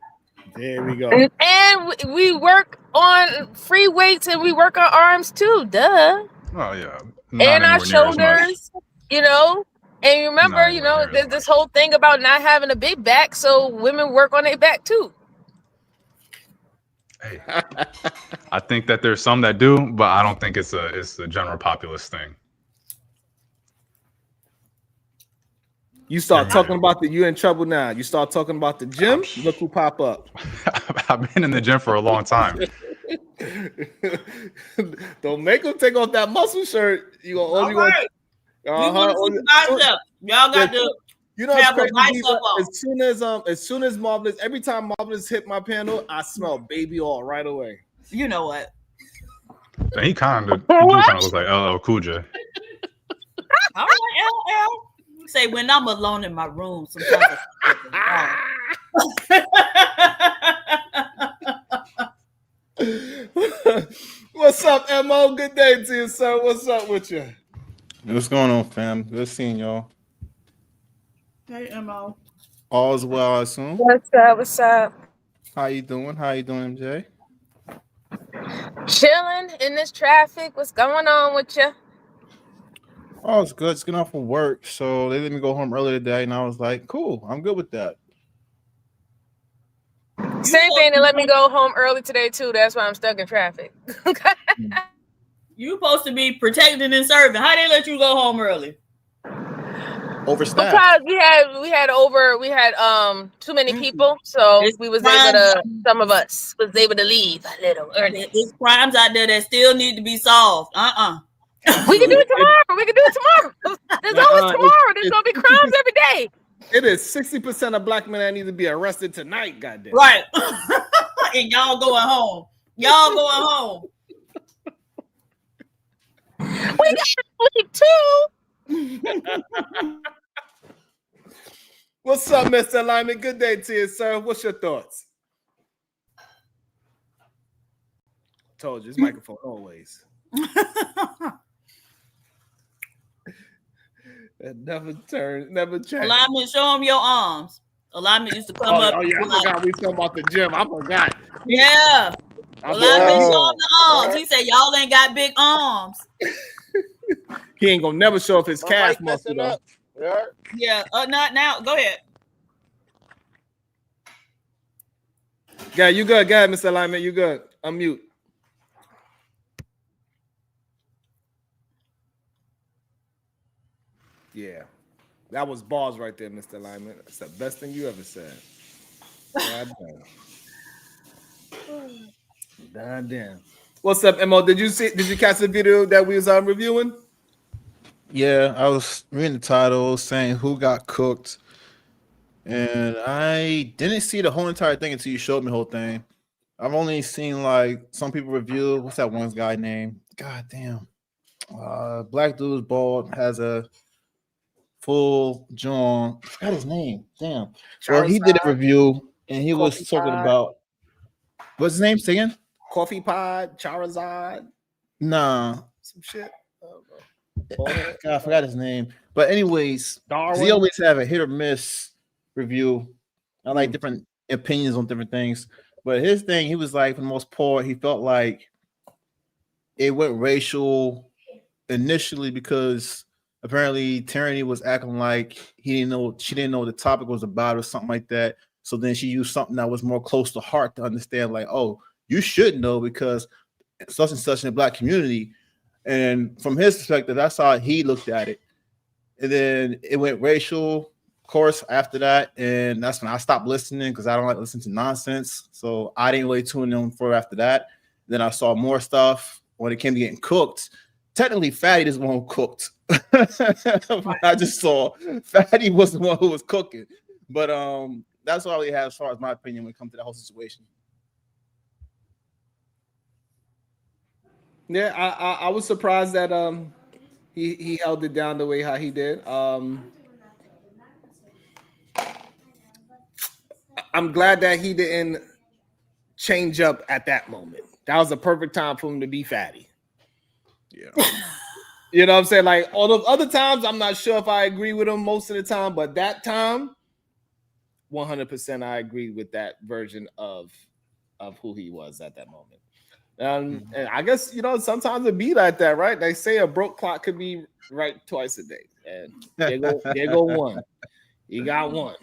There we go. And we work on free weights and we work our arms too. Duh. Oh yeah. And our shoulders, you know. And you remember, you know, there's this whole thing about not having a big back, so women work on their back too. Hey, I think that there's some that do, but I don't think it's a general populace thing. You start talking about you in trouble now. You start talking about the gym. Look who pop up. I've been in the gym for a long time. Don't make them take off that muscle shirt. You gonna only want. Y'all got to. You know, have a bicep on. As soon as Marvelous, every time Marvelous hit my panel, I smell baby oil right away. You know what? And he kind of look like LL Cool J. All right, LL. Say when I'm alone in my room, sometimes. What's up, Mo? Good day to you, sir. What's up with you? What's going on, fam? Good seeing y'all. Hey, Mo. All's well, I assume. What's up? What's up? How you doing? How you doing, MJ? Chilling in this traffic. What's going on with you? Oh, it's good. Just getting off of work, so they let me go home early today, and I was like, "Cool, I'm good with that." Same thing. They let me go home early today too. That's why I'm stuck in traffic. You supposed to be protecting and serving. How they let you go home early? Overstaffed. Because we had too many people, so we was able to. Some of us was able to leave a little early. There's crimes out there that still need to be solved. We can do it tomorrow. We can do it tomorrow. There's always tomorrow. There's gonna be crimes every day. It is 60% of black men that need to be arrested tonight. Goddamn. Right. And y'all going home. Y'all going home. We got sleep too. What's up, Mr. Alignment? Good day to you, sir. What's your thoughts? Told you, it's microphone always. That never change. Alignment, show them your arms. Alignment used to come up. Oh yeah, I forgot we talking about the gym. I forgot. Yeah. Alignment, show him the arms. He said, y'all ain't got big arms. He ain't gonna never show off his calf muscle though. Yeah, not now. Go ahead. Yeah, you good. Go ahead, Mr. Alignment. You good. Unmute. Yeah. That was bars right there, Mr. Alignment. That's the best thing you ever said. God damn. God damn. What's up, Mo? Did you catch the video that we was reviewing? Yeah, I was reading the title saying who got cooked, and I didn't see the whole entire thing until you showed me the whole thing. I've only seen like some people review. What's that one guy name? God damn. Black dude's bald, has a full John. I forgot his name. Damn. Well, he did a review and he was talking about what's his name? Say again? Coffee Pod, Charizard. Nah. Some shit. God, I forgot his name. But anyways, he always have a hit or miss review. I like different opinions on different things. But his thing, he was like, for the most part, he felt like it went racial initially because apparently Tyranny was acting like she didn't know what the topic was about or something like that. So then she used something that was more close to heart to understand, like, oh, you should know because such and such in the black community. And from his perspective, that's how he looked at it. And then it went racial, of course, after that. And that's when I stopped listening because I don't like listening to nonsense. So I didn't really tune in for after that. Then I saw more stuff when it came to getting cooked. Technically, Fatty is the one who cooked. I just saw Fatty was the one who was cooking. But that's all he had as far as my opinion when it comes to that whole situation. Yeah, I was surprised that he held it down the way how he did. I'm glad that he didn't change up at that moment. That was the perfect time for him to be Fatty. Yeah. You know what I'm saying? Like all the other times, I'm not sure if I agree with him most of the time, but that time, 100% I agree with that version of who he was at that moment. And I guess, sometimes it be like that, right? They say a broke clock could be right twice a day. And there go one. You got one.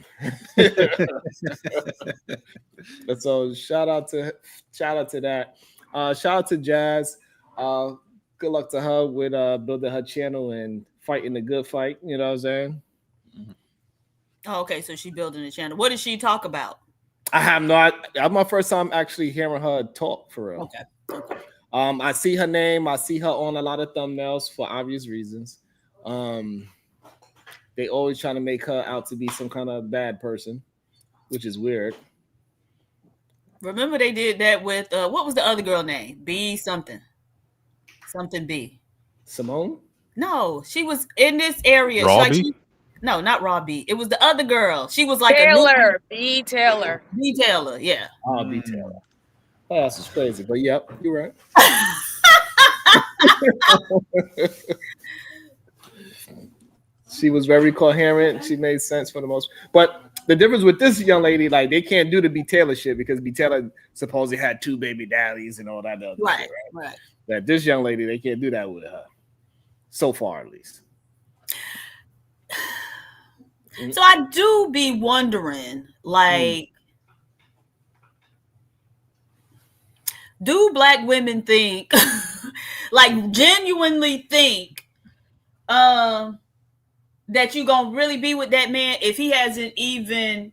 But so shout out to that. Shout out to Jazz. Good luck to her with building her channel and fighting the good fight. You know what I'm saying? Oh, okay, so she building a channel. What did she talk about? I have not. That's my first time actually hearing her talk for real. Okay. I see her name. I see her on a lot of thumbnails for obvious reasons. They always trying to make her out to be some kind of bad person, which is weird. Remember they did that with what was the other girl name? B something. Something B. Simone? No, she was in this area. Robbie? No, not Robbie. It was the other girl. She was like Taylor, B. Taylor. B. Taylor, yeah. Oh, B. Taylor. Oh, this is crazy. But yep, you're right. She was very coherent. She made sense for the most. But the difference with this young lady, like they can't do the B. Taylor shit because B. Taylor supposedly had 2 baby daddies and all that other Right, shit, right. That this young lady, they can't do that with her. So far, at least. So I do be wondering, like, do Black women think, like, genuinely think, that you gonna really be with that man if he hasn't even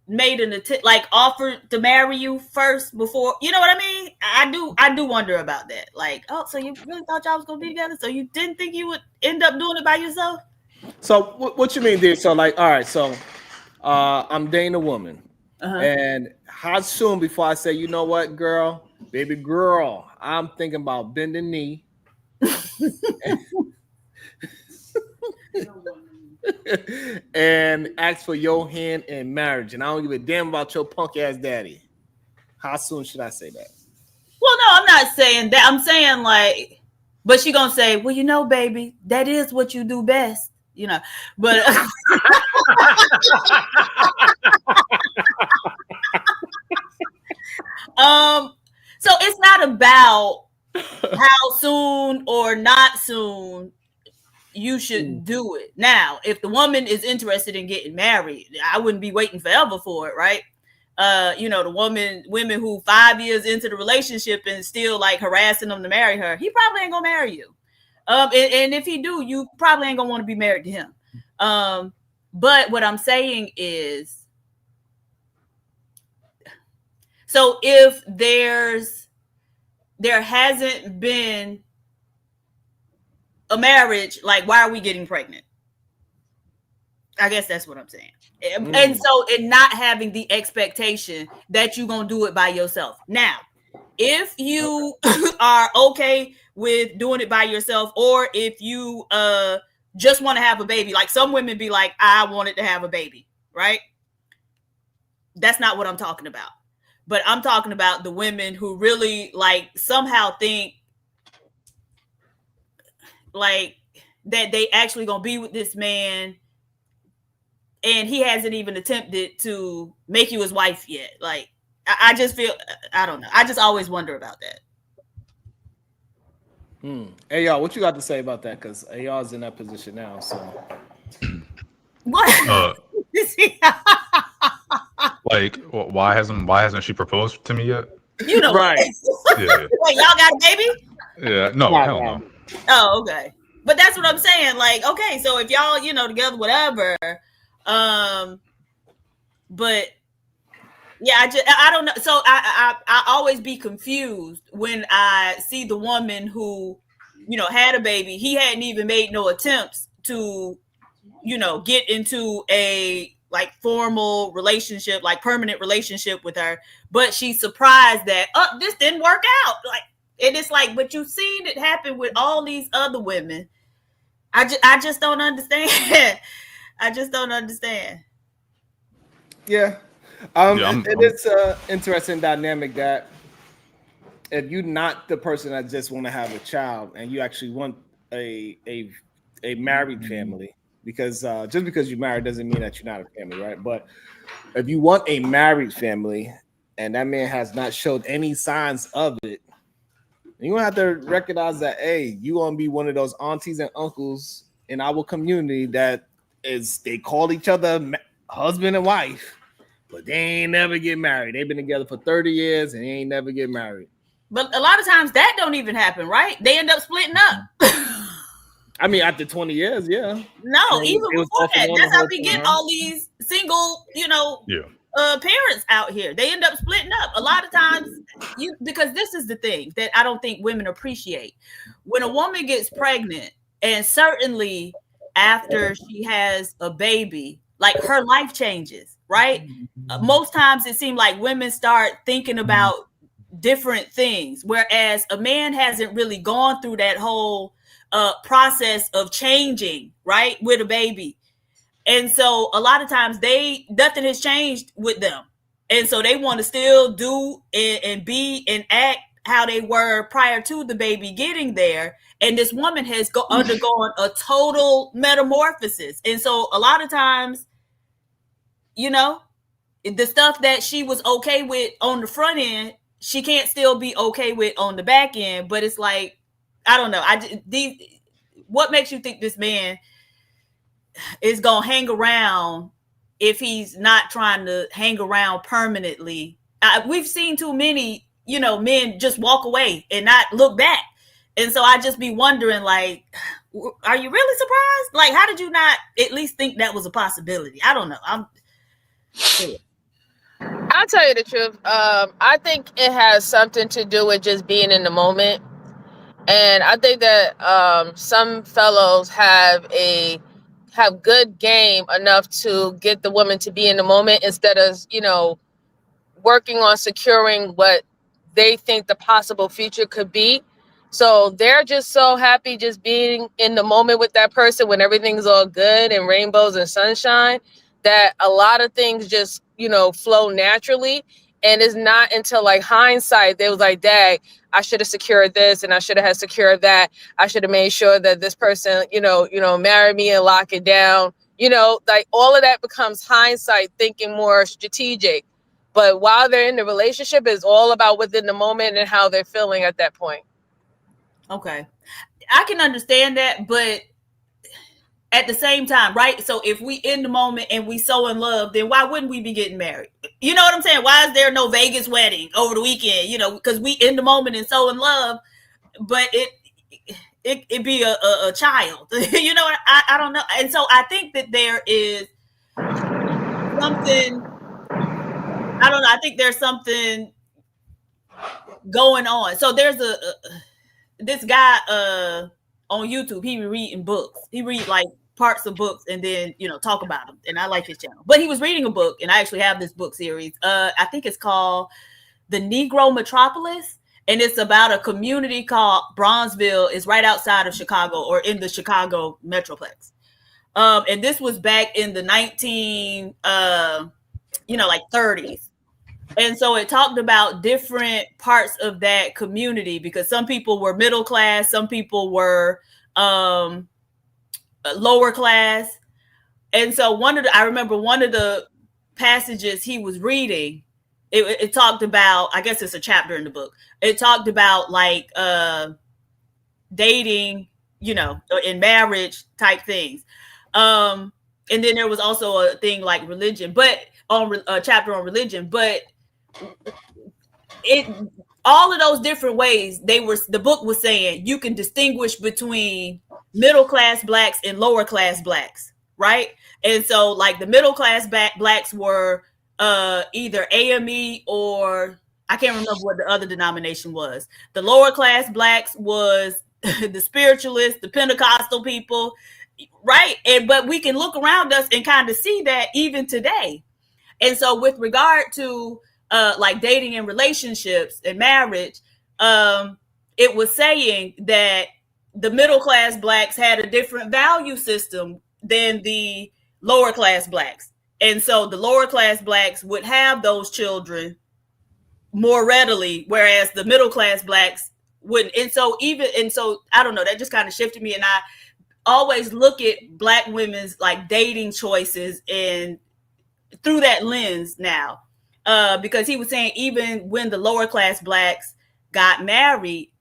made an attempt, like offered to marry you first before, you know what I mean? I do wonder about that. Like, oh, so you really thought y'all was gonna be together? So you didn't think you would end up doing it by yourself? So what you mean, dude? So like, all right, so I'm dating a woman, and how soon before I say, you know what, girl, baby girl, I'm thinking about bending knee. And ask for your hand in marriage, and I don't give a damn about your punk ass daddy. How soon should I say that? Well, no, I'm not saying that. I'm saying like, but she gonna say, well, you know, baby, that is what you do best, you know. But so it's not about how soon or not soon you should do it. Now, if the woman is interested in getting married, I wouldn't be waiting forever for it, right? You know, the women who 5 years into the relationship and still like harassing them to marry her, he probably ain't gonna marry you. And if he do, you probably ain't gonna want to be married to him. But what I'm saying is, so if there hasn't been a marriage, like, why are we getting pregnant? I guess that's what I'm saying. And so and not having the expectation that you're gonna do it by yourself. Now, if you are okay with doing it by yourself, or if you just want to have a baby, like some women be like, I wanted to have a baby, right? That's not what I'm talking about. But I'm talking about the women who really like somehow think like that they actually gonna be with this man and he hasn't even attempted to make you his wife yet. Like, I just feel, I don't know. I just always wonder about that. Hey, y'all, what you got to say about that? Because y'all's in that position now. So, what? Like, why hasn't she proposed to me yet? You know, right? Yeah. Wait, y'all got a baby? Yeah. No, hell no. Oh, okay. But that's what I'm saying. Like, okay, so if y'all, you know, together, whatever. But yeah, I don't know. So I always be confused when I see the woman who, you know, had a baby. He hadn't even made no attempts to, you know, get into a like formal relationship, like permanent relationship with her. But she's surprised that, oh, this didn't work out. Like, and it's like, but you've seen it happen with all these other women. I just don't understand. I just don't understand. Yeah. It's an interesting dynamic that if you're not the person that just want to have a child and you actually want a married family, because just because you're married doesn't mean that you're not a family, right? But if you want a married family and that man has not showed any signs of it, you're gonna have to recognize that, hey, you're gonna be one of those aunties and uncles in our community that is, they call each other husband and wife, but they ain't never get married. They've been together for 30 years and they ain't never get married. But a lot of times that don't even happen, right? They end up splitting up. I mean, after 20 years, yeah. No, even before that. That's how we get time. all these single, you know, parents out here. They end up splitting up. A lot of times, because this is the thing that I don't think women appreciate. When a woman gets pregnant, and certainly after she has a baby, like her life changes, right? Most times it seems like women start thinking about different things, whereas a man hasn't really gone through that whole process of changing, right, with a baby. And so a lot of times nothing has changed with them. And so they want to still do and be and act how they were prior to the baby getting there. And this woman has undergone a total metamorphosis. And so a lot of times, you know, the stuff that she was okay with on the front end, she can't still be okay with on the back end. But it's like, I don't know. What makes you think this man is going to hang around if he's not trying to hang around permanently? We've seen too many, you know, men just walk away and not look back. And so I just be wondering, like, are you really surprised? Like, how did you not at least think that was a possibility? I don't know. I'll tell you the truth. I think it has something to do with just being in the moment. And I think that some fellows have good game enough to get the woman to be in the moment instead of, you know, working on securing what they think the possible future could be. So they're just so happy just being in the moment with that person when everything's all good and rainbows and sunshine, that a lot of things just, you know, flow naturally. And it's not until like hindsight, they was like, dang, I should have secured this and I should have secured that. I should have made sure that this person, you know, marry me and lock it down. You know, like all of that becomes hindsight, thinking more strategic. But while they're in the relationship, it's all about within the moment and how they're feeling at that point. Okay. I can understand that, but at the same time, right? So if we in the moment and we so in love, then why wouldn't we be getting married? You know what I'm saying? Why is there no Vegas wedding over the weekend? You know, because we in the moment and so in love, but it be a child. You know, I don't know. And so I think that there is something, I don't know. I think there's something going on. So there's this guy on YouTube, he be reading books. He read like parts of books and then, you know, talk about them. And I like his channel. But he was reading a book, and I actually have this book series. I think it's called The Negro Metropolis. And it's about a community called Bronzeville. It's right outside of Chicago, or in the Chicago Metroplex. And this was back in the 30s. And so it talked about different parts of that community, because some people were middle class, some people were lower class. And so I remember one of the passages he was reading, it talked about, I guess it's a chapter in the book. It talked about like dating, you know, in marriage type things. And then there was also a thing like religion, but on a chapter on religion, but all of those different ways, the book was saying you can distinguish between middle class blacks and lower class blacks, right? And so like the middle class blacks were either AME, or I can't remember what the other denomination was. The lower class blacks was the spiritualists, the Pentecostal people, right? But we can look around us and kind of see that even today. And so with regard to like dating and relationships and marriage, it was saying that the middle class blacks had a different value system than the lower class blacks. And so the lower class blacks would have those children more readily, whereas the middle class blacks wouldn't. And so I don't know, that just kind of shifted me. And I always look at Black women's like dating choices and through that lens now. Because he was saying even when the lower class blacks got married,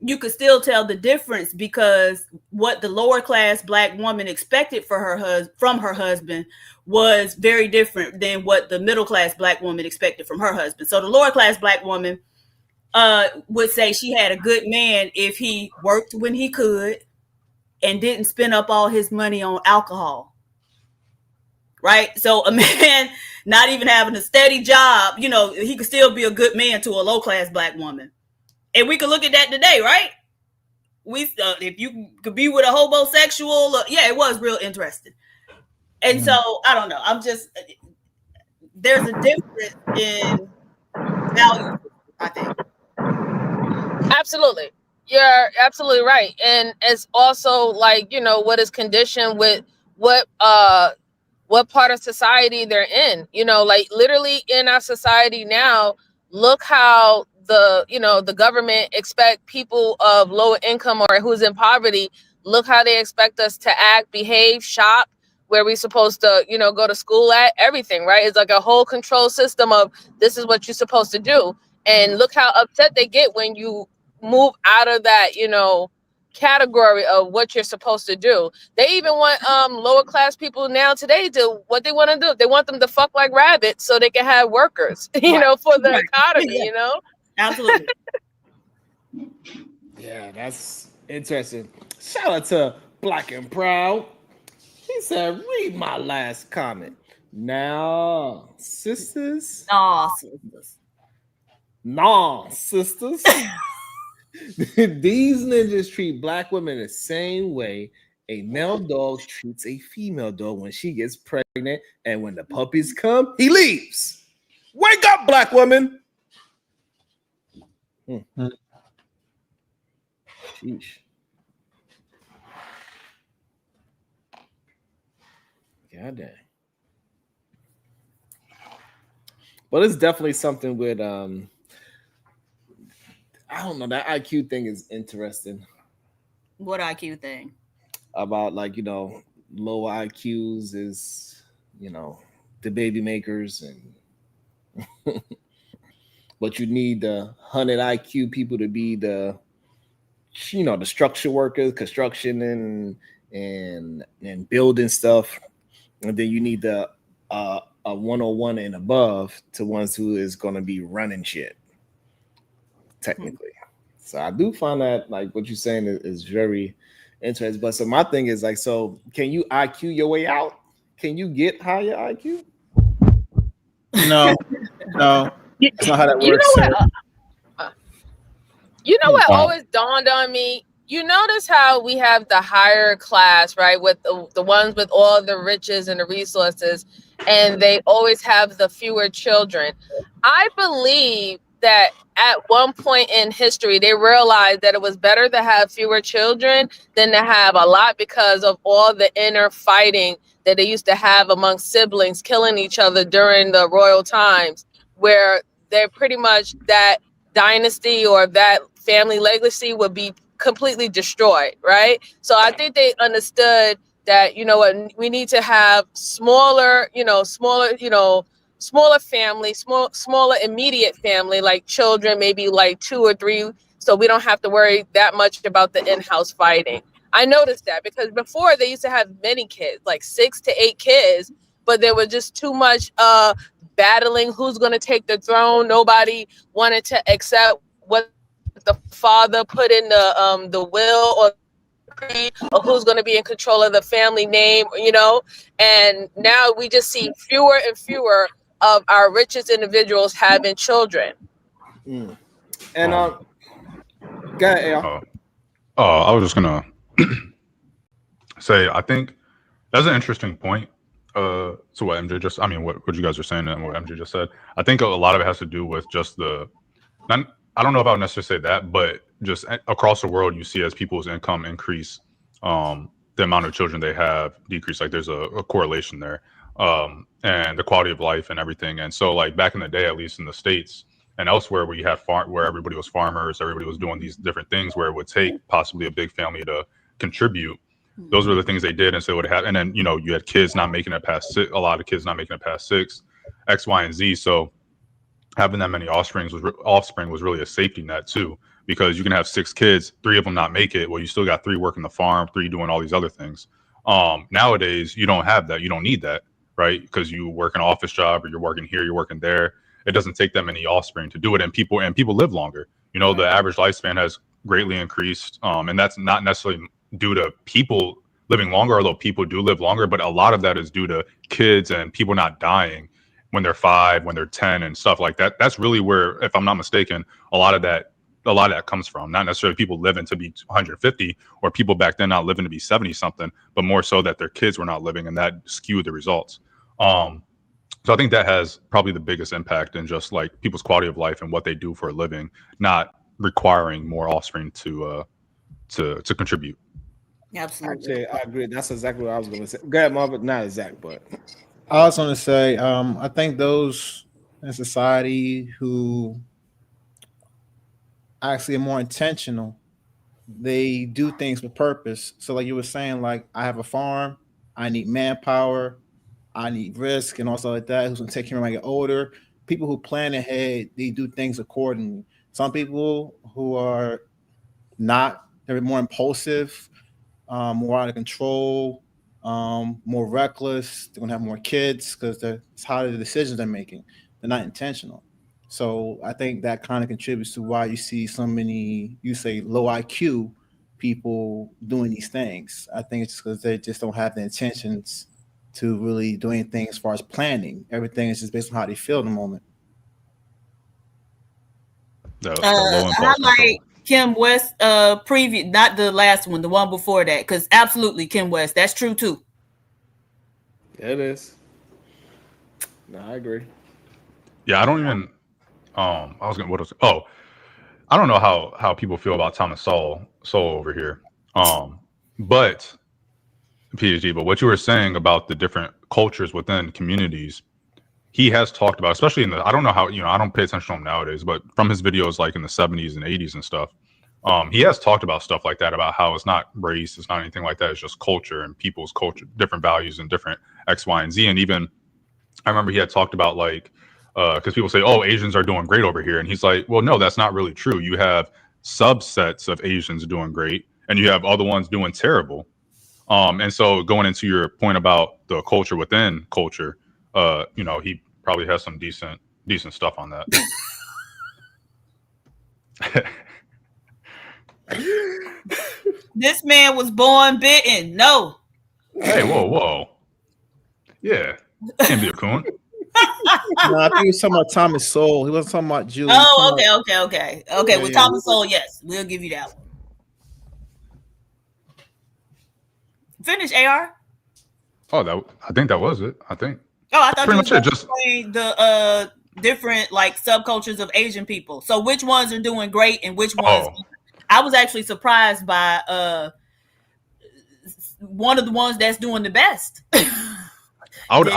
you could still tell the difference, because what the lower class Black woman expected from her husband was very different than what the middle class Black woman expected from her husband. So the lower class Black woman would say she had a good man if he worked when he could and didn't spend up all his money on alcohol. Right? So a man not even having a steady job, you know, he could still be a good man to a low class Black woman. And we could look at that today, right? If you could be with a homosexual, it was real interesting. And so I don't know. There's a difference in value, I think. Absolutely. You're absolutely right. And it's also like, you know, what is conditioned with what part of society they're in. You know, like literally in our society now, look how the government expect people of lower income or who's in poverty, look how they expect us to act, behave, shop, where we supposed to, you know, go to school at, everything, right? It's like a whole control system of this is what you're supposed to do. And look how upset they get when you move out of that, you know, category of what you're supposed to do. They even want lower class people now today to what they want to do. They want them to fuck like rabbits so they can have workers, you know, for the economy, you know? Absolutely. Yeah, that's interesting. Shout out to Black and Proud. He said, read my last comment. Now, sisters. Nah, sisters. Nah, sisters. These ninjas treat black women the same way a male dog treats a female dog when she gets pregnant, and when the puppies come, he leaves. Wake up, black women. Sheesh. God dang. But it's definitely something with I don't know, that IQ thing is interesting. What IQ thing? About like, you know, low IQs is, you know, the baby makers, and but you need the 100 IQ people to be the, you know, the structure workers, construction and building stuff, and then you need the a 101 and above to ones who is going to be running shit technically. So I do find that like what you're saying is very interesting. But so my thing is like, so can you IQ your way out? Can you get higher IQ? No, that's not how that works. You know what always dawned on me? You notice how we have the higher class, right? With the ones with all the riches and the resources, and they always have the fewer children. I believe that at one point in history, they realized that it was better to have fewer children than to have a lot because of all the inner fighting that they used to have among siblings, killing each other during the royal times, where they're pretty much that dynasty or that family legacy would be completely destroyed, right? So I think they understood that, you know what, we need to have smaller family, smaller immediate family, like children, maybe like 2 or 3, so we don't have to worry that much about the in-house fighting. I noticed that because before they used to have many kids, like 6 to 8 kids, but there was just too much battling who's going to take the throne. Nobody wanted to accept what the father put in the will or who's going to be in control of the family name, you know. And now we just see fewer and fewer of our richest individuals having children. And go ahead, Al. I was just gonna say, I think that's an interesting point. So what MJ just, I mean, what you guys are saying and what MJ just said, I think a lot of it has to do with just I don't know if I would necessarily say that, but just across the world, you see as people's income increase, the amount of children they have decrease. Like there's a correlation there, and the quality of life and everything. And so like back in the day, at least in the States and elsewhere where you had where everybody was farmers, everybody was doing these different things where it would take possibly a big family to contribute. Those were the things they did. And so it would have, and then, you know, you had kids not making it past 6, a lot of kids not making it past 6, X, Y, and Z. So having that many offspring was really a safety net too, because you can have 6 kids, 3 of them not make it. Well, you still got 3 working the farm, 3 doing all these other things. Nowadays, you don't have that. You don't need that, right? Because you work an office job, or you're working here, you're working there. It doesn't take that many offspring to do it, and people live longer. You know, the average lifespan has greatly increased, and that's not necessarily due to people living longer, although people do live longer. But a lot of that is due to kids and people not dying when they're 5, when they're 10, and stuff like that. That's really where, if I'm not mistaken, a lot of that comes from. Not necessarily people living to be 150, or people back then not living to be 70 something, but more so that their kids were not living, and that skewed the results. So I think that has probably the biggest impact in just like people's quality of life and what they do for a living, not requiring more offspring to contribute. Absolutely. I agree. That's exactly what I was going to say. Go ahead, Marvin. Not exact, but I was going to say, I think those in society who actually are more intentional, they do things with purpose. So like you were saying, like I have a farm, I need manpower, I need risk and also like that, who's going to take care of when I get older. People who plan ahead, they do things accordingly. Some people who are not, they're more impulsive, more out of control, more reckless. They're gonna have more kids because it's how the decisions they're making. They're not intentional. So I think that kind of contributes to why you see so many, you say low IQ people doing these things. I think it's because they just don't have the intentions to really do anything as far as planning. Everything is just based on how they feel in the moment. I like Kim West preview, not the last one, the one before that, because absolutely Kim West, that's true too. Yeah, it is. No, I agree. Yeah, I don't even. I was gonna. I don't know how people feel about Thomas Sowell over here. But PhD. But what you were saying about the different cultures within communities, he has talked about, especially in the. I don't know how I don't pay attention to him nowadays, but from his videos like in the 70s and 80s and stuff, he has talked about stuff like that, about how it's not race, it's not anything like that. It's just culture and people's culture, different values and different X, Y, and Z. And even I remember he had talked about like. Because people say, oh, Asians are doing great over here. And he's like, well, no, that's not really true. You have subsets of Asians doing great and you have other ones doing terrible. And so going into your point about the culture within culture, he probably has some decent stuff on that. This man was born bitten. No. Hey, whoa. Yeah. Can't be a coon. No, I think he was talking about Thomas Sowell. He wasn't talking about Jews. Oh, okay. Yeah, With yeah. Thomas Sowell, yes, we'll give you that one. Finish, AR. Oh, I think that was it. I think. Oh, I thought pretty you much were it. Just saying the different like subcultures of Asian people. So which ones are doing great and which ones? I was actually surprised by one of the ones that's doing the best. I would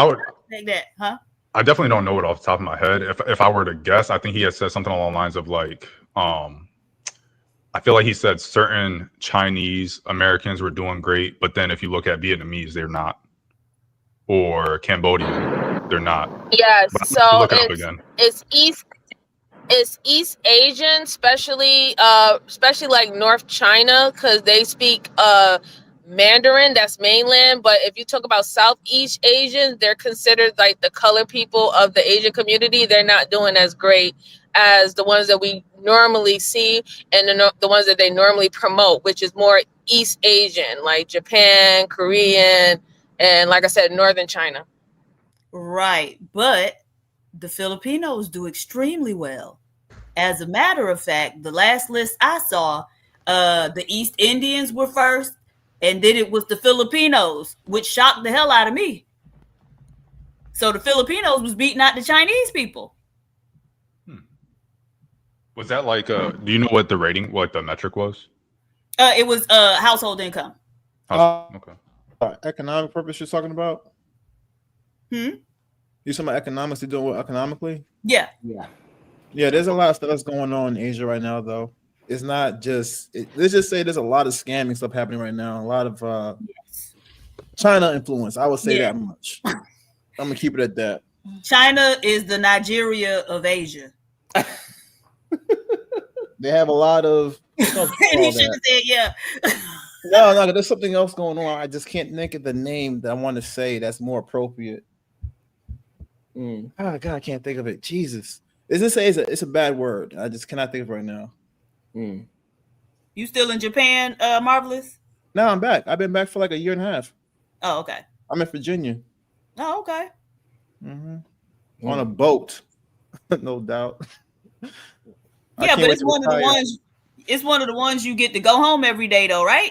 take that, huh? I definitely don't know it off the top of my head. If I were to guess, I think he had said something along the lines of like, I feel like he said certain Chinese Americans were doing great, but then if you look at Vietnamese, they're not, or Cambodian, they're not. Yes, But so look it up again. it's East Asian, especially like North China, because they speak Mandarin, that's mainland. But if you talk about Southeast Asians, they're considered like the colored people of the Asian community. They're not doing as great as the ones that we normally see and the ones that they normally promote, which is more East Asian, like Japan, Korean, and like I said, Northern China. Right, but the Filipinos do extremely well. As a matter of fact, the last list I saw, the East Indians were first, and then it was the Filipinos, which shocked the hell out of me. So the Filipinos was beating out the Chinese people. Was that like do you know what the rating, what the metric was? It was household income. Okay. Economic purpose you're talking about? Hmm? You talking about economics? They're doing well economically? Yeah. Yeah, there's a lot of stuff that's going on in Asia right now, though. It's not just, let's just say there's a lot of scamming stuff happening right now. A lot of China influence. I would say that much. I'm going to keep it at that. China is the Nigeria of Asia. They have a lot of stuff. He should have said, yeah. No, there's something else going on. I just can't think of the name that I want to say that's more appropriate. Oh, God, I can't think of it. Jesus. It's a bad word. I just cannot think of it right now. You still in Japan, Marvelous? No, I'm back. I've been back for like a year and a half. Oh, okay. I'm in Virginia. Oh, okay. On a boat, no doubt. Yeah, but it's one of the ones. It's one of the ones you get to go home every day, though, right?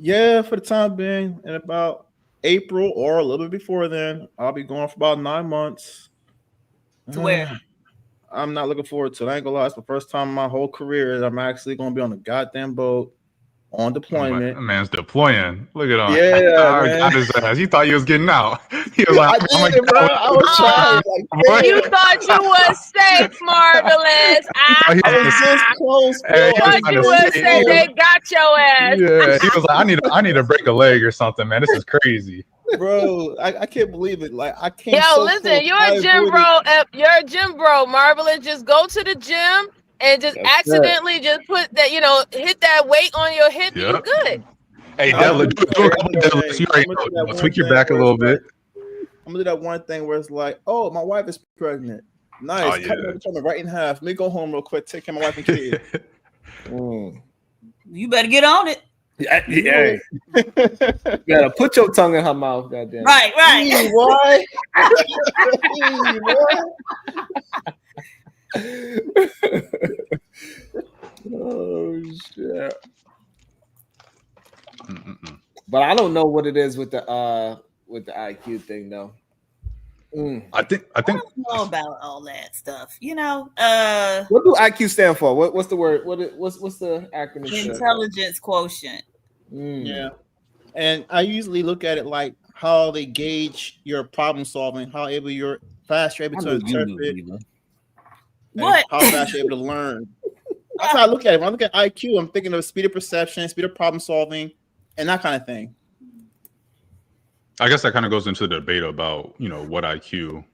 Yeah, for the time being, in about April or a little bit before then. I'll be going for about 9 months. To where? I'm not looking forward to it. I ain't gonna lie. It's the first time in my whole career that I'm actually gonna be on a goddamn boat on deployment. That man's deploying. Look at him. Yeah, man. Got his ass. He thought he was getting out. He was like, I did, bro. I was trying. Like, You thought you was safe, Marvelous. I was this close, bro. You thought you was safe. They got your ass. Yeah, he was like, I need to break a leg or something, man. This is crazy. Bro, I can't believe it. Like I can't. Yo, listen, you're a gym bro. You're a gym bro, Marvelous. Just go to the gym and just accidentally just put that, hit that weight on your hip. Yep. You're good. Hey, deadlift, do a couple deadlifts. You already know. Tweak your back a little bit. I'm gonna do that one thing where it's like, oh, my wife is pregnant. Nice. Oh, yeah. Cut me right in half. Let me go home real quick. Take care of my wife and kid. You better get on it. Yeah. You gotta put your tongue in her mouth, goddamn. Right. Why? Oh shit. But I don't know what it is with the IQ thing though. I think I don't know about all that stuff. What do IQ stand for? What's the word? What's the acronym? Intelligence quotient. Yeah. And I usually look at it like how they gauge your problem solving, how you're able to interpret, what? how fast you're able to learn. That's how I look at it. When I look at IQ, I'm thinking of speed of perception, speed of problem solving, and that kind of thing. I guess that kind of goes into the debate about, what IQ,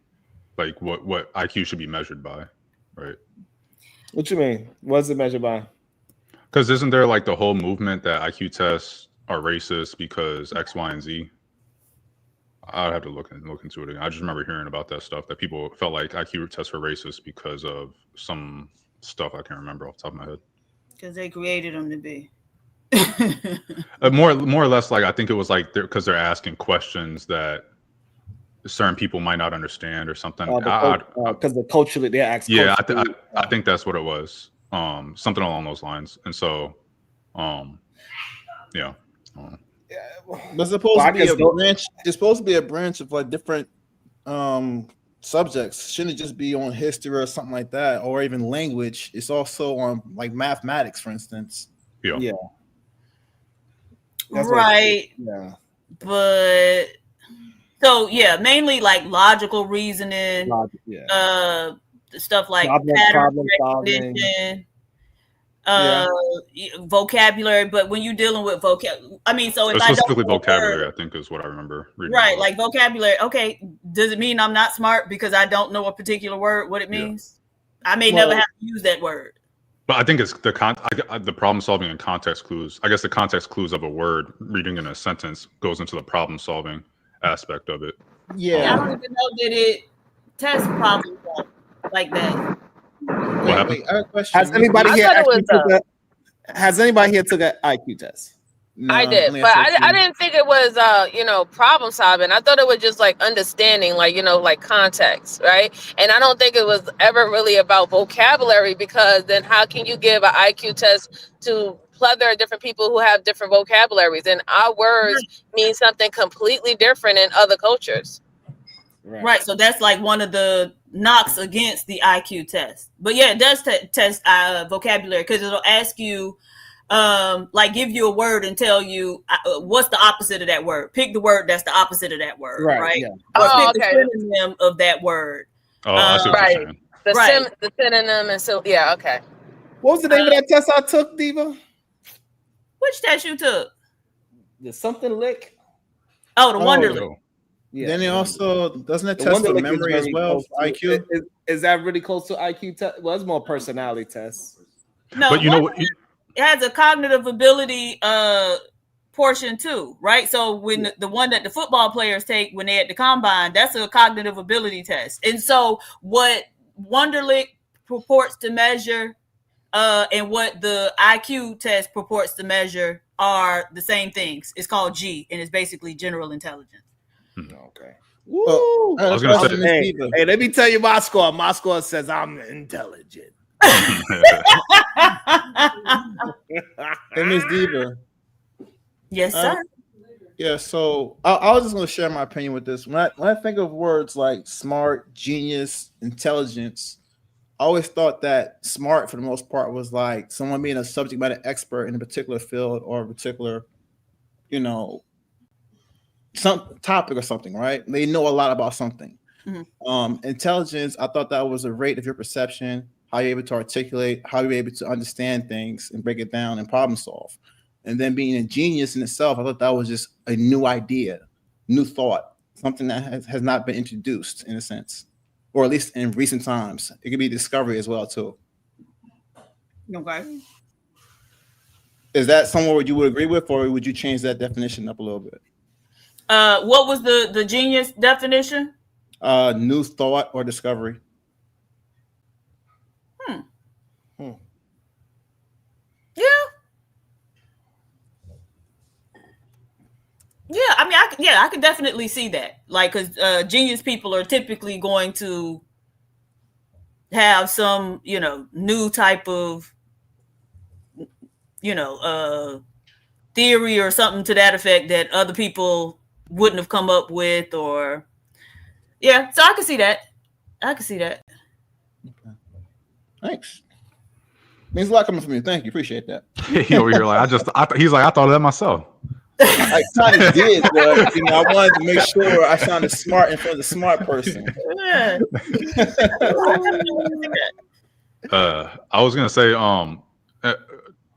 like what IQ should be measured by, right? What you mean? What's it measured by? Because isn't there like the whole movement that IQ tests are racist because X, Y, and Z? I'd have to look into it again. I just remember hearing about that stuff, that people felt like IQ tests were racist because of some stuff I can't remember off the top of my head. Because they created them to be. More or less, like I think it was like because they're asking questions that certain people might not understand or something. Because the culturally they're asking. Yeah, I think that's what it was. Something along those lines. And so, yeah. But supposed to be a branch. There's supposed to be a branch of like different subjects. Shouldn't it just be on history or something like that, or even language? It's also on like mathematics, for instance. Yeah. Right. Yeah. But so mainly like logical reasoning. Stuff like pattern recognition. Vocabulary, but when you're dealing with vocabulary, so if specifically vocabulary, I think is what I remember reading. Right, like vocabulary. Okay, does it mean I'm not smart because I don't know a particular word? What it means? I may never have to use that word. But I think it's the problem solving and context clues. I guess the context clues of a word reading in a sentence goes into the problem solving aspect of it. Yeah, I don't even know that it tests problem solving like that. What happened? I have a question. Has anybody here took an IQ test? No, I did, but I didn't think it was problem solving. I thought it was just like understanding, like context, right? And I don't think it was ever really about vocabulary, because then how can you give an IQ test to plethora of different people who have different vocabularies, and our words mean something completely different in other cultures. Right. So that's like one of the knocks against the IQ test. But yeah, it does test vocabulary, because it'll ask you, give you a word and tell you what's the opposite of that word. Pick the word that's the opposite of that word, right? Yeah. Or pick the synonym of that word. Oh, I see what you're saying. The synonym, and so okay. What was the name of that test I took, Diva? Which test you took? The something lick. Oh, the Wonderlic. Yeah. Then it also doesn't it test the memory as well? IQ is that really close to IQ test? Well, it's more personality tests. No, but you know what? It has a cognitive ability portion too, right? So when the one that the football players take when they're at the combine, that's a cognitive ability test. And so what Wonderlic purports to measure and what the IQ test purports to measure are the same things. It's called G, and it's basically general intelligence. Okay. Woo! I was gonna say, hey, let me tell you my score. My score says I'm intelligent. Hey, Miss Diva. Yes, sir. Yeah, so I was just going to share my opinion with this. When I think of words like smart, genius, intelligence, I always thought that smart, for the most part, was like someone being a subject matter expert in a particular field or a particular, you know, some topic or something, right? They know a lot about something. Intelligence, I thought that was a rate of your perception, how you're able to articulate, how you're able to understand things and break it down and problem solve. And then being a genius in itself, I thought that was just a new idea, new thought, something that has not been introduced in a sense, or at least in recent times. It could be discovery as well too. Okay. Is that somewhere you would agree with, or would you change that definition up a little bit? What was the genius definition? New thought or discovery. Yeah, I mean, I can definitely see that. Like, because genius people are typically going to have some, new type of, theory or something to that effect that other people wouldn't have come up with, or yeah. So I can see that. Okay. Thanks. Means a lot coming from you. Thank you. Appreciate that. He over here like he's like, I thought of that myself. I kind of did, but I wanted to make sure I sounded smart in front of the smart person. I was gonna say,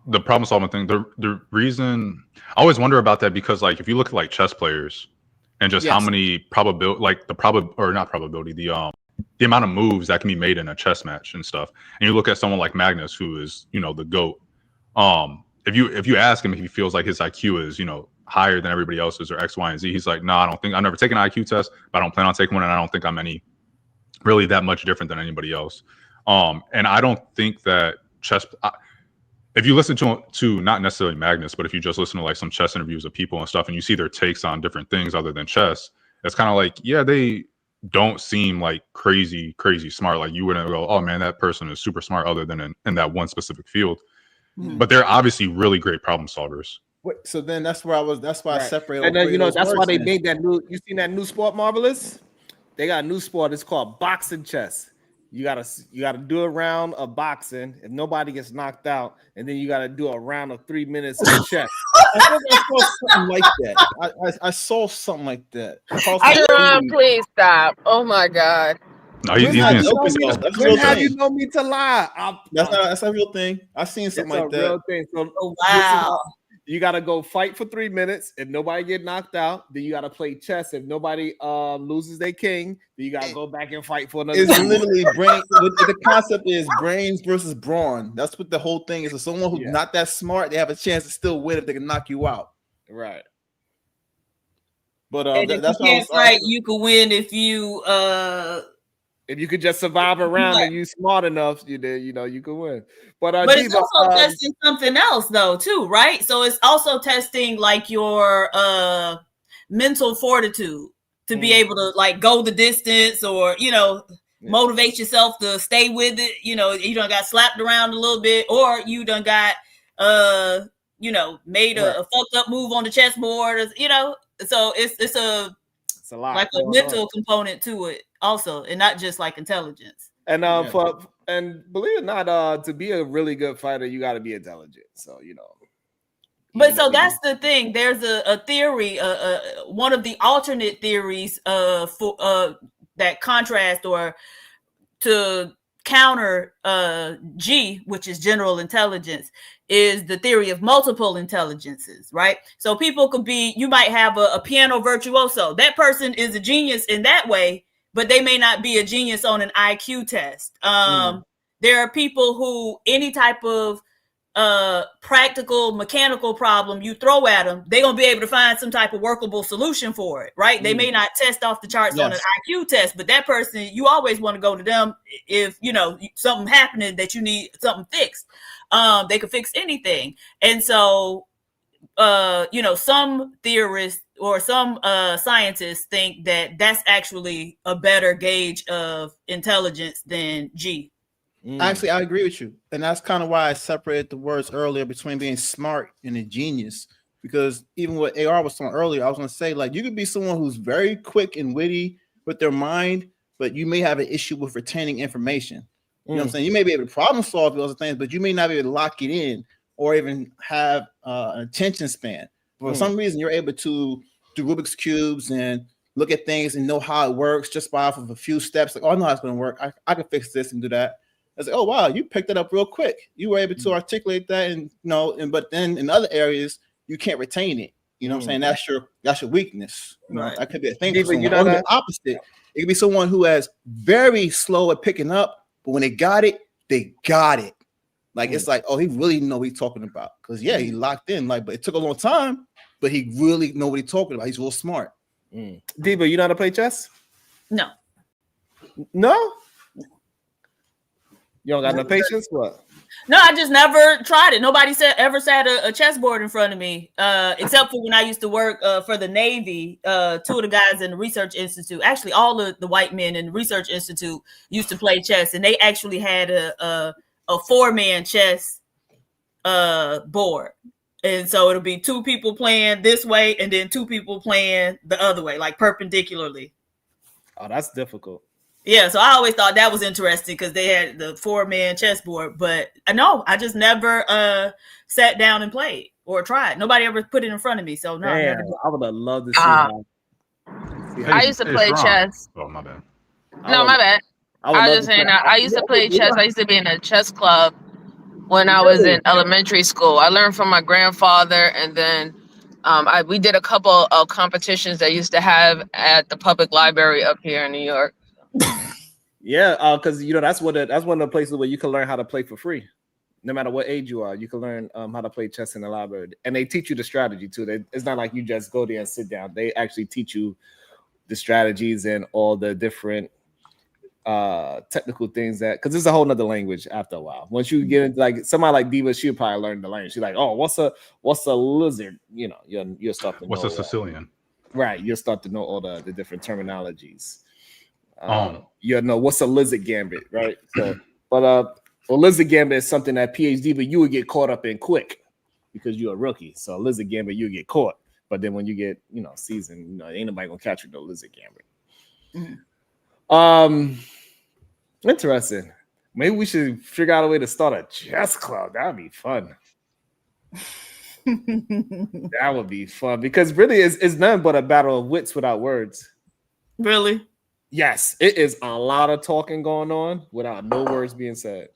the problem solving thing. The reason I always wonder about that, because like if you look at like chess players and just how many probability, like the amount of moves that can be made in a chess match and stuff, and you look at someone like Magnus, who is the GOAT. If you ask him if he feels like his IQ is higher than everybody else's or X, Y, and Z, he's like, no, I don't think. I've never taken an IQ test, but I don't plan on taking one, and I don't think I'm really that much different than anybody else. And I don't think that chess. If you listen to not necessarily Magnus, but if you just listen to like some chess interviews of people and stuff, and you see their takes on different things other than chess, it's kind of like, yeah, they don't seem like crazy smart. Like you wouldn't go, oh man, that person is super smart other than in that one specific field. But they're obviously really great problem solvers. Wait, so then that's why I separated. And then that's why they made that new. You seen that new sport, Marvelous? They got a new sport. It's called boxing chess. You gotta do a round of boxing if nobody gets knocked out, and then you gotta do a round of 3 minutes of chess. I think I saw something like that. I saw something like that. Please stop! Oh my god! No, When have you known me to lie? That's a real thing. I've seen something like that. Real thing. So, wow. You got to go fight for 3 minutes. If nobody get knocked out, then you got to play chess. If nobody loses their king, then you got to go back and fight for another. It's literally brain. The concept is brains versus brawn. That's what the whole thing is. So someone who's not that smart, they have a chance to still win if they can knock you out. Right. But and if that's you can't fight, you could win if you if you could just survive a round and you smart enough, you can win. But it's also testing something else though, too, right? So it's also testing like your mental fortitude to be able to like go the distance, or motivate yourself to stay with it. You done got slapped around a little bit, or you done got made a fucked up move on the chessboard. So it's a lot, like a mental component to it also, and not just like intelligence. And and believe it or not, to be a really good fighter, you got to be intelligent. So But so that's the thing. There's a theory, one of the alternate theories for that contrast or to counter G, which is general intelligence, is the theory of multiple intelligences, right? So people could be, you might have a piano virtuoso. That person is a genius in that way, but they may not be a genius on an IQ test. There are people who any type of practical mechanical problem you throw at them, they're gonna be able to find some type of workable solution for it, right? They may not test off the charts on an IQ test, but that person, you always want to go to them if something happening that you need something fixed. They could fix anything. And so some theorists or some scientists think that that's actually a better gauge of intelligence than G. Actually, I agree with you. And that's kind of why I separated the words earlier between being smart and a genius. because even what AR was saying earlier, I was gonna say, like, you could be someone who's very quick and witty with their mind, but you may have an issue with retaining information. You know what I'm saying? You may be able to problem solve those things, but you may not be able to lock it in or even have an attention span. For some reason, you're able to do Rubik's Cubes and look at things and know how it works just by off of a few steps. Like, oh, I know how it's going to work. I can fix this and do that. I was like, oh, wow, you picked it up real quick. You were able to articulate that, and but then in other areas, you can't retain it. You know what I'm saying? That's your weakness. You know, that could be a thing for someone. Or the opposite. It could be someone who has very slow at picking up, but when they got it, they got it. Like, it's like, oh, he really know what he's talking about. Because, yeah, he locked in. Like, but it took a long time, but he really know what he's talking about. He's real smart. Diva, you know how to play chess? No. No? You don't got no patience? What? No, I just never tried it. Nobody ever sat a chessboard in front of me, except for when I used to work for the Navy. Two of the guys in the Research Institute, actually all of the white men in the Research Institute used to play chess, and they actually had a 4-man chess board. And so it'll be 2 people playing this way and then 2 people playing the other way, like perpendicularly. Oh, that's difficult. Yeah, so I always thought that was interesting because they had the 4-man chessboard, but I just never sat down and played or tried. Nobody ever put it in front of me, so no. Damn, I would have loved to see I used to play chess. Oh, my bad. No, my bad. I was just saying I used to play chess. I used to be in a chess club when I was in elementary school. I learned from my grandfather, and then we did a couple of competitions that used to have at the public library up here in New York. Yeah, because that's one of the places where you can learn how to play for free. No matter what age you are, you can learn how to play chess in the library, and they teach you the strategy too. It's not like you just go there and sit down. They actually teach you the strategies and all the different technical things because it's a whole nother language after a while. Once you get into like somebody like Diva, she'll probably learn the language. She's like, oh, what's a lizard? You'll start to know. What's a Sicilian? Right, you'll start to know all the different terminologies. You know what's a lizard gambit, right? So, but a lizard gambit is something that PhD, but you would get caught up in quick because you're a rookie. So a lizard gambit, you get caught. But then when you get seasoned, ain't nobody gonna catch you no lizard gambit. Interesting. Maybe we should figure out a way to start a chess club. That'd be fun. That would be fun because really it's nothing but a battle of wits without words. Really? Yes, it is a lot of talking going on without no words being said.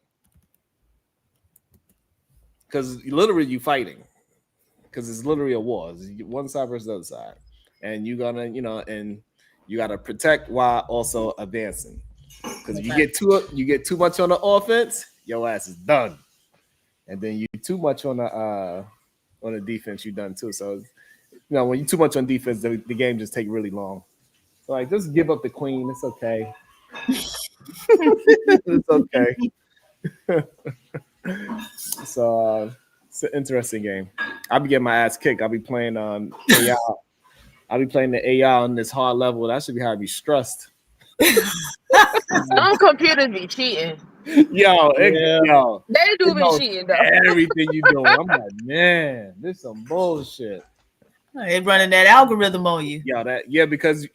Because literally you fighting. Because it's literally a war. It's one side versus the other side. And you gonna, and you gotta protect while also advancing. Because if you get too much on the offense, your ass is done. And then you too much on the defense, you're done too. So when you too much on defense, the game just take really long. So like, just give up the queen. It's okay. It's okay. So it's an interesting game. I'll be getting my ass kicked. I'll be playing AI. I'll be playing the AI on this hard level. That should be how I be stressed. Some computers be cheating. Yo, they do be cheating though. Everything you doing, I'm like, man, this some bullshit. They running that algorithm on you. Because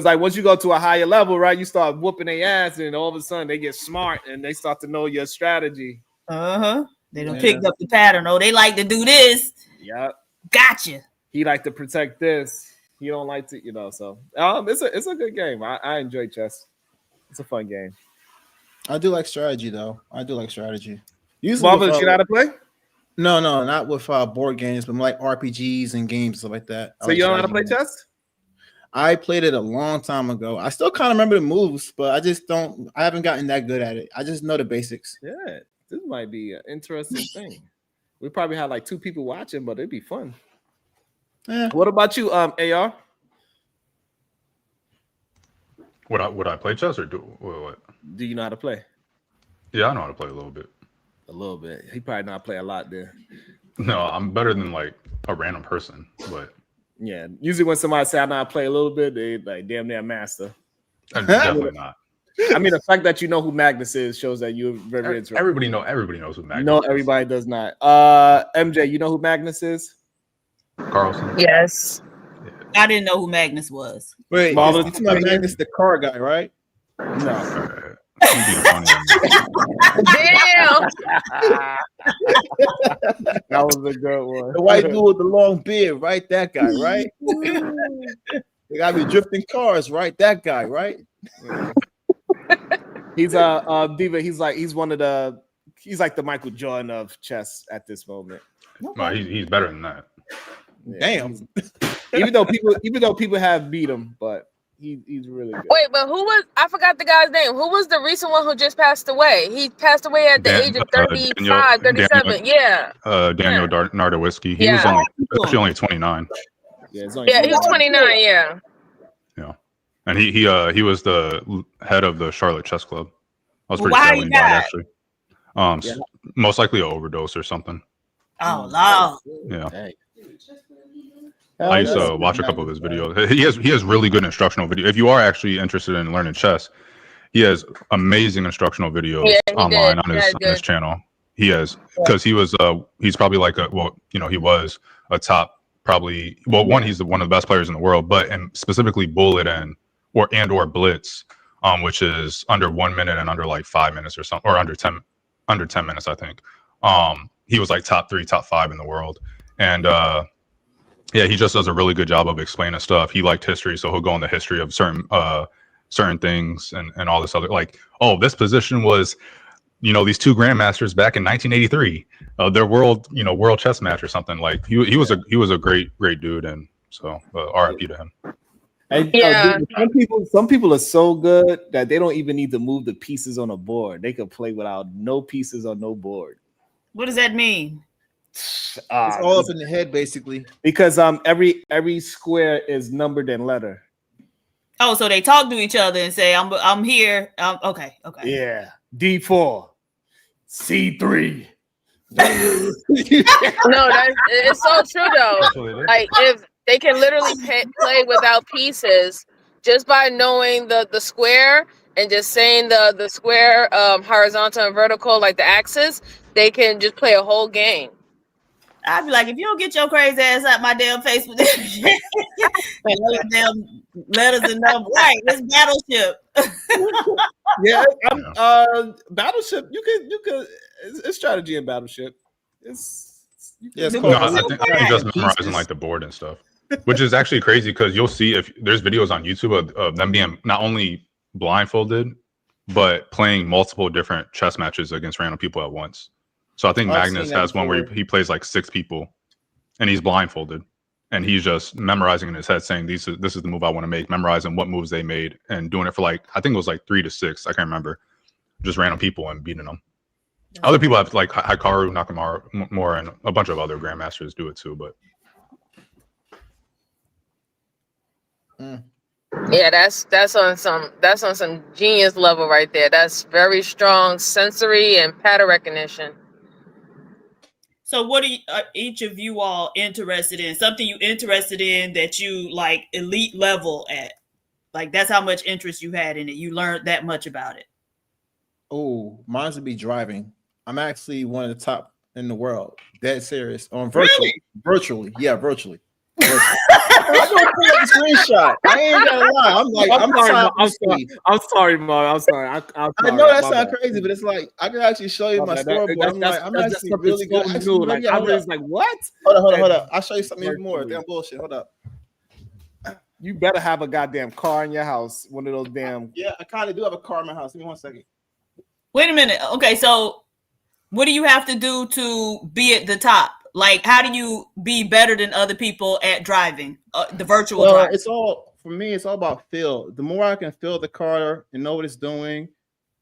like once you go to a higher level, right, you start whooping their ass, and all of a sudden they get smart and they start to know your strategy. They done picked up the pattern. Oh, they like to do this. Yep. Gotcha. He like to protect this. He don't like to, So it's a good game. I enjoy chess. It's a fun game. I do like strategy though. I do like strategy. Marvel, you know how to play? No, not with board games, but like RPGs and games stuff like that. So you don't know how to play chess? I played it a long time ago. I still kind of remember the moves, but I haven't gotten that good at it. I just know the basics. Yeah, this might be an interesting thing. We probably had like 2 people watching, but it'd be fun. Yeah. What about you, AR? Would I play chess or do what? Do you know how to play? Yeah, I know how to play a little bit. A little bit. He probably not play a lot there. No, I'm better than like a random person, but yeah. Usually when somebody say I know how to play a little bit, they like damn near master. I'm definitely not. I mean, the fact that you know who Magnus is shows that you're very interested. Everybody knows who Magnus is. No, everybody does not. MJ, you know who Magnus is? Carlson. Yes. I didn't know who Magnus was. Wait, Marlon- it's my Magnus, the car guy, right? No. Damn. That was a good one. The white dude with the long beard, right? That guy, right? They gotta be drifting cars, right? That guy, right? He's Diva. He's like he's the Michael Jordan of chess at this moment. Well, he's better than that. Damn. Even though people have beat him, but he's really good. Wait, but who was? I forgot the guy's name. Who was the recent one who just passed away? He passed away at the age of 35, 37. Yeah. Daniel Nardowiski. He was only 29. Yeah, he was 29. Yeah. Yeah, and he was the head of the Charlotte Chess Club. I was pretty Why sad he when he died, died? actually. Most likely an overdose or something. Oh Lord. Yeah. I used to watch a couple of his videos. He has really good instructional video. If you are actually interested in learning chess, he has amazing instructional videos online on his channel. He has, because he's probably like he was a top probably he's one of the best players in the world, but and specifically Bullet or Blitz, which is under 1 minute and under like 5 minutes or something, or under 10 minutes, I think. He was like top 3, top 5 in the world. And yeah, he just does a really good job of explaining stuff. He liked history, so he'll go on the history of certain things and all this other, like, oh, this position was, these two grandmasters back in 1983, their world chess match or something. Like he was a great dude, and so RIP to him. And some people are so good that they don't even need to move the pieces on a board. They could play without no pieces on no board. What does that mean? It's all up in the head, basically. Because every square is numbered in letter. Oh, so they talk to each other and say, "I'm here." Okay. Yeah, D4, C3. No, it's so true though. Like if they can literally play without pieces just by knowing the square and just saying the square horizontal and vertical, like the axis, they can just play a whole game. I'd be like, if you don't get your crazy ass out my damn face with this shit, damn letters and numbers. Right, it's Battleship. Yeah, Battleship. You could. It's strategy in Battleship. I think just memorizing like the board and stuff, which is actually crazy because you'll see if there's videos on YouTube of them being not only blindfolded but playing multiple different chess matches against random people at once. So I think Magnus has one where he plays like 6 people and he's blindfolded and he's just memorizing in his head saying this is the move I want to make, memorizing what moves they made and doing it for like, I think it was like 3 to 6, I can't remember, just random people and beating them. Other people have like Hikaru Nakamura and a bunch of other grandmasters do it too, but yeah, that's on some genius level right there. That's very strong sensory and pattern recognition. So what are each of you all interested in? Something you interested in that you like elite level at? Like that's how much interest you had in it. You learned that much about it. Oh, mine's would be driving. I'm actually one of the top in the world. Dead serious. On virtually. Yeah, virtually. I'm gonna pull up the screenshot. I ain't gonna lie. I'm sorry, Mark. I'm sorry. I know that sounds crazy, but it's like I can actually show you my scoreboard. I'm actually really good. Like, I was like, what? Hold up. I'll show you something even more. Damn bullshit. Hold up. You better have a goddamn car in your house. One of those damn. Yeah, I kind of do have a car in my house. Give me 1 second. Wait a minute. Okay, so what do you have to do to be at the top? Like, how do you be better than other people at driving the virtual drive? It's all for me. It's all about feel. The more I can feel the car and know what it's doing,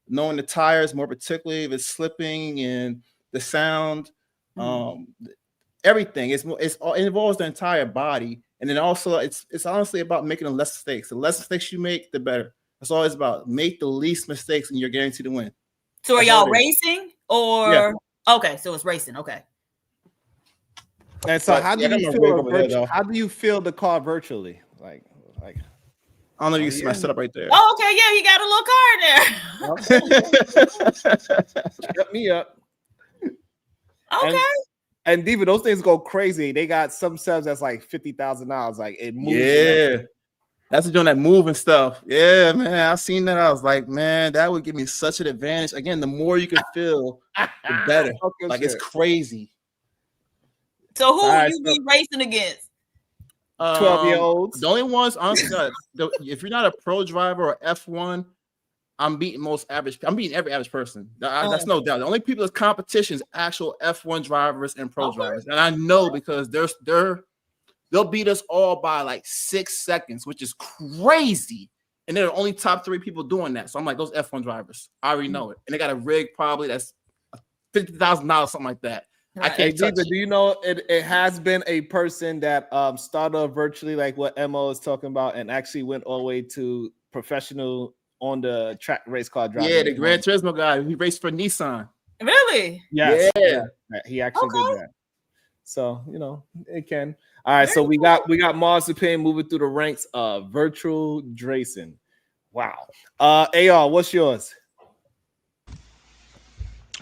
knowing the tires, more particularly if it's slipping and the sound, everything. It involves the entire body, and then also it's honestly about making the less mistakes. The less mistakes you make, the better. It's always about make the least mistakes, and you're guaranteed to win. So are y'all racing or? Yeah. Okay, so it's racing. Okay. And so how do you feel the car virtually? Like I don't know if you can see my setup right there. Oh, okay, yeah, you got a little car in there. Shut me up. Okay. And Diva, those things go crazy. They got some subs that's like $50,000. Like it moves. Yeah. That's the joint that move and stuff. Yeah, man. I seen that. I was like, man, that would give me such an advantage. Again, the more you can feel, the better. Like it's crazy. So who would you be racing against? 12-year-olds. The only ones, honestly, if you're not a pro driver or F1, I'm beating most average. I'm beating every average person. That's no doubt. The only people that's competition is actual F1 drivers and pro drivers, and I know because they'll beat us all by like 6 seconds, which is crazy. And they're the only top 3 people doing that. So I'm like, those F1 drivers, I already know it, and they got a rig probably that's $50,000, something like that. I can't touch it. Do you know it has been a person that started virtually like what Mo is talking about and actually went all the way to professional on the track race car driving? Yeah, the Gran Turismo guy. He raced for Nissan. Really? Yes. Yeah. He actually did that. So it can. All right. So we got Marzipan moving through the ranks of virtual racing. Wow. AR, what's yours?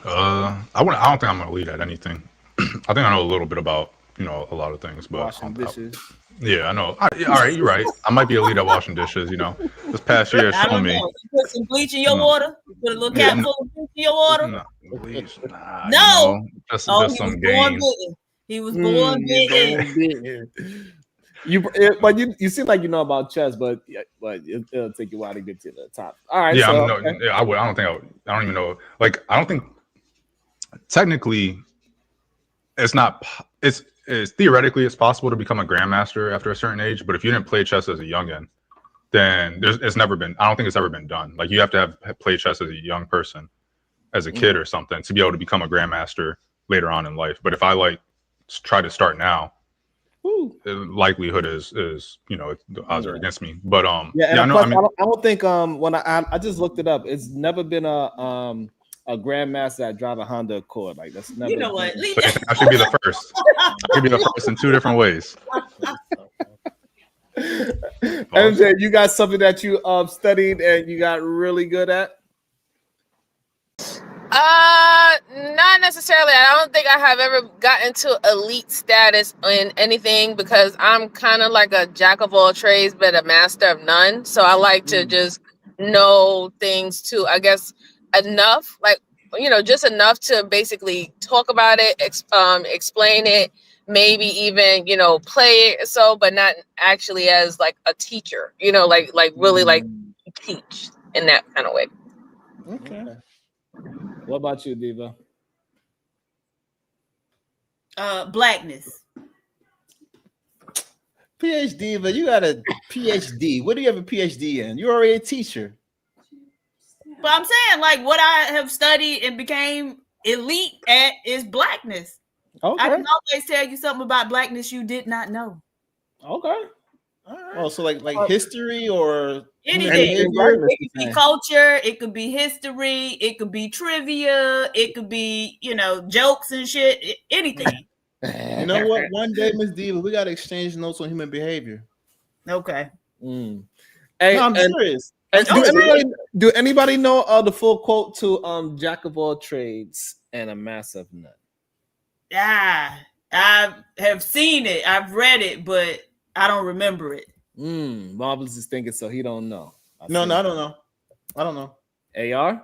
I don't think I'm gonna lead at anything. I think I know a little bit about a lot of things, but Washing dishes. Yeah, I know. All right, you're right. I might be a lead at washing dishes. This past year I shown don't me. know. You put some bleach in your water. You put a little cap full of bleach in your water. No. Just he some was born games. bitten. He was born bitten. You seem like you know about chess, but it'll take you a while to get to the top. All right. Yeah, so, I would. I don't even know. Like, I don't think technically it's not. It's theoretically it's possible to become a grandmaster after a certain age, but if you didn't play chess as a youngin, then it's never been. I don't think it's ever been done. Like, you have to have played chess as a young person, as a kid or something, to be able to become a grandmaster later on in life. But if I try to start now, the likelihood is the odds are against me. But I don't think when I just looked it up, it's never been a grandmaster that drive a Honda Accord. Like, that's never. You know what? I should be the first. I should be the first in 2 different ways. MJ, you got something that you studied and you got really good at? Not necessarily. I don't think I have ever gotten to elite status in anything because I'm kind of like a jack of all trades, but a master of none. So I like to just know things too. I guess enough, just enough to basically talk about it, explain it, maybe even, play it. So, but not actually as like a teacher, really teach in that kind of way. Okay. What about you, Diva? Blackness. PhD, but you got a PhD. What do you have a PhD in? You're already a teacher. But I'm saying, like, what I have studied and became elite at is blackness. Okay. I can always tell you something about blackness you did not know. Okay. Oh, so like history or anything. It could be culture, it could be history, it could be trivia, it could be, jokes and shit, anything. You know what? One day, Miss Diva, we gotta exchange notes on human behavior. Okay. Hey, no, I'm serious. Do anybody know the full quote to Jack of all trades and a master of none? I have seen it, I've read it, but I don't remember it. Marvelous is thinking, so he don't know. I don't know. AR?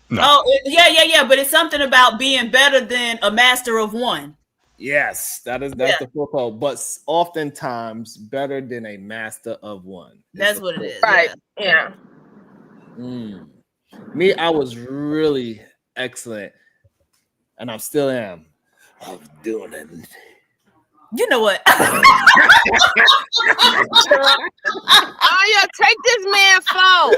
No. Oh, yeah. But it's something about being better than a master of one. Yes, that's the full quote. But oftentimes better than a master of one. That's what it is. Right. Yeah. Me, I was really excellent, and I still am. I'm doing it. You know what? Take this man's phone.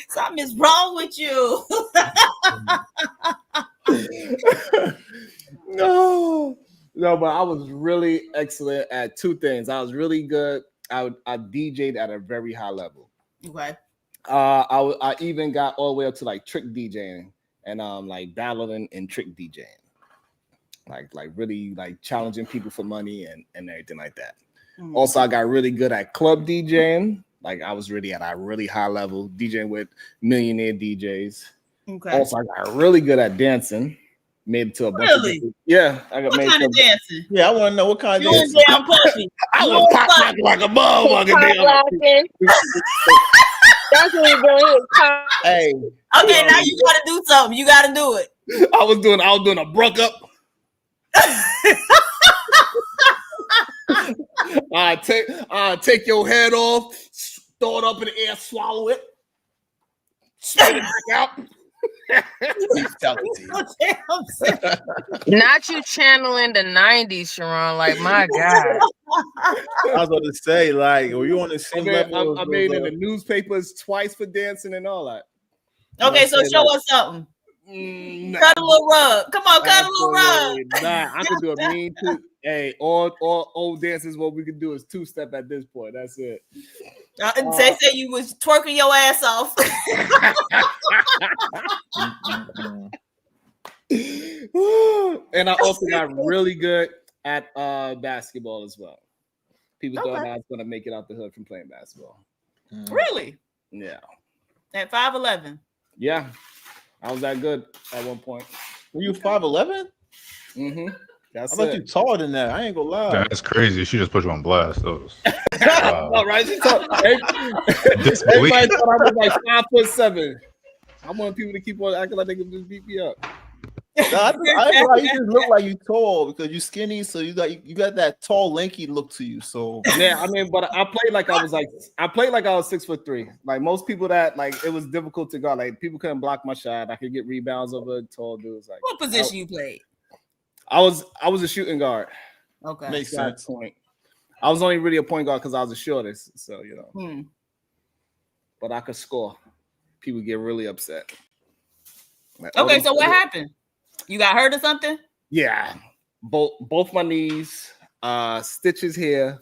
Something is wrong with you. No, but I was really excellent at 2 things. I was really good. I DJ'd at a very high level. Okay. I even got all the way up to like trick DJing and battling and trick DJing. Like really like challenging people for money and everything like that. Also, I got really good at club DJing. Like, I was really at a really high level DJing with millionaire DJs. Okay. Also, I got really good at dancing. Made it to a bunch Really? of yeah. I got What made kind to of dancing? Yeah, I want to know what kind of You dance. and damn puppy. I You was and pop puppy. like a motherfucker. Pop Damn. locking. That's what we're doing. Hey. Okay, now you gotta do something. You gotta do it. I was doing a bruck up. Take your head off, throw it up in the air, swallow it, spit it back out. Not you channeling the 90s, Sharon. Like, my God. I was about to say, like, were you on the same level? I made in the newspapers twice for dancing and all that. Okay, so show us something. Cut a little rug. Come on, cut a little rug. Nah, I can do a mean two. Hey, all old dances. What we can do is two-step at this point. That's it. Say you was twerking your ass off. And I also got really good at basketball as well. People thought I was gonna make it out the hood from playing basketball. Really? Yeah. At 5'11". Yeah. I was that good at one point. Were you 5'11"? Mm-hmm. That's I thought it. you taller than that. I ain't gonna lie. That's crazy. She just put you on blast. Those. All right. Everybody thought I was like 5'7". I want people to keep on acting like they can just beat me up. No, I feel like you just look like you tall because you skinny, so you got that tall, lanky look to you. So yeah, I mean, but I played like I was 6'3". Like most people that like it was difficult to guard. Like people couldn't block my shot. I could get rebounds over tall dudes. Like what position you played? I was a shooting guard. Okay, makes sense. Point. I was only really a point guard because I was the shortest. So you know, but I could score. People get really upset. Like, okay, so what happened? You got hurt or something? Yeah, both my knees, stitches here.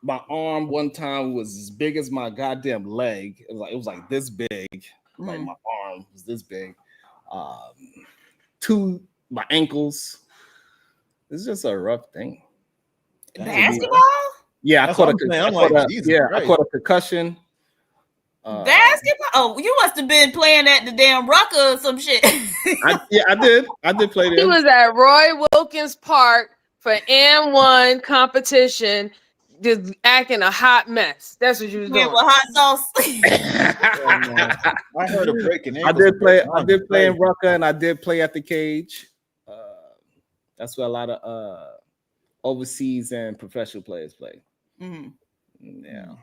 My arm one time was as big as my goddamn leg. It was like this big. Like my arm was this big. My ankles. It's just a rough thing. Basketball? Yeah, I caught a concussion. Basketball? Oh, you must have been playing at the damn Rucker or some shit. I did play there. He was at Roy Wilkins Park for M1 competition, just acting a hot mess. That's what you was doing. With hot sauce. I heard of breaking. I did play in Rucker, and I did play at the Cage. That's where a lot of overseas and professional players play. Mm-hmm. Yeah.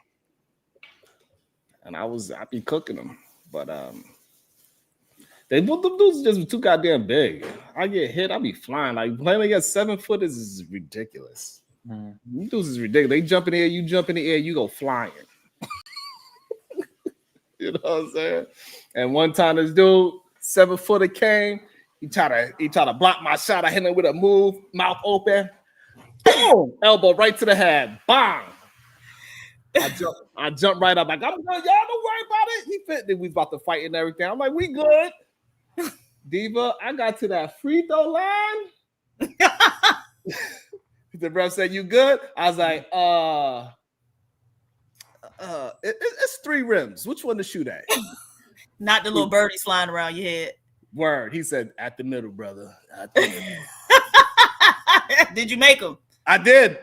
And I'd be cooking them, but they both them dudes just too goddamn big. I get hit, I be flying. Like playing against 7-footers is ridiculous. These dudes is ridiculous. They jump in the air, you jump in the air, you go flying. You know what I'm saying? And one time this dude, 7-footer came, he tried to block my shot. I hit him with a move, mouth open, boom, elbow right to the head, bang. I jumped right up like I'm good. Y'all don't worry about it. He fit. Then we about to fight and everything. I'm like, we good. Diva, I got to that free throw line. The ref said, "You good?" I was like, it's 3 rims. Which one to shoot at? Not the little birdies flying around your head. Word. He said, "At the middle, brother." At the middle. Did you make them? I did.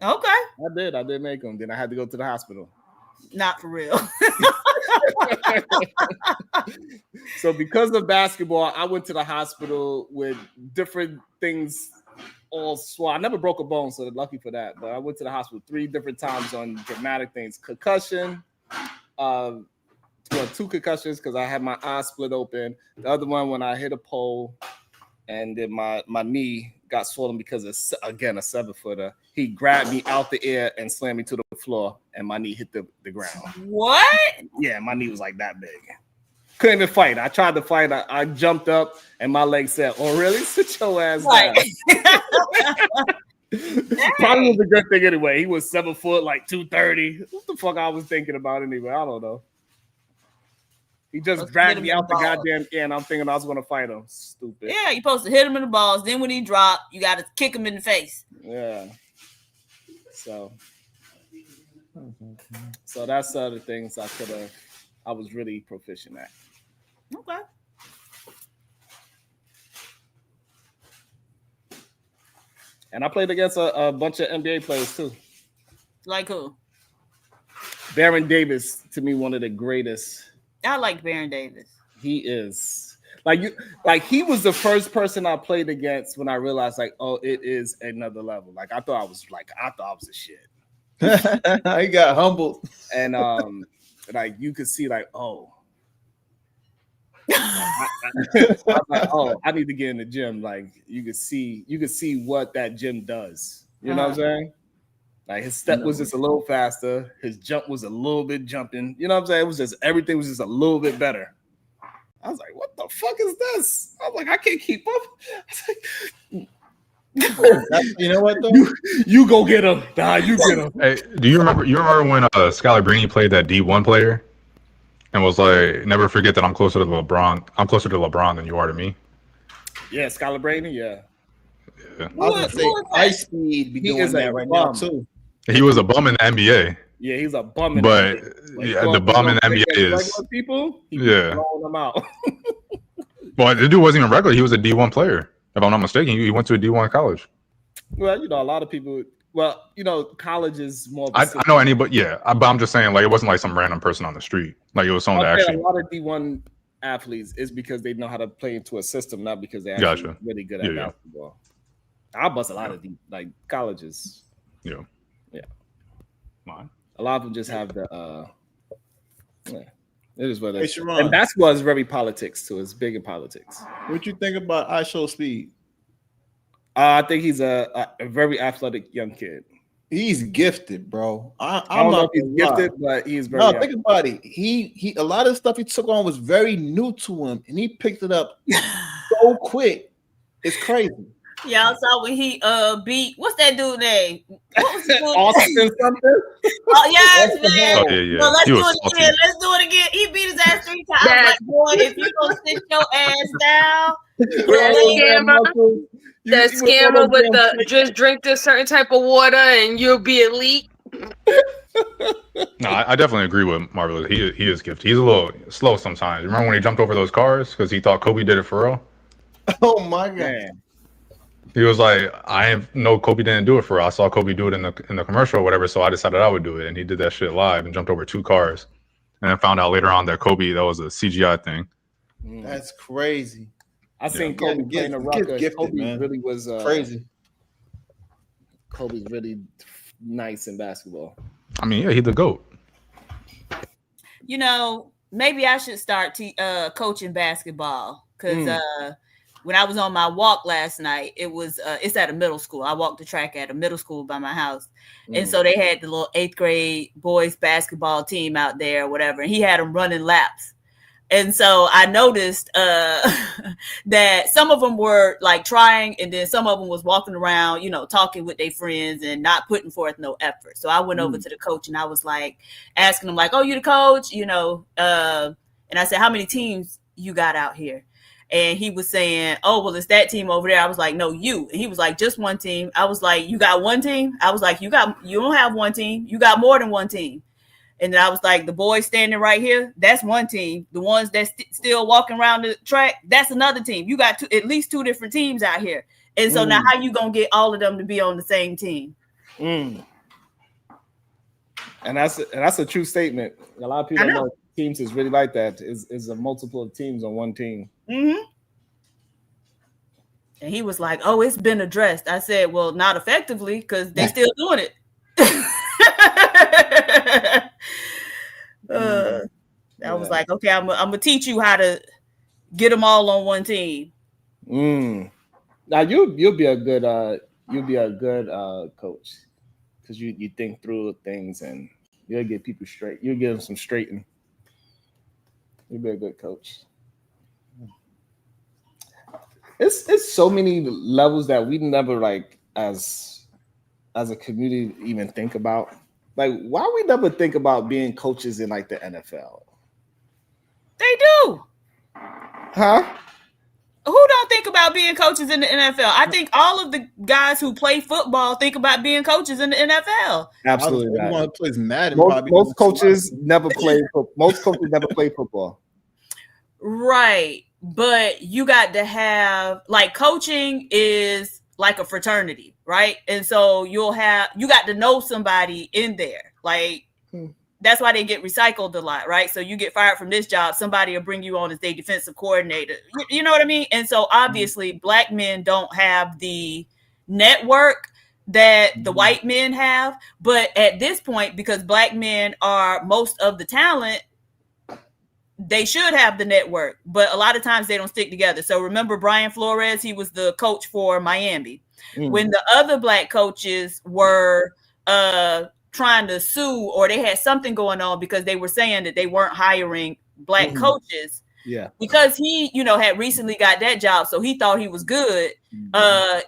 Okay. I did make them. Then I had to go to the hospital. Not for real. So because of basketball, I went to the hospital with different things all swollen. I never broke a bone, so lucky for that. But I went to the hospital 3 different times on dramatic things. Concussion, 2 concussions because I had my eye split open. The other one when I hit a pole, and then my knee got swollen because it's again a 7-footer. He grabbed me out the air and slammed me to the floor, and my knee hit the ground. What? Yeah, my knee was like that big. Couldn't even fight. I tried to fight. I jumped up, and my leg said, "Oh, really? Sit your ass down." Probably was a good thing anyway. He was 7 foot, like 230. What the fuck I was thinking about anyway? I don't know. He just dragged me out the goddamn air, and I'm thinking I was going to fight him. Stupid. Yeah, you're supposed to hit him in the balls. Then when he dropped, you got to kick him in the face. Yeah. So that's the other things I could have I was really proficient at. Okay. And I played against a bunch of NBA players too. Like who? Baron Davis, to me, one of the greatest. I like Baron Davis. He is he was the first person I played against when I realized like, oh, it is another level. Like I thought I was a shit. I got humbled. And like you could see like, oh. I was like, oh, I need to get in the gym. Like you could see what that gym does. You know what I'm saying? Like his step was just a little faster, his jump was a little bit jumping. You know what I'm saying? It was just everything was just a little bit better. I was like, what the fuck is this? I was like, I can't keep up. I was like, you know what though? You go get him. Nah, you get him. Hey, do you remember when Scalabrine played that D1 player? And was like, never forget that I'm closer to LeBron. I'm closer to LeBron than you are to me. Yeah, Scalabrine, yeah. I was gonna say Ice Speed be doing that right now too. He was a bum in the NBA. Yeah, he's a bum in but the NBA. yeah, the bum in the NBA is regular people. He be yeah. blowing them out. Well, the dude wasn't even regular. He was a D1 player. If I'm not mistaken, he went to a D1 college. Well, a lot of people. Well, college is more. I know anybody. Yeah, but I'm just saying, like, it wasn't like some random person on the street. Like, it was someone that actually. A lot of D1 athletes is because they know how to play into a system, not because they're actually really good at basketball. I bust a lot of colleges. Yeah. Mine. A lot of them just have the. It is what it is. Hey, Sharon. And basketball is very politics too. It's big in politics. What you think about I Show Speed? I think he's a very athletic young kid. He's gifted, bro. I don't know if he's gifted, but he's very. No, think about it. He a lot of stuff he took on was very new to him, and he picked it up so quick. It's crazy. Y'all saw when he beat what's that dude name? What was the dude Austin something? Oh yes, man. Oh, yeah. No, let's He do was it again. Let's do it again. He beat his ass 3 times. I was like, boy, if you gonna sit your ass down, That scammer with the just drink this certain type of water and you'll be elite. No, I definitely agree with Marvelous. He is gifted. He's a little slow sometimes. Remember when he jumped over those cars because he thought Kobe did it for real? Oh my god. He was like, Kobe didn't do it for real. I saw Kobe do it in the commercial or whatever, so I decided I would do it. And he did that shit live and jumped over 2 cars. And then found out later on that Kobe, that was a CGI thing. That's crazy. I seen Kobe playing the Rockets. Kobe really was crazy. Kobe's really nice in basketball. I mean, yeah, he's the GOAT. Maybe I should start coaching basketball because when I was on my walk last night, it's at a middle school. I walked the track at a middle school by my house. And so they had the little 8th grade boys basketball team out there or whatever. And he had them running laps. And so I noticed that some of them were like trying, and then some of them was walking around, talking with their friends and not putting forth no effort. So I went over to the coach and I was like asking him like, oh, you the coach, and I said, how many teams you got out here? And he was saying, oh, well, it's that team over there. I was like, no, you. And he was like, just one team. I was like, you got one team? I was like, you don't have one team. You got more than one team. And then I was like, the boys standing right here, that's one team. The ones that's still walking around the track, that's another team. You got at least 2 different teams out here. And so now how you going to get all of them to be on the same team? And that's a true statement. A lot of people know teams is really like that. Is a multiple of teams on one team. Mm-hmm. And he was like, oh, it's been addressed. I said, well, not effectively because they still doing it. I was like, okay, I'm gonna teach you how to get them all on one team. Now you'll be a good coach because you think through things and you'll get people straight. You'll give them some straighten. You'll be a good coach. It's so many levels that we never like as a community even think about. Like, why we never think about being coaches in like the NFL? They do. Huh? Who don't think about being coaches in the NFL? I think all of the guys who play football think about being coaches in the NFL. Absolutely Everyone who plays Madden Most, probably most coaches never play. Most coaches never play football. Right. But you got to have, like, coaching is like a fraternity, right? And so you got to know somebody in there. Like, that's why they get recycled a lot, right? So you get fired from this job, somebody will bring you on as their defensive coordinator. You know what I mean? And so obviously black men don't have the network that the white men have. But at this point, because black men are most of the talent, they should have the network. But a lot of times they don't stick together. So remember Brian Flores, he was the coach for Miami. When the other black coaches were trying to sue, or they had something going on because they were saying that they weren't hiring black coaches. Yeah. Because he, had recently got that job, so he thought he was good.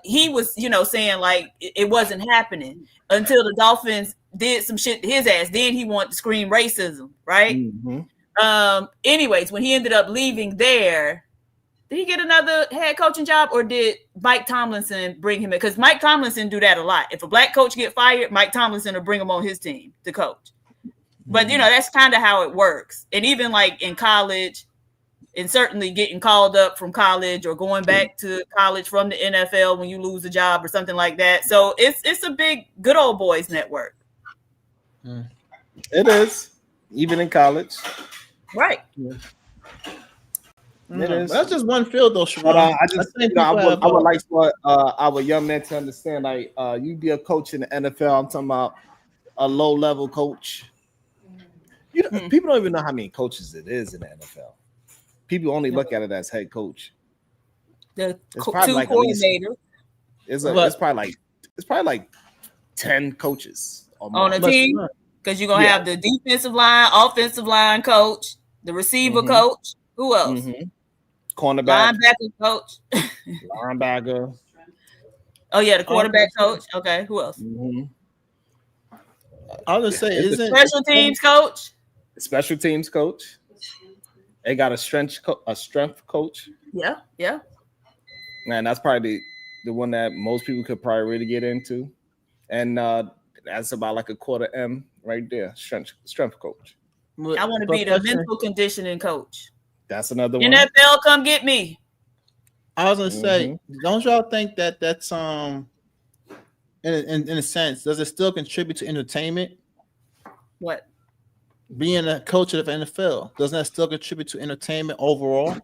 He was, saying like it wasn't happening until the Dolphins did some shit to his ass. Then he wanted to scream racism, right? Anyways, when he ended up leaving there, did he get another head coaching job, or did Mike Tomlinson bring him in? Because Mike Tomlinson do that a lot. If a black coach get fired, Mike Tomlinson will bring him on his team to coach. But, that's kind of how it works. And even like in college, and certainly getting called up from college or going back to college from the NFL when you lose a job or something like that. So it's a big good old boys network. It is, even in college. Right. It is. That's just one field, though, Sharon. But I would like for our young men to understand, like, you be a coach in the NFL. I'm talking about a low-level coach. People don't even know how many coaches it is in the NFL. People only look at it as head coach. The It's two probably like at least- coordinators It's probably like 10 coaches or more. on a team, because you're gonna have the defensive line, offensive line coach, the receiver coach. Who else? Cornerback, Linebacker coach. linebacker. Oh yeah, the quarterback coach. Okay, who else? I was gonna say, It's isn't Special teams coach. Special teams coach. They got a strength coach. Yeah. Man, that's probably the one that most people could probably really get into. And that's about like a quarter M right there. Strength coach. I want to be the mental conditioning coach. That's another one. NFL, come get me. I was gonna say, don't y'all think that that's in a sense, does it still contribute to entertainment? What? Being a coach of the NFL, doesn't that still contribute to entertainment overall?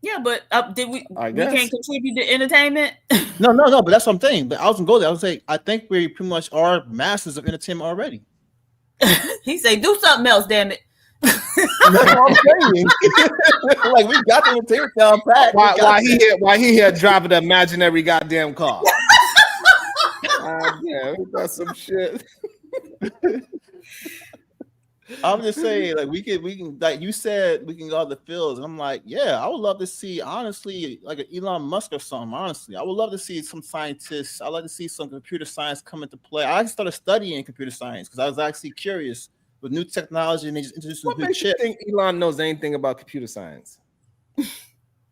Yeah, but did we? I We guess. can't contribute to entertainment. No, but that's what I'm saying. But I was gonna go there. I was say, I think we pretty much are masters of entertainment already. He say, do something else, damn it. That's what I'm saying. Like, we got the entertainment down pat. Why he here driving the imaginary goddamn car? Yeah, that's some shit. I'm just saying, like, we can, like you said, we can go to the fields, and I'm like, yeah, I would love to see, honestly, like an Elon Musk or something. Honestly, I would love to see some scientists. I'd like to see some computer science come into play. I started studying computer science because I was actually curious with new technology, and they just introduced What new makes you chip. think Elon knows anything about computer science?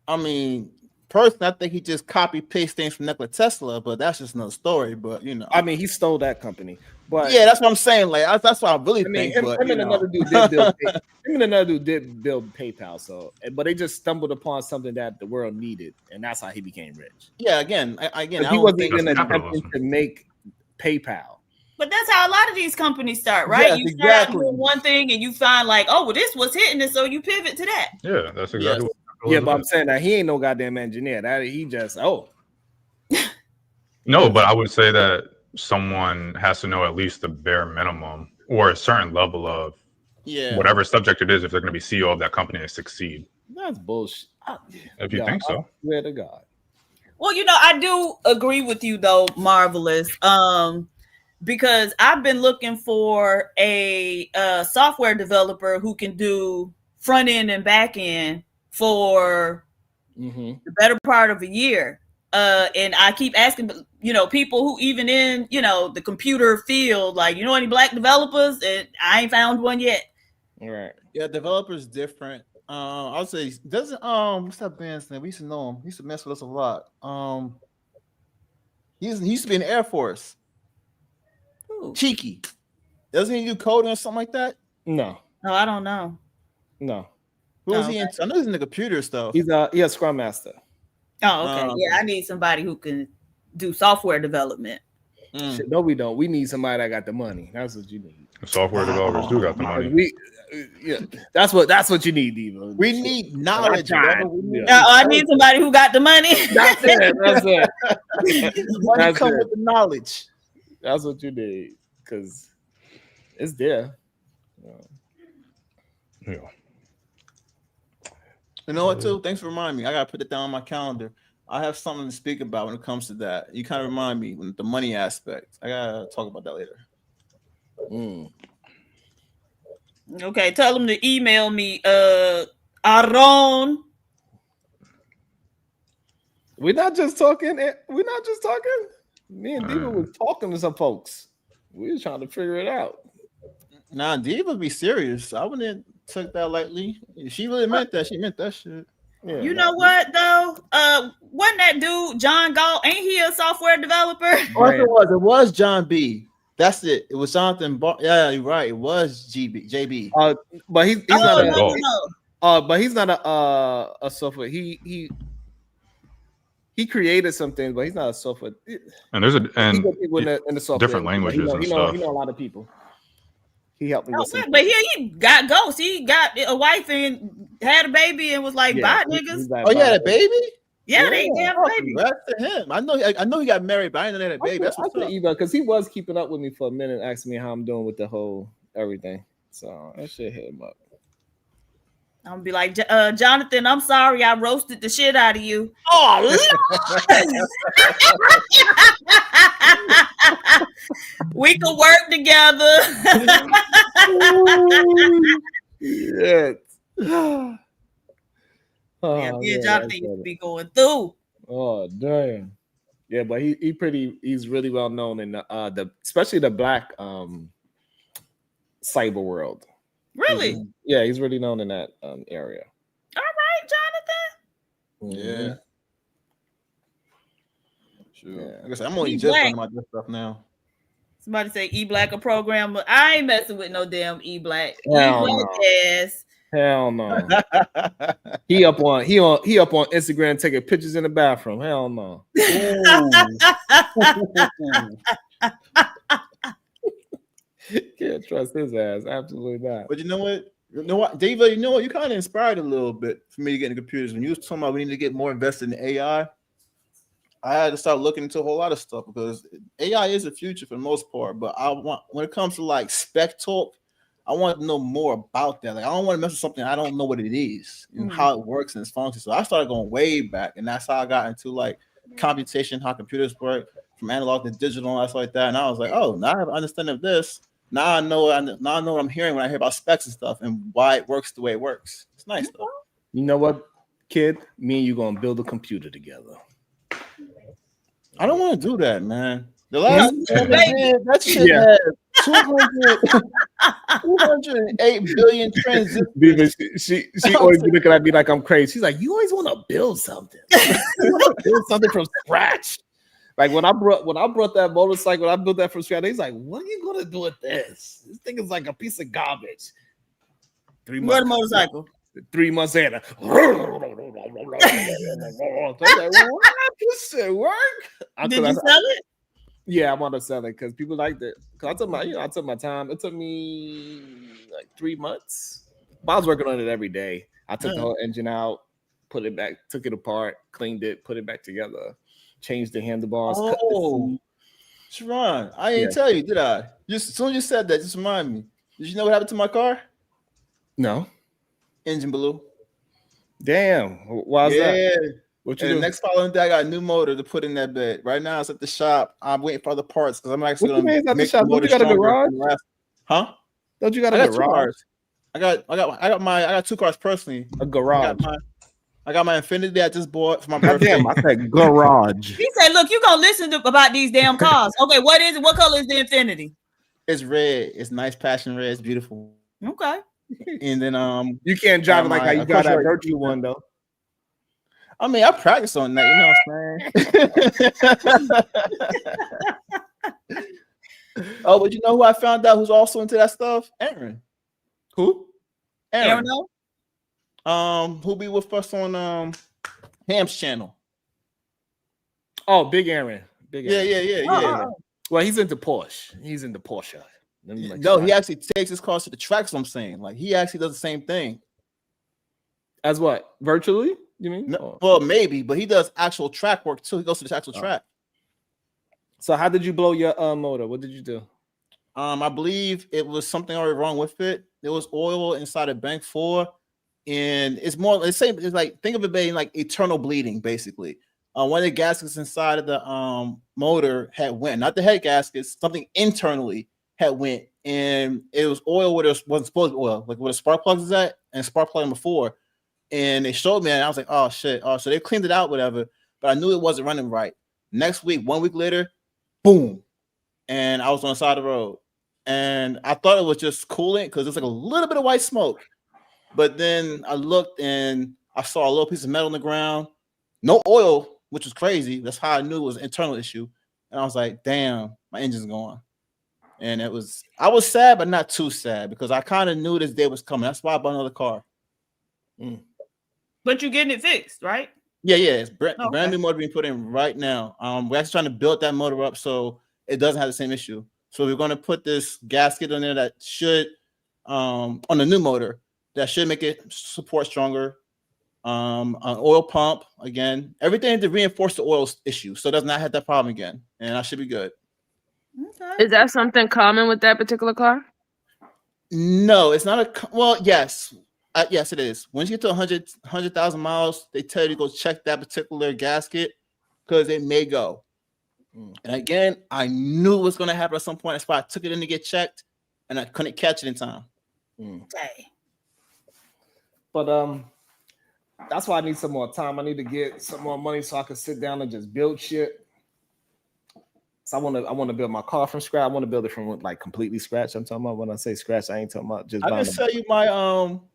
I mean, personally, I think he just copy paste things from Nikola Tesla, but that's just another story. But I mean, he stole that company. But yeah, that's what I'm saying. Like, that's what I really I mean, think. him and another dude did build. Him and another dude did build PayPal. So, but they just stumbled upon something that the world needed, and that's how he became rich. Yeah, again, He wasn't even attempting to make PayPal. But that's how a lot of these companies start, right? Yes, You start exactly. doing one thing and you find like, oh, well, this was hitting, and so you pivot to that. Yeah, that's exactly Yeah, but I'm saying that he ain't no goddamn engineer. That he just No, but I would say that someone has to know at least the bare minimum or a certain level of whatever subject it is if they're going to be CEO of that company and succeed. That's bullshit. If you think so. I swear to God. Well, I do agree with you though, Marvelous. Because I've been looking for a software developer who can do front end and back end for the better part of a year. And I keep asking, people who even in, the computer field, like, any black developers? And I ain't found one yet. All right. Yeah, developers different. I would say doesn't what's that band's name? We used to know him. He used to mess with us a lot. He used to be in the Air Force. Ooh. Cheeky. Doesn't he do coding or something like that? No. No, I don't know. No. Who was Oh, he in? I know he's in the computer stuff. He's a Scrum Master. Oh, okay. Yeah, I need somebody who can do software development. Shit, no, we don't. We need somebody that got the money. That's what you need. The software developers do got the money. That's what you need, Diva. We need knowledge. I need somebody who got the money. That's it. That's it. Money come with the knowledge. That's what you need, because it's there. Yeah. You know what, too? Thanks for reminding me. I gotta put it down on my calendar. I have something to speak about when it comes to that. You kind of remind me with the money aspect. I gotta talk about that later. Okay, tell them to email me, Aaron. We're not just talking. Me and Diva was talking to some folks. We were trying to figure it out. Nah, Diva be serious. I wouldn't take that lightly. She really meant that. She meant that shit. Yeah, You know what though? Wasn't that dude John Galt? Ain't he a software developer? It was John B. That's it. It was Jonathan. Yeah, you're right. It was JB. But he's not. But he's not a software. He created something, but he's not a software. And there's in the software different languages and stuff. He know a lot of people. He helped me with something. But he got ghosts. He got a wife and had a baby and was like, bye, niggas. Oh, he had a baby? Yeah, they have a baby. Congrats to him. I know he got married, but I didn't know he had a baby. That's what's up. Because he was keeping up with me for a minute, asking me how I'm doing with the whole everything. So that shit hit him up. I'm gonna be like, Jonathan, I'm sorry I roasted the shit out of you. Oh, we can work together. Yeah. Yeah, me and Jonathan used to be going through. Oh damn. Yeah, but he's really well known in especially the black cyber world. Really? He's really known in that area. All right, Jonathan. Yeah. Sure. Like I said, I'm only just learning about this stuff now. Somebody say E-Black a programmer. I ain't messing with no damn E-Black. Hell E-Black no. ass. Hell no. he up on Instagram taking pictures in the bathroom. Hell no. Can't trust his ass. Absolutely not. But you know what, Diva, you kind of inspired a little bit for me to get into computers. When you was talking about we need to get more invested in AI, I had to start looking into a whole lot of stuff because AI is the future for the most part. But when it comes to like spec talk, I want to know more about that. Like I don't want to mess with something I don't know what it is and how it works and its function. So I started going way back, and that's how I got into like computation, how computers work, from analog to digital and stuff like that. And I was like, oh, now I have an understanding of this. Now I know what I'm hearing when I hear about specs and stuff and why it works the way it works. It's nice though. You know what, kid? Me and you gonna build a computer together. I don't want to do that, man. The last that shit had 208 billion transistors. She always be looking at me like I'm crazy. She's like, you always want to build something. You want to build something from scratch. Like when I brought that motorcycle, I built that from scratch. He's like, what are you gonna do with this? This thing is like a piece of garbage. 3 months. What a motorcycle? 3 months later. This shit work. Did you sell it? Yeah, I want to sell it because people liked it. Cause I took my time. It took me like 3 months. But I was working on it every day. I took the whole engine out, put it back, took it apart, cleaned it, put it back together, changed the handlebars. Oh, Sharon, I didn't tell you, did I? As soon as you said that, just remind me. Did you know what happened to my car? No. Engine blew. Damn. Why is that? What you the do? next following day, I got a new motor to put in that bed. Right now, it's at the shop. I'm waiting for other parts because I'm actually going to make the motor stronger. You got a garage? Huh? Don't you got a garage? I got 2 cars personally. A garage. I got my Infinity I just bought for my birthday. Damn, I said garage. He said, "Look, you gonna listen about these damn cars? Okay, what is it? What color is the Infinity? It's red. It's nice passion red. It's beautiful. Okay. and then you can't drive it like how you got that virtual one though. I mean, I practice on that, you know what I'm saying? Oh, but you know who I found out who's also into that stuff? Aaron. Who? Aaron. Who be with us on Ham's channel? Oh, Big Aaron. Big Aaron. Yeah. Well, he's into Porsche. He's into Porsche. No, he actually takes his cars to the tracks. I'm saying, like, he actually does the same thing. As what? Virtually? You mean? No, well, maybe, but he does actual track work too. He goes to the actual track. So, how did you blow your motor? What did you do? I believe it was something already wrong with it. There was oil inside of Bank 4, and it's more. It's like, think of it being like eternal bleeding, basically. One of the gaskets inside of the motor had went, not the head gaskets, something internally had went, and it was oil where there wasn't supposed to be oil, like where the spark plugs is at, and spark plug number 4. And they showed me, and I was like, oh shit. Oh, so they cleaned it out, whatever. But I knew it wasn't running right. Next week, 1 week later, boom. And I was on the side of the road. And I thought it was just coolant because there's like a little bit of white smoke. But then I looked and I saw a little piece of metal on the ground. No oil, which was crazy. That's how I knew it was an internal issue. And I was like, damn, my engine's going. And I was sad, but not too sad because I kind of knew this day was coming. That's why I bought another car. But you're getting it fixed, right? Yeah. It's brand new motor being put in right now. We're actually trying to build that motor up so it doesn't have the same issue. So we're going to put this gasket on there that should, on the new motor, that should make it support stronger. An oil pump again, everything to reinforce the oil issue, so it does not have that problem again, and I should be good. Okay. Is that something common with that particular car? No, it's not a. Well, yes. Yes, it is. Once you get to 100,000 miles, they tell you to go check that particular gasket because it may go. And again, I knew it was going to happen at some point. That's why I took it in to get checked, and I couldn't catch it in time. Okay. But that's why I need some more time. I need to get some more money so I can sit down and just build shit. So I want to build my car from scratch. I want to build it from like completely scratch. I'm talking about when I say scratch, I ain't talking about just. I can sell you my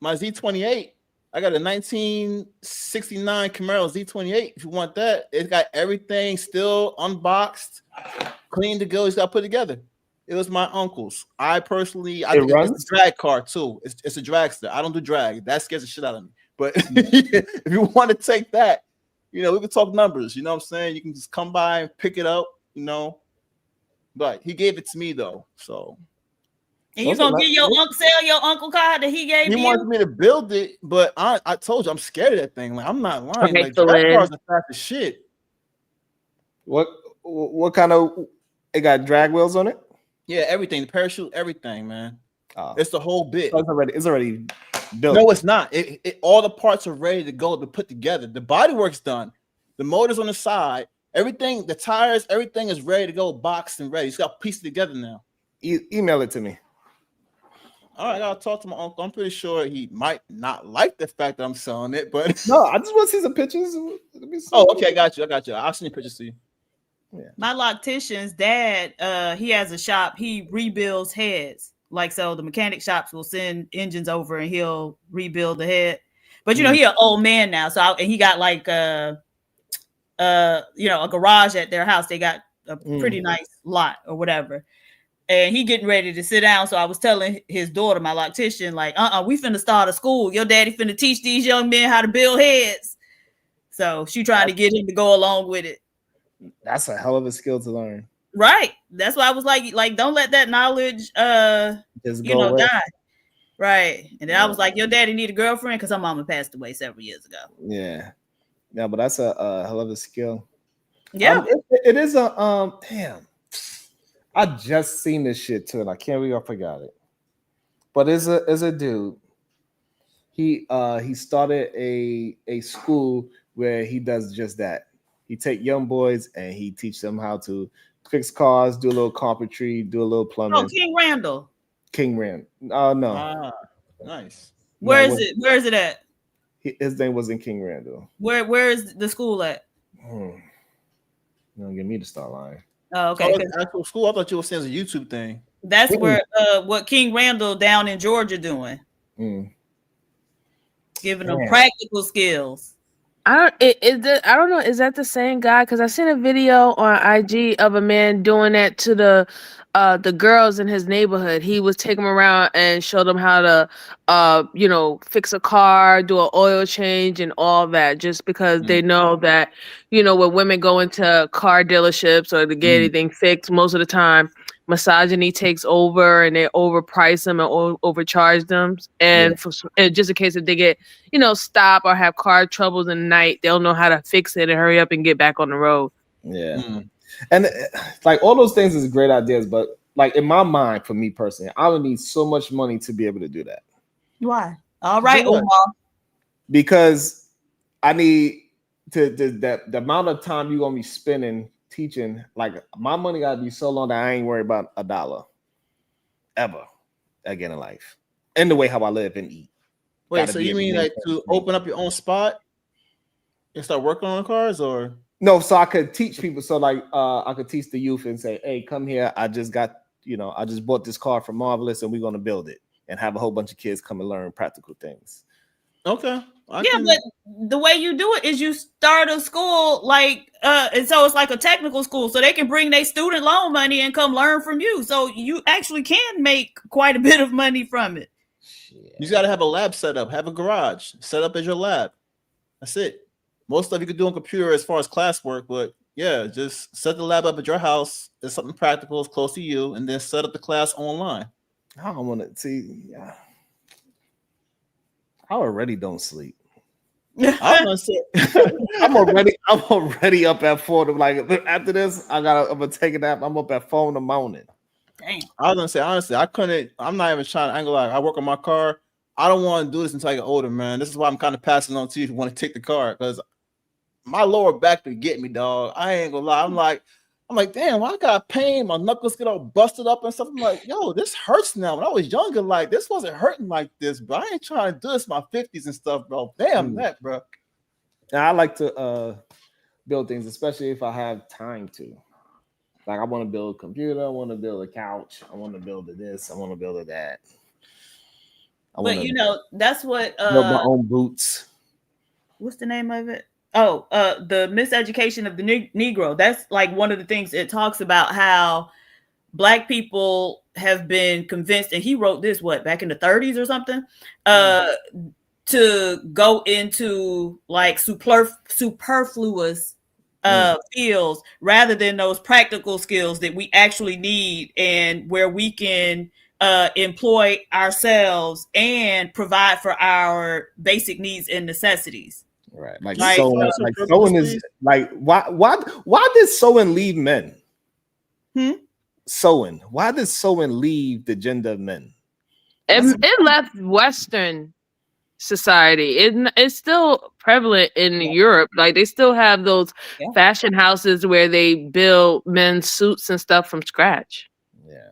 my Z28. I got a 1969 Camaro Z28. If you want that, it's got everything still unboxed, clean to go. It's got put together. It was my uncle's. I think it's a drag car too. It's a dragster. I don't do drag. That scares the shit out of me. But if you want to take that, we can talk numbers. You know what I'm saying? You can just come by and pick it up. But he gave it to me though, so. And you gonna sell your uncle car that he gave you? He wanted me to build it, but I told you I'm scared of that thing. Like, I'm not lying. Okay, like drag cars are fast as shit. What kind of? It got drag wheels on it? Yeah, everything. The parachute, everything, man. It's the whole bit. So it's already built. No, it's not. All the parts are ready to go to put together. The bodywork's done. The motor's on the side. Everything, the tires, everything is ready to go, boxed and ready. It's got pieced together now. Email it to me. All right, I'll talk to my uncle. I'm pretty sure he might not like the fact that I'm selling it, but no, I just want to see some pictures. Oh, okay, I got you. I'll send you pictures to you. Yeah. My loctician's dad, he has a shop. He rebuilds heads. Like, so the mechanic shops will send engines over and he'll rebuild the head. But he's an old man now, and he got like a garage at their house. They got a pretty nice lot or whatever. And he getting ready to sit down. So I was telling his daughter, my loctician, like, we finna start a school. Your daddy finna teach these young men how to build heads. So she trying to get him to go along with it. That's a hell of a skill to learn. Right. That's why I was like, don't let that knowledge just go die. Right. And then I was like, your daddy need a girlfriend because her mama passed away several years ago. Yeah. Yeah, but that's a hell of a skill. Yeah. It is a damn. I just seen this shit too, and I can't believe I forgot it. But as a dude, he started a school where he does just that. He take young boys and he teach them how to fix cars, do a little carpentry, do a little plumbing. Oh, King Randall. King Rand. Oh no. Nice. Where is it? Where is it at? His name was in King Randall. Where is the school at? Don't get me to start lying. Oh, okay. Actual school. I thought you were saying it's a YouTube thing. That's where what King Randall down in Georgia doing. Giving them practical skills. I don't know. Is that the same guy? Because I seen a video on IG of a man doing that to the girls in his neighborhood. He was taking them around and showed them how to fix a car, do an oil change, and all that. Just because they know that when women go into car dealerships or to get anything fixed, most of the time misogyny takes over and they overprice them and overcharge them. And and just in case if they get stop or have car troubles in the night, they'll know how to fix it and hurry up and get back on the road. And like all those things is great ideas, but like in my mind, for me personally, I would need so much money to be able to do that. Why? All right, Omar. Because I need the amount of time you're gonna be spending teaching. Like my money gotta be so long that I ain't worried about $1 ever again in life, and the way how I live and eat. Wait, so you mean like to open up your own spot and start working on cars, or no? So I could teach people. So like I could teach the youth and say, "Hey, come here. I just bought this car from Marvelous, and we're gonna build it." And have a whole bunch of kids come and learn practical things. Okay. But the way you do it is you start a school and so it's like a technical school, so they can bring their student loan money and come learn from you. So you actually can make quite a bit of money from it. You got to have a lab set up, have a garage set up as your lab. That's it. Most stuff you could do on computer as far as classwork, but yeah, just set the lab up at your house. It's something practical, it's close to you, and then set up the class online. I don't want to see. Yeah. I already don't sleep. I'm gonna say, I'm already up at 4. Like after this, I'm gonna take a nap. I'm up at 4 in the morning. Damn. I was gonna say honestly, I'm not even trying to angle out. I work on my car. I don't want to do this until I get older, man. This is why I'm kind of passing on to you if you want to take the car, because my lower back to get me, dog. I ain't gonna lie. I'm like, damn, well, I got pain. My knuckles get all busted up and stuff. I'm like, yo, this hurts now. When I was younger, like this wasn't hurting like this, bro. I ain't trying to do this in my 50s and stuff, bro. Damn that, bro. Now, I like to build things, especially if I have time to. Like, I want to build a computer. I want to build a couch. I want to build this. I want to build that. But that's what build my own boots. What's the name of it? Oh, the miseducation of the Negro. That's like one of the things it talks about, how Black people have been convinced, and he wrote this back in the 30s or something, to go into like superfluous fields rather than those practical skills that we actually need, and where we can employ ourselves and provide for our basic needs and necessities. Right, sewing is like why did sewing leave men? Sewing. Why did sewing leave the gender of men? It left Western society. It's still prevalent in Europe. Like they still have those fashion houses where they build men's suits and stuff from scratch. Yeah,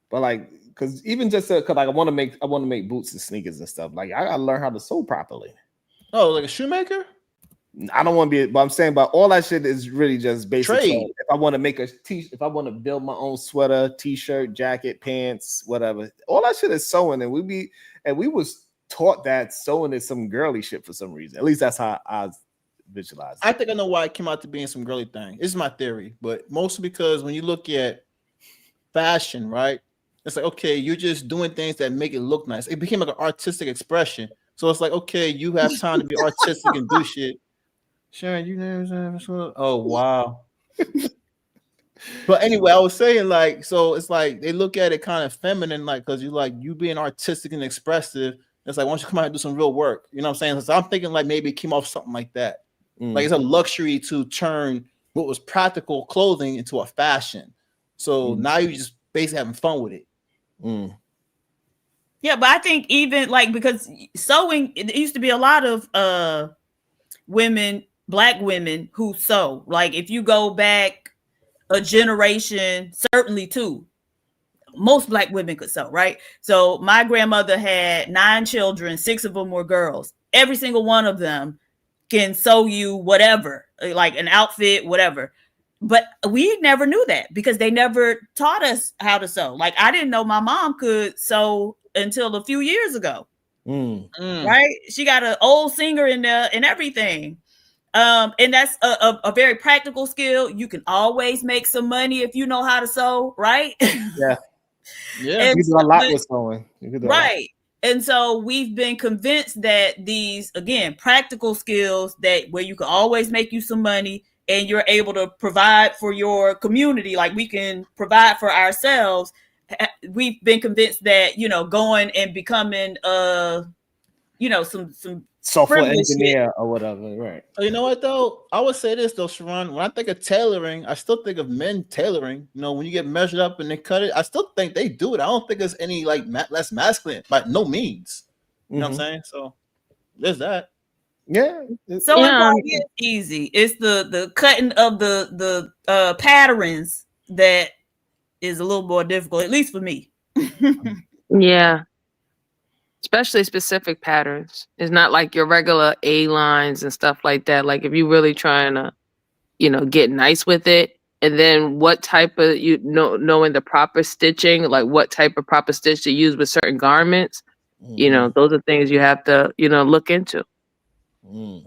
but like, because even just because like I want to make boots and sneakers and stuff. Like I gotta learn how to sew properly. Oh, like a shoemaker? I don't want to be, but I'm saying, but all that shit is really just basic. Trade. If I want to make if I want to build my own sweater, t-shirt, jacket, pants, whatever, all that shit is sewing, and we was taught that sewing is some girly shit for some reason. At least that's how I visualize it. I think I know why it came out to being some girly thing. It's my theory, but mostly because when you look at fashion, right? It's like, okay, you're just doing things that make it look nice. It became like an artistic expression. So it's like, okay, you have time to be artistic and do shit. Sharon, you know, oh wow. But anyway, I was saying, like, so it's like they look at it kind of feminine, like, because you being artistic and expressive. It's like, why don't you come out and do some real work? You know what I'm saying? So I'm thinking like maybe it came off something like that. Like it's a luxury to turn what was practical clothing into a fashion. So now you're just basically having fun with it. Yeah, but I think even like, because sewing, it used to be a lot of women, Black women who sew. Like if you go back a generation, certainly two, most Black women could sew, right? So my grandmother had 9 children, 6 of them were girls. Every single one of them can sew you whatever, like an outfit, whatever. But we never knew that because they never taught us how to sew. Like I didn't know my mom could sew until a few years ago. Mm. Right? She got an old singer in there and everything. And that's a very practical skill. You can always make some money if you know how to sew, right? Yeah. Yeah. You And can do a so- lot but- with sewing. You can do a lot. Right. And so we've been convinced that these, again, practical skills that where you can always make you some money and you're able to provide for your community, like we can provide for ourselves. We've been convinced that, you know, going and becoming, you know, some Software frivolous shit. engineer or whatever, right? You know what though? I would say this though, Sharon. When I think of tailoring, I still think of men tailoring. You know, when you get measured up and they cut it, I still think they do it. I don't think there's any like less masculine, by no means. You know what I'm saying? So there's that. Yeah. So it's easy. It's the cutting of the patterns that is a little more difficult, at least for me. Yeah. Especially specific patterns. It's not like your regular A lines and stuff like that. Like if you're really trying to, you know, get nice with it, and then what type of knowing the proper stitching, like what type of proper stitch to use with certain garments, you know, those are things you have to, you know, look into. You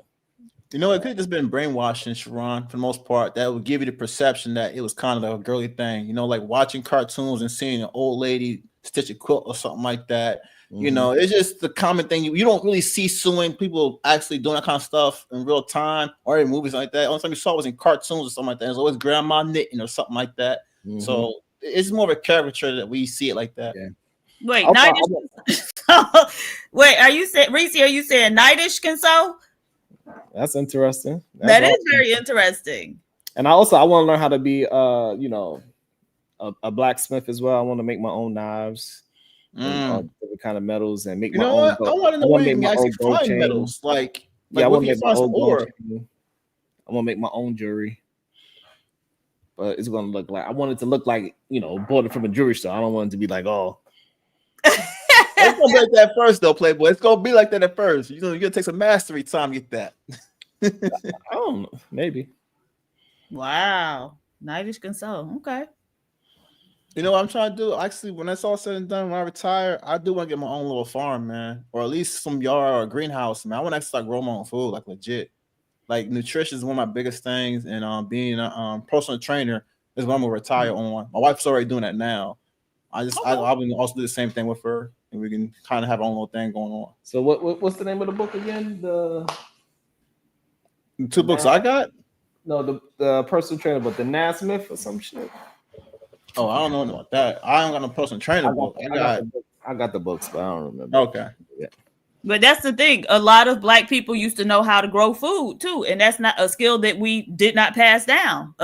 know, it could have just been brainwashing, Sharon, for the most part. That would give you the perception that it was kind of a girly thing. You know, like watching cartoons and seeing an old lady stitch a quilt or something like that. You know, it's just the common thing. You don't really see sewing people actually doing that kind of stuff in real time or in movies like that. Only time you saw was in cartoons or something like that. It's always grandma knitting or something like that. So it's more of a caricature that we see it like that. Wait, wait, are you saying, Reese, are you saying Nightish can sew? That's interesting. That is very interesting. And I want to learn how to be you know, a blacksmith as well. I want to make my own knives. And all different kind of metals and make You my know own. what? I want to know where you can actually gold find chain. metals. Like Yeah, I where want can to you make my find some own gold ore? chain. I want to make my own jewelry. But it's gonna look like I want it to look like, you know, bought it from a jewelry store. I don't want it to be like, oh. It's gonna be like that first though, Playboy. It's gonna be like that at first. You're gonna take some mastery time to get that. I don't know, maybe. Wow. Nightish can sew. Okay. You know what I'm trying to do? Actually, when that's all said and done, when I retire, I do want to get my own little farm, man, or at least some yard or a greenhouse, man. I want to actually start growing my own food, like legit. Like nutrition is one of my biggest things, and being a personal trainer is what I'm gonna retire on. My wife's already doing that now. I will also do the same thing with her, and we can kind of have our own little thing going on. So what's the name of the book again? The two books I got? No, the personal trainer, but the Nasmith or some shit. Oh, I don't know about that. I don't got no personal trainer book. I got the books, but I don't remember. Okay. Yeah. But that's the thing. A lot of Black people used to know how to grow food too, and that's not a skill that we did not pass down.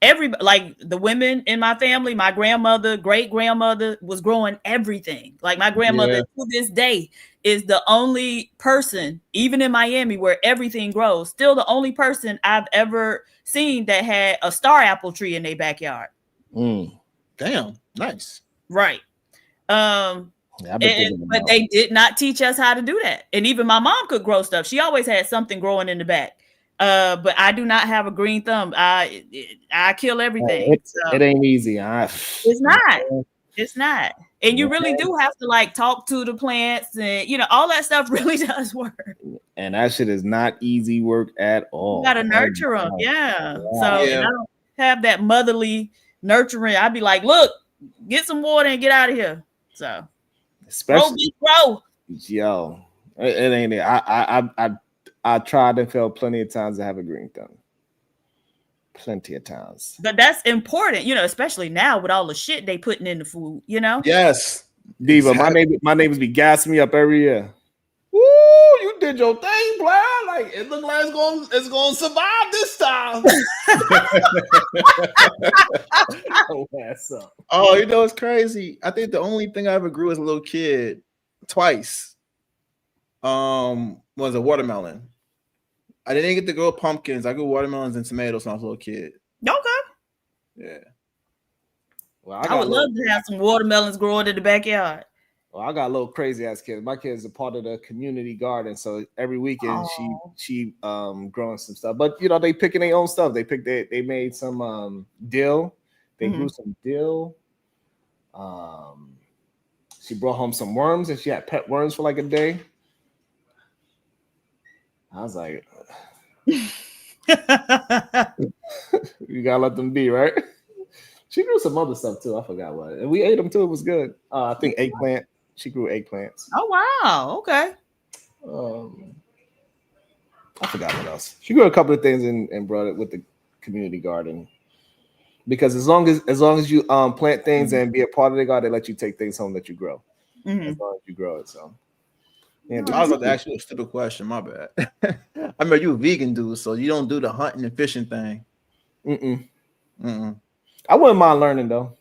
Everybody, like the women in my family, my grandmother, great grandmother was growing everything. Like my grandmother to this day is the only person, even in Miami, where everything grows. Still the only person I've ever seen that had a star apple tree in their backyard. Damn, nice. Right. But they did not teach us how to do that. And even my mom could grow stuff. She always had something growing in the back. But I do not have a green thumb. I kill everything. It ain't easy. It's not. It's not. And you really do have to like talk to the plants and you know all that stuff really does work. And that shit is not easy work at all. You gotta nurture them. Yeah. So and I don't have that motherly nurturing. I'd be like, look, get some water and get out of here. So especially grow. Yo, it ain't it. I tried and failed plenty of times to have a green thumb. Plenty of times. But that's important, you know, especially now with all the shit they putting in the food, you know? Yes. Diva, my neighbors be gassing me up every year. Woo, you did your thing, bro. Like it look like it's gonna survive this time. Oh, you know it's crazy. I think the only thing I ever grew as a little kid twice was a watermelon. I didn't get to grow pumpkins. I grew watermelons and tomatoes when I was a little kid. Okay. Yeah. Well, I would love to have some watermelons growing in the backyard. Well, I got a little crazy ass kids. My kids are part of the community garden, so every weekend she growing some stuff. But you know they picking their own stuff. They made some dill. They grew some dill. She brought home some worms and she had pet worms for like a day. I was like, you gotta let them be, right? She grew some other stuff too. I forgot what. And we ate them too. It was good. I think eggplant. She grew eggplants. Oh wow. Okay. I forgot what else. She grew a couple of things and brought it with the community garden. Because as long as you plant things and be a part of the garden, they let you take things home that you grow. As long as you grow it. So yeah, I was about to ask you a stupid question. My bad. I remember you a vegan dude, so you don't do the hunting and fishing thing. I wouldn't mind learning though.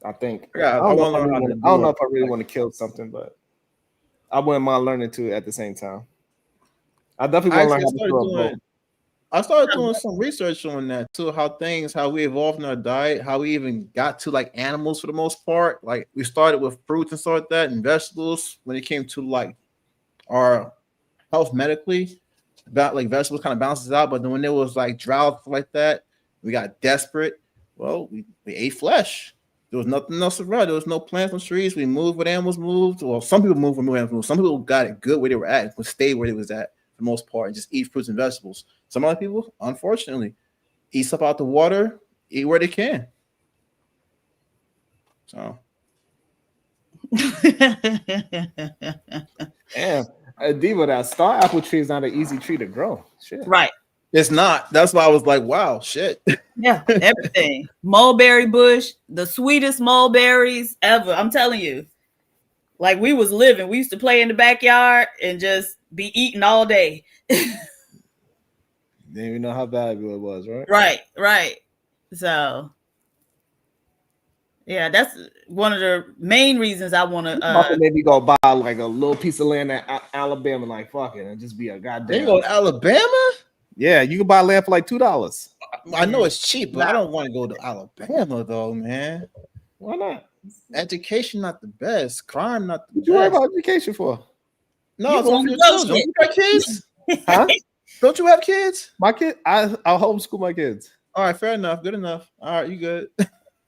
I think. Yeah, I don't know if I really want to kill something, but I wouldn't mind learning too at the same time. I definitely want to learn how to throw a boat. I started doing some research on that too, how we evolved in our diet, how we even got to like animals for the most part. Like we started with fruits and stuff like that and vegetables when it came to like our health medically. About like vegetables kind of balances out, but then when there was like drought like that, we got desperate. Well, we ate flesh. There was nothing else around. There was no plants on trees. We moved when animals moved. Well, some people moved when animals moved. Some people got it good where they were at, would stay where they was at for the most part and just eat fruits and vegetables. Some other people, unfortunately, eat stuff out the water, eat where they can. So, damn, Diva, that star apple tree is not an easy tree to grow. Shit. Right. It's not. That's why I was like, wow, shit. Yeah, everything. Mulberry bush, the sweetest mulberries ever. I'm telling you. Like we was living. We used to play in the backyard and just be eating all day. Didn't even know how valuable it was, right? Right. So yeah, that's one of the main reasons I want to maybe go buy like a little piece of land in Alabama, like fuck it, and just be a goddamn. They go to Alabama? Yeah, you can buy land for like $2. I know it's cheap, but I don't want to go to Alabama though, man. Why not? Education not the best. Crime not the best. What you worry about education for? No, it's only your children. Don't you got kids? Huh? Don't you have kids? My kid, I'll homeschool my kids. All right, fair enough. Good enough. All right, you good.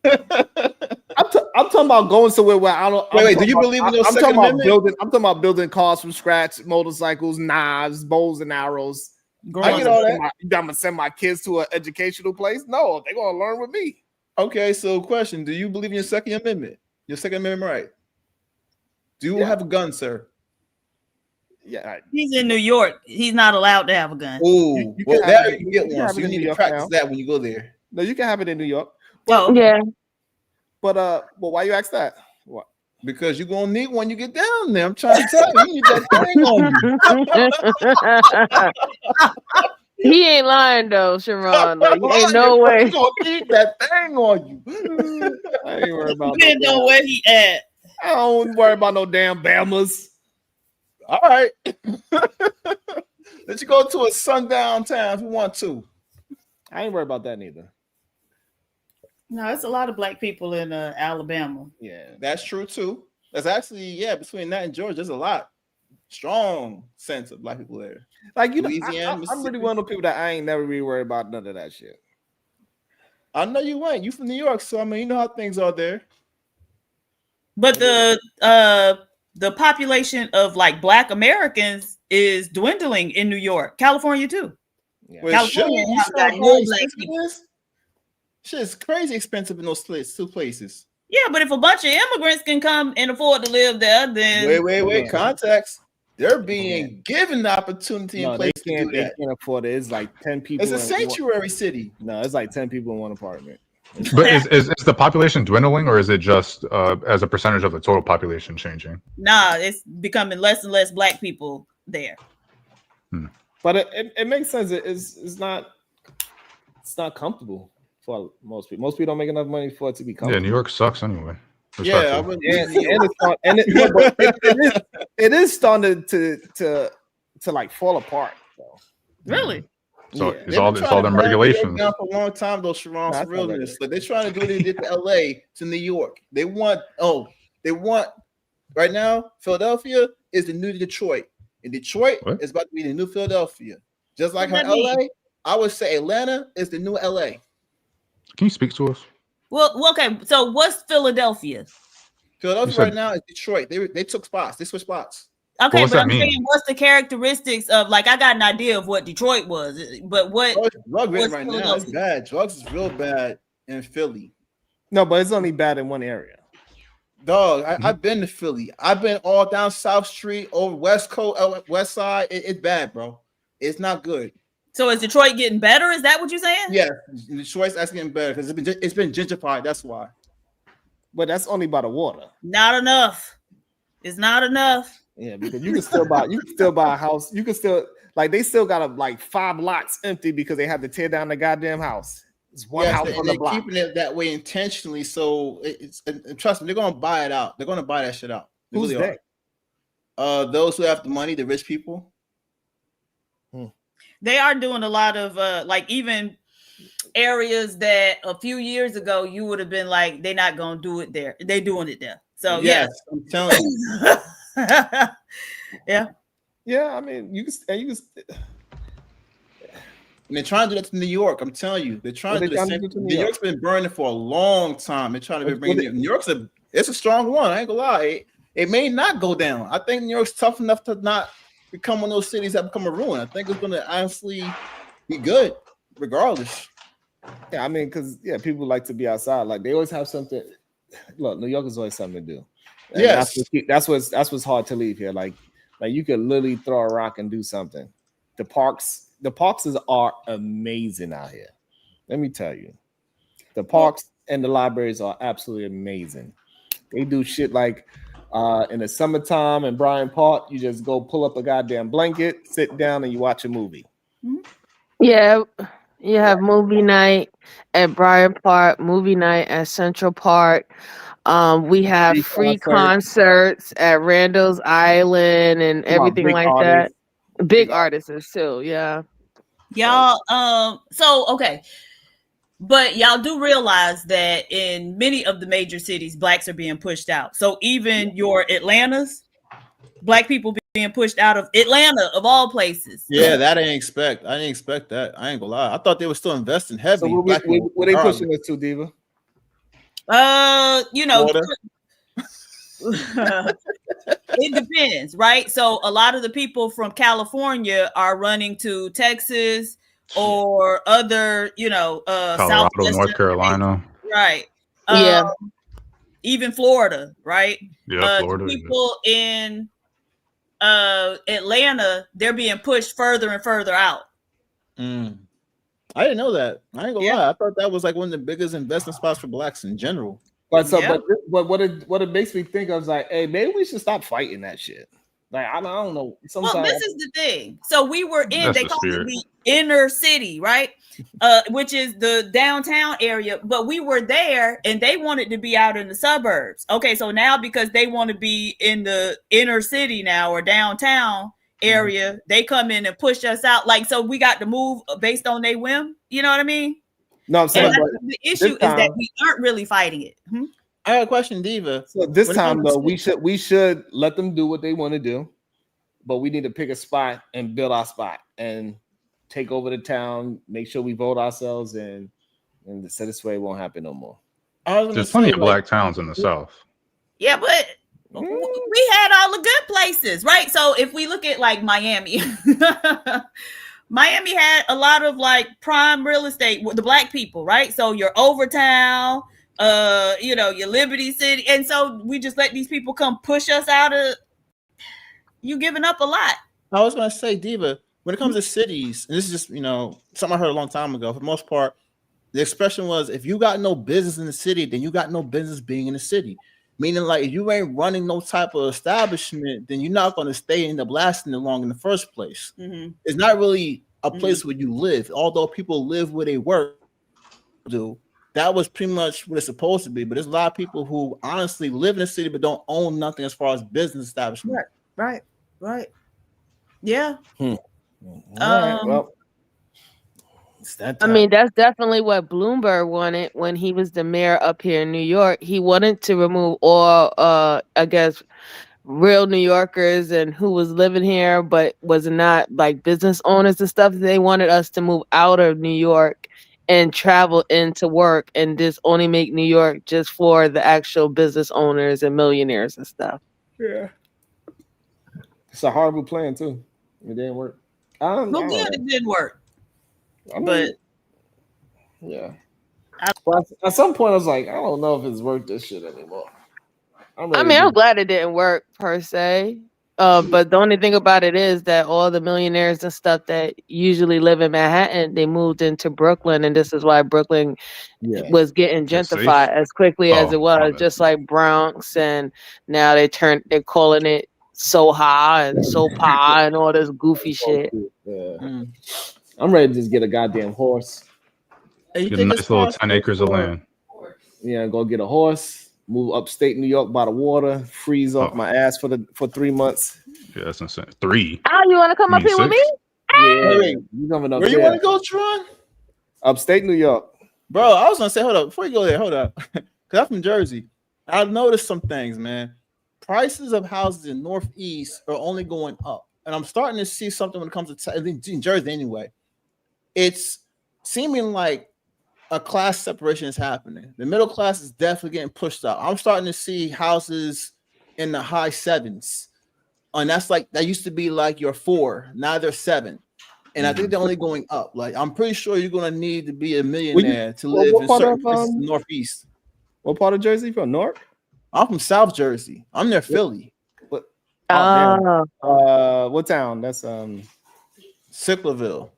I'm talking about going somewhere where I don't. Wait, do you believe in your Second Amendment? I'm talking about building cars from scratch, motorcycles, knives, bows and arrows. I get all that. I'm gonna send my kids to an educational place. No, they're gonna learn with me. Okay, so question: do you believe in your Second Amendment? Your Second Amendment right? Do you have a gun, sir? Yeah, he's in New York. He's not allowed to have a gun. Oh, well, that you can get one. So you need to practice that when you go there. No, you can have it in New York. Well, yeah. But why you ask that? What? Because you're gonna need one. You get down there. I'm trying to tell you, you need that thing on you. He ain't lying though, Sharon. Like, ain't no way. You're gonna need that thing on you. I ain't worried about. Depends on where he at. I don't worry about no damn Bamas. All right. Let's go to a sundown town if you want to. I ain't worried about that neither. No, it's a lot of black people in Alabama. Yeah, that's true too. That's actually, between that and Georgia, there's a lot. Strong sense of black people there. Like, you know, Louisiana, I'm really one of those people that I ain't never really worried about none of that shit. I know you ain't. You from New York, so I mean, you know how things are there. But the population of like black Americans is dwindling in New York, California too. Yeah. Well, California sure, has got no black people. Shit's crazy expensive in those two places. Yeah, but if a bunch of immigrants can come and afford to live there, then wait, context. They're being given the opportunity in place to do that. They can't afford it. It's like 10 people. It's a sanctuary city. No, it's like 10 people in one apartment. But is the population dwindling, or is it just as a percentage of the total population changing? nah, it's becoming less and less black people there. But it makes sense. It's not comfortable for most people. Most people don't make enough money for it to be comfortable. Yeah, New York sucks anyway. Yeah, it is starting to like fall apart. Though. Really? So Yeah. it's all them regulations. Down for a long time, though, Sharon, for realness. Like they're trying to do what they did to LA to New York. They want right now. Philadelphia is the new Detroit, and Detroit is about to be the new Philadelphia. Just like how LA, I would say Atlanta is the new LA. Can you speak to us? Well, okay. So what's Philadelphia? Philadelphia said- right now is Detroit. They took spots. They switched spots. Okay, what's but that I'm mean? saying, what's the characteristics of, like, I got an idea of what Detroit was, but what? Drug rate what's right now is Philadelphia? bad. Drugs is real bad in Philly. No, but it's only bad in one area. Dog, I've been to Philly. I've been all down South Street, over West Coast, West Side. It's bad, bro. It's not good. So is Detroit getting better? Is that what you're saying? Yeah, Detroit's actually getting better because it's been gentrified. That's why. But that's only by the water. Not enough. It's not enough. Yeah, because you can still buy a house. You can still, like, they still got like 5 lots empty because they had to tear down the goddamn house. It's one house on the they're block. keeping it that way intentionally. So and trust me, they're gonna buy it out. They're gonna buy that shit out. They Who's really are. Those who have the money, the rich people. They are doing a lot of like, even areas that a few years ago you would have been like, they're not gonna do it there. They're doing it there. So yes, I'm telling you. Yeah. I mean, you can. And they're trying to do that to New York. I'm telling you, they're trying What to do they the trying to same. do to New New York's been burning for a long time. They're trying to bring New York's it's a strong one. I ain't gonna lie. It may not go down. I think New York's tough enough to not become one of those cities that become a ruin. I think it's gonna honestly be good, regardless. Yeah, I mean, because people like to be outside. Like, they always have something. Look, New York is always something to do. And Yes. that's what's hard to leave here. Like you could literally throw a rock and do something. The parks are amazing out here. Let me tell you, the parks and the libraries are absolutely amazing. They do shit like in the summertime in Bryant Park, you just go pull up a goddamn blanket, sit down, and you watch a movie. Yeah, you have movie night at Bryant Park, movie night at Central Park. We have free concerts at Randall's Island and everything big like artists. that. Big artists too, yeah. Y'all, so okay. But y'all do realize that in many of the major cities, blacks are being pushed out. So even your Atlantas, black people being pushed out of Atlanta, of all places. Yeah, that I didn't expect. I didn't expect that. I ain't gonna lie. I thought they were still investing heavy. So what they pushing us to, Diva? You know, Florida. it depends, right? So a lot of the people from California are running to Texas or other, Colorado, Southwestern North Carolina. right? Yeah. Even Florida, right? Yeah, The Florida. people in Atlanta, they're being pushed further and further out. I didn't know that. I ain't gonna lie. I thought that was like one of the biggest investment spots for blacks in general. But what it makes me think of is like, hey, maybe we should stop fighting that shit. Like, I don't know. Sometimes Well, this is the thing. So we were in, That's they the call it spirit. the inner city, right? Which is the downtown area. But we were there and they wanted to be out in the suburbs. Okay, so now because they want to be in the inner city now or downtown area, they come in and push us out. Like, so we got to move based on their whim. You know what I mean? No, I'm saying And that's the issue is that time- we aren't really fighting it. I got a question, Diva. So this When it time comes though, to- we should let them do what they want to do, but we need to pick a spot and build our spot and take over the town. Make sure we vote ourselves in, and so this way it won't happen no more. There's plenty of black towns in the South. Yeah, but we had all the good places, right? So if we look at like Miami, Miami had a lot of like prime real estate with the black people, right? So your Overtown, your Liberty City, and so we just let these people come push us out of. You giving up a lot. I was gonna say, Diva, when it comes to cities, and this is just something I heard a long time ago. For the most part, the expression was, if you got no business in the city, then you got no business being in the city. Meaning, like, if you ain't running no type of establishment, then you're not gonna stay in the lasting long in the first place. It's not really a place where you live, although people live where they work. That was pretty much what it's supposed to be. But there's a lot of people who honestly live in the city but don't own nothing as far as business establishment. Right. Yeah. All right, well, it's that I time. mean, that's definitely what Bloomberg wanted when he was the mayor up here in New York. He wanted to remove all, I guess, real New Yorkers and who was living here, but was not like business owners and stuff. They wanted us to move out of New York and travel into work and just only make New York just for the actual business owners and millionaires and stuff. Yeah. It's a horrible plan too. It didn't work. Well, yeah, it did work. I mean, But yeah. But at some point, I was like, I don't know if it's worth this shit anymore. I'm glad it didn't work per se. But the only thing about it is that all the millionaires and stuff that usually live in Manhattan, they moved into Brooklyn, and this is why Brooklyn was getting gentrified as quickly as it was, just like Bronx. And now they're calling it Soha and Sopa and all this goofy shit. Yeah. I'm ready to just get a goddamn horse. Get a nice little 10 acres of land. Yeah, go get a horse. Move upstate New York by the water, freeze off my ass for 3 months. Yeah, that's insane. 3. Oh, you want to come up here with me? Yeah, you coming up Where you there. want to go, Tron? Upstate New York. Bro, I was gonna say, hold up, before you go there, hold up. Cause I'm from Jersey. I've noticed some things, man. Prices of houses in Northeast are only going up. And I'm starting to see something when it comes to in Jersey anyway. It's seeming like a class separation is happening. The middle class is definitely getting pushed out. I'm starting to see houses in the high 7s. And that's like, that used to be like your 4. Now they're 7. And I think they're only going up. Like, I'm pretty sure you're going to need to be a millionaire to live in certain places in Northeast. What part of Jersey from? North? I'm from South Jersey. I'm near Philly. What? Oh, what town? That's Sicklerville.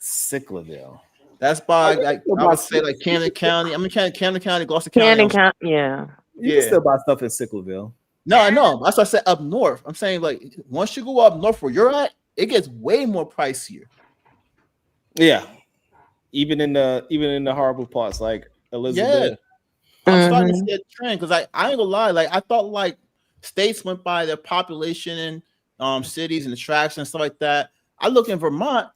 Sicklerville. That's by like I would say like Camden County. I'm in Camden County, Gloucester County. Camden County, yeah. You can still buy stuff in Sicklerville. No, I know. That's what I said up north. I'm saying like once you go up north where you're at, it gets way more pricier. Yeah. Even in the horrible parts like Elizabeth. Yeah. I'm starting to see a trend because I ain't gonna lie, like I thought like states went by their population and cities and attractions and stuff like that. I look in Vermont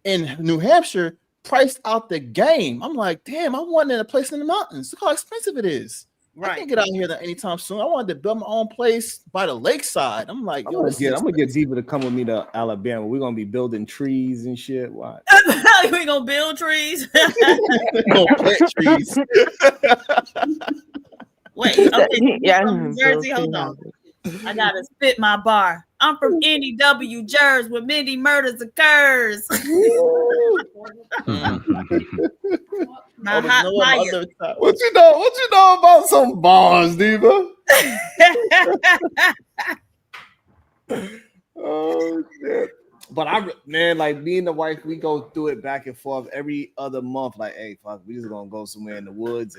and New Hampshire priced out the game. I'm like, damn, I wanted a place in the mountains. Look how expensive it is. I can't get out here anytime soon. I wanted to build my own place by the lakeside. I'm like, I'm gonna get Diva to come with me to Alabama. We're gonna be building trees and shit. Why? We gonna build trees. Gonna plant trees. Wait, okay, yeah, from Jersey. Hold on. I gotta spit my bar. I'm from NEW Jersey, where many murders occurs. What you know about some bars, Diva? Oh shit. But like me and the wife, we go through it back and forth every other month. Like, hey, fuck, we just gonna go somewhere in the woods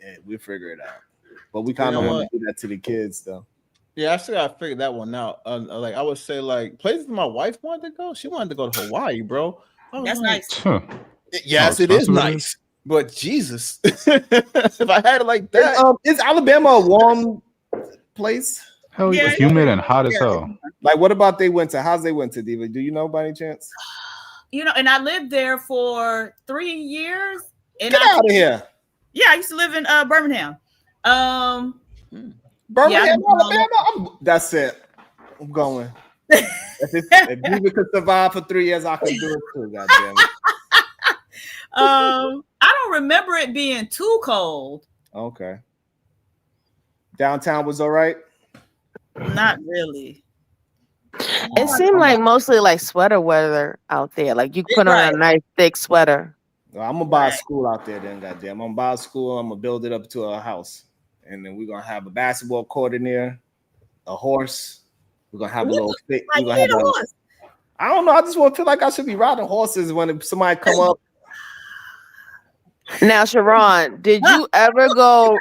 and we figure it out. But we kind of want to do that to the kids, though. Yeah, I still gotta figure that one out. Like I would say, like places my wife wanted to go. She wanted to go to Hawaii, bro. That's nice. Yes, it is nice. But Jesus, if I had it like that, is Alabama a warm place? Hell yeah, humid and hot as hell. Like, what about they winter? How's they winter, Diva? Do you know by any chance? You know, and I lived there for 3 years. And Get out of here. Yeah, I used to live in Birmingham. Birmingham, Alabama. That's it. I'm going. If Diva could survive for 3 years, I can do it too. Goddamn it. I don't remember it being too cold. Okay. Downtown was all right. Not really. It seemed like mostly like sweater weather out there. Like you put on a nice thick sweater. Well, I'm gonna buy a school out there then, goddamn. I'm gonna buy a school, I'm gonna build it up to a house. And then we're gonna have a basketball court in there, a horse. We're gonna have a little thing. I don't know. I just want to feel like I should be riding horses when somebody come up. Now, Sharon, did you ever go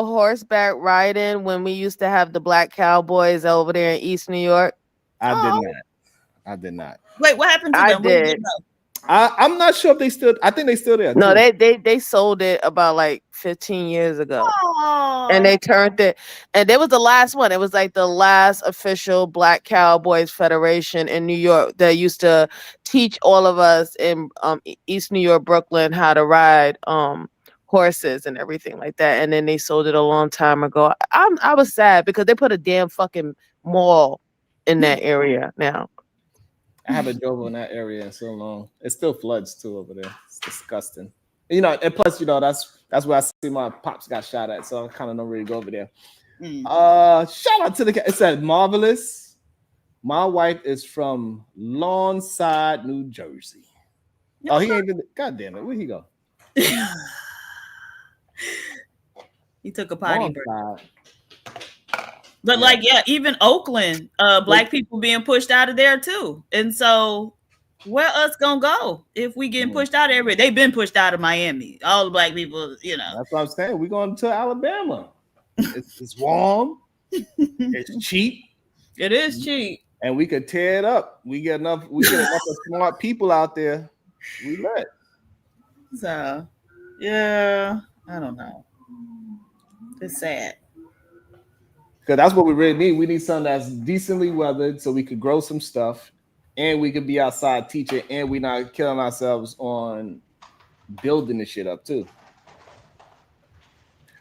horseback riding when we used to have the black cowboys over there in East New York? I did not. Wait, what happened to them? Did. I'm not sure if they still. I think they still there. No, they sold it about like 15 years ago. Aww. And they turned it, and it was the last one. It was like the last official Black Cowboys Federation in New York that used to teach all of us in East New York, Brooklyn, how to ride horses and everything like that. And then they sold it a long time ago. I was sad because they put a damn fucking mall in that area now. I haven't drove in that area in so long. It still floods too over there. It's disgusting. You know, and plus, you know, that's where I see my pops got shot at. So I kind of don't really go over there. Shout out to the. It said Marvelous. My wife is from Lawnside, New Jersey. Oh, he ain't. God damn it! Where'd he go? He took a potty break. Lawnside. But like, yeah, even Oakland, black people being pushed out of there too. And so where us gonna go if we getting pushed out of everywhere? They've been pushed out of Miami. All the black people, you know. That's what I'm saying. We're going to Alabama. It's warm. It's cheap. It is cheap. And we could tear it up. We get enough of smart people out there. We let. So yeah, I don't know. It's sad. Because that's what we really need. We need something that's decently weathered so we could grow some stuff and we could be outside teaching and we're not killing ourselves on building this shit up too.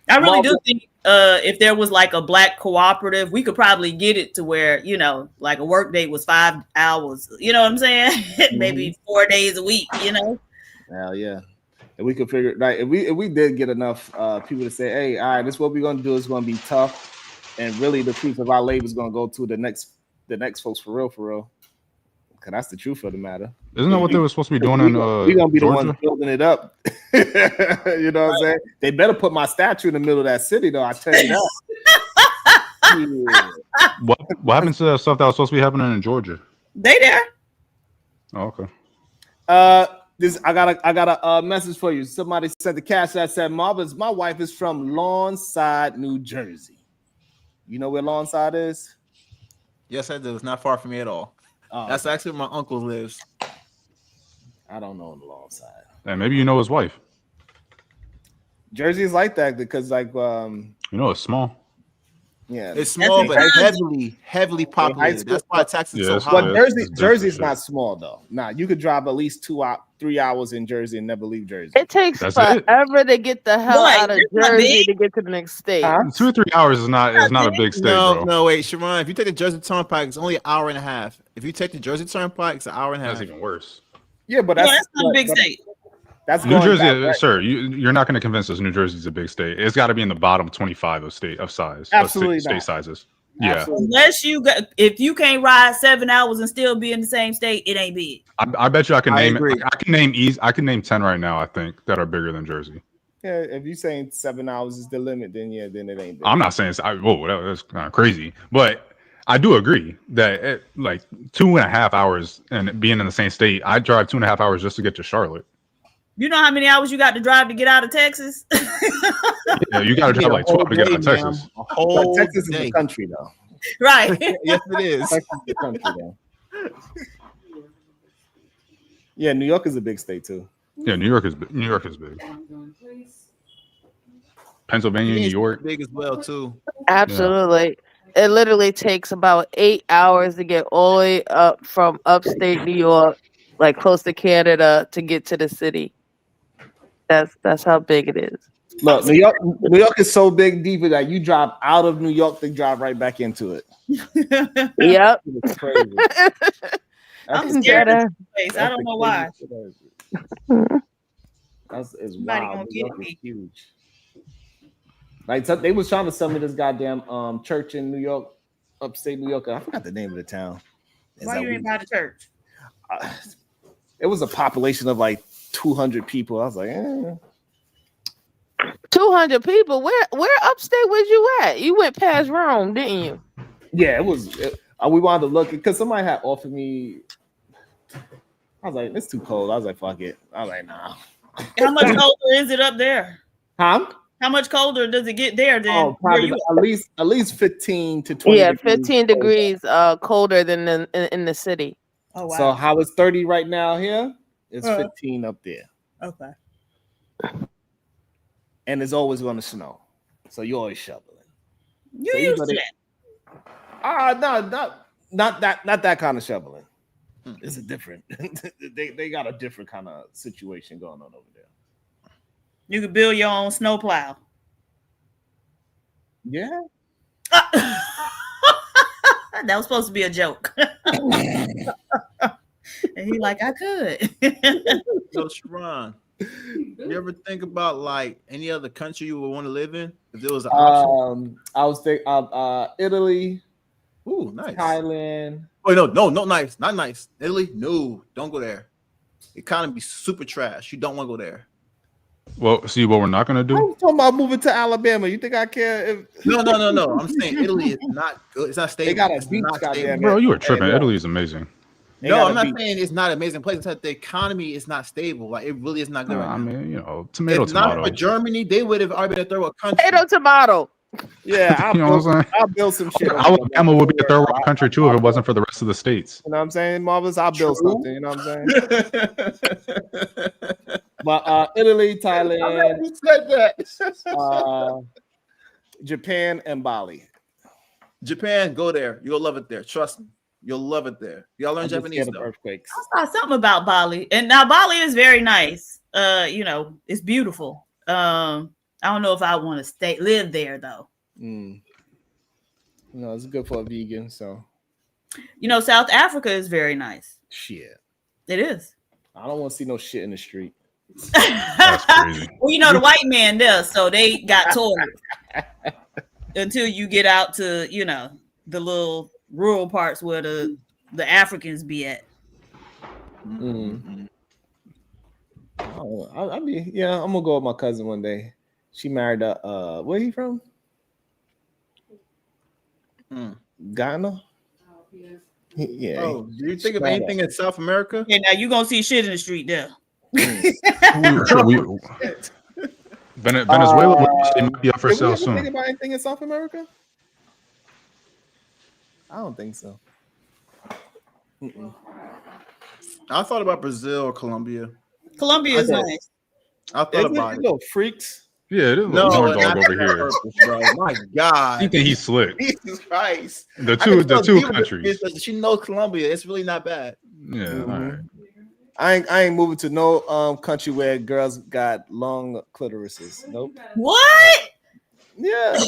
I really do think if there was like a black cooperative, we could probably get it to where, you know, like a work day was 5 hours. You know what I'm saying? Maybe 4 days a week, you know? Hell yeah. And we could figure, like, if we did get enough people to say, hey, all right, this is what we're going to do. It's going to be tough. And really, the truth of our labor is going to go to the next folks for real. Because that's the truth of the matter. Isn't that what they were supposed to be doing in we're going to be Georgia? the ones building it up. You know what I'm saying? They better put my statue in the middle of that city, though. I tell you that. What happened to that stuff that was supposed to be happening in Georgia? They there. Oh, okay. I got a message for you. Somebody sent the cash that said, Marvelous, my wife is from Lawnside, New Jersey. You know where Lawnside is? Yes, I do. It's not far from me at all. That's actually where my uncle lives. I don't know on the Lawnside. And maybe you know his wife. Jersey is like that because, like, you know, it's small. Yeah, it's small, but heavily populated. That's why Texas is so hot. But Jersey's not small though. Nah, you could drive at least 3 hours in Jersey and never leave Jersey. It takes forever to get the hell out of Jersey to get to the next state. 2 or 3 hours is not a big state, bro. No, wait, Sharon. If you take the Jersey Turnpike, it's only an hour and a half. If you take the Jersey Turnpike, it's an hour and a half. That's even worse. Yeah, but that's not a big state. That's New Jersey, sir. You're not going to convince us New Jersey's a big state. It's got to be in the bottom 25 of size. Absolutely of state sizes. Yeah. Unless if you can't ride 7 hours and still be in the same state, it ain't big. I bet you I can name. I can name 10 right now. I think that are bigger than Jersey. Yeah, if you're saying 7 hours is the limit, then it ain't big. I'm not saying that's kind of crazy, but I do agree that like 2.5 hours and being in the same state, I drive 2.5 hours just to get to Charlotte. You know how many hours you got to drive to get out of Texas? Yeah, you got to drive like 12 to get out of Texas. But Texas is a country, though. Right. Yes, it is. Texas is a country, though. Yeah, New York is a big state too. Yeah, New York is big. Pennsylvania, New York, big as well too. Absolutely. Yeah. It literally takes about 8 hours to get all the way up from upstate New York, like close to Canada, to get to the city. That's how big it is. Look, New York is so big, deep that you drive out of New York to drive right back into it. Yep. It's crazy. I'm scared of this place. I don't know why. That's Somebody wild. gonna New get York me. is huge. Like they was trying to sell me this goddamn church in New York, upstate New York. I forgot the name of the town. Why you ain't by the church? It was a population of like 200 people. I was like, 200 people. Where upstate was you at? You went past Rome, didn't you? yeah, it was. We wanted to look because somebody had offered me. I was like, it's too cold. I was like, fuck it. I was like, nah. How much colder is it up there? Huh? How much colder does it get there then? Oh, probably at least 15 to 20. Yeah, degrees 15 degrees colder than in the city. Oh wow. So how it's 30 right now here? It's 15 up there. Okay. And it's always going to snow. So you're always shoveling. You So used to everybody- that. not that kind of shoveling. It's a different. they got a different kind of situation going on over there. You could build your own snowplow. Yeah. That was supposed to be a joke. And he like, I could. So Sharon, you ever think about like any other country you would want to live in if there was an option? I was thinking Italy. Ooh, nice. Thailand. Wait, no, nice, not nice. Italy, no, don't go there. Economy super trash. You don't want to go there. Well, see what we're not gonna do. I'm talking about moving to Alabama. You think I care? If... No. I'm saying Italy is not good. It's not stable. They got a It's beach, not goddamn stable. Bro, you were tripping. Italy is amazing. No, I'm not saying it's not an amazing place. It's that the economy is not stable. Like it really is not good. Right I now. mean, you know, If tomato. not for Germany, they would have already been a third world country. Tomato. Yeah, You know what I'm saying? I'll build some shit. Alabama would be a third world country too if it wasn't for the rest of the states. You know what I'm saying? Marvelous, I'll build something. You know what I'm saying? But Italy, Thailand, Who said that? Japan, and Bali. Japan, go there. You'll love it there. Trust me. You'll love it there. Y'all learn I'm just Japanese scared of though. earthquakes. I saw something about Bali, and now Bali is very nice. You know, it's beautiful. I don't know if I want to live there though. No, it's good for a vegan. So, you know, South Africa is very nice. Shit, it is. I don't want to see no shit in the street. That's crazy. Well, you know, the white man does, so they got toilets until you get out to, you know, the little rural parts where the Africans be at. Oh, I mean, yeah, I'm gonna go with my cousin one day. She married where he from? Ghana. Yeah. Oh, do you think of anything in South America? Yeah, now you gonna see shit in the street there. Venezuela might be up for Did we sale ever soon. think about anything in South America? I don't think so. I thought about Brazil or Colombia. Colombia is nice. I thought about it. Little freaks. Yeah, it is a No, little horn not dog over that here. purpose, bro. My God. You think he's slick? Jesus Christ. The I two can tell two Diva countries. She knows Colombia. It's really not bad. Yeah, all right. I ain't moving to no country where girls got long clitorises. Nope. What? Yeah.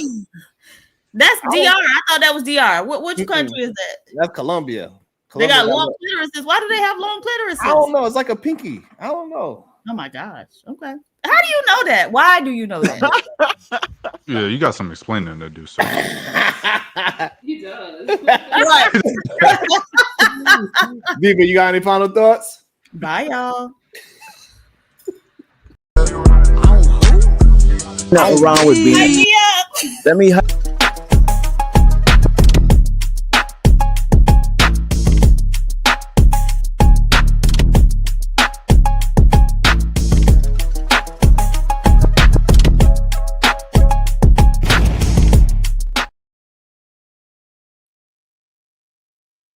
That's DR. I thought that was DR. Which country is that? That's Colombia. They got Colombia long clitorises. Why do they have long clitorises? I don't know. It's like a pinky. I don't know. Oh my gosh. Okay. How do you know that? Why do you know that? Yeah, you got some explaining to do. So He does. Right. Diva, you got any final thoughts? Bye, y'all. Nothing wrong with being. Hype me up. Let me.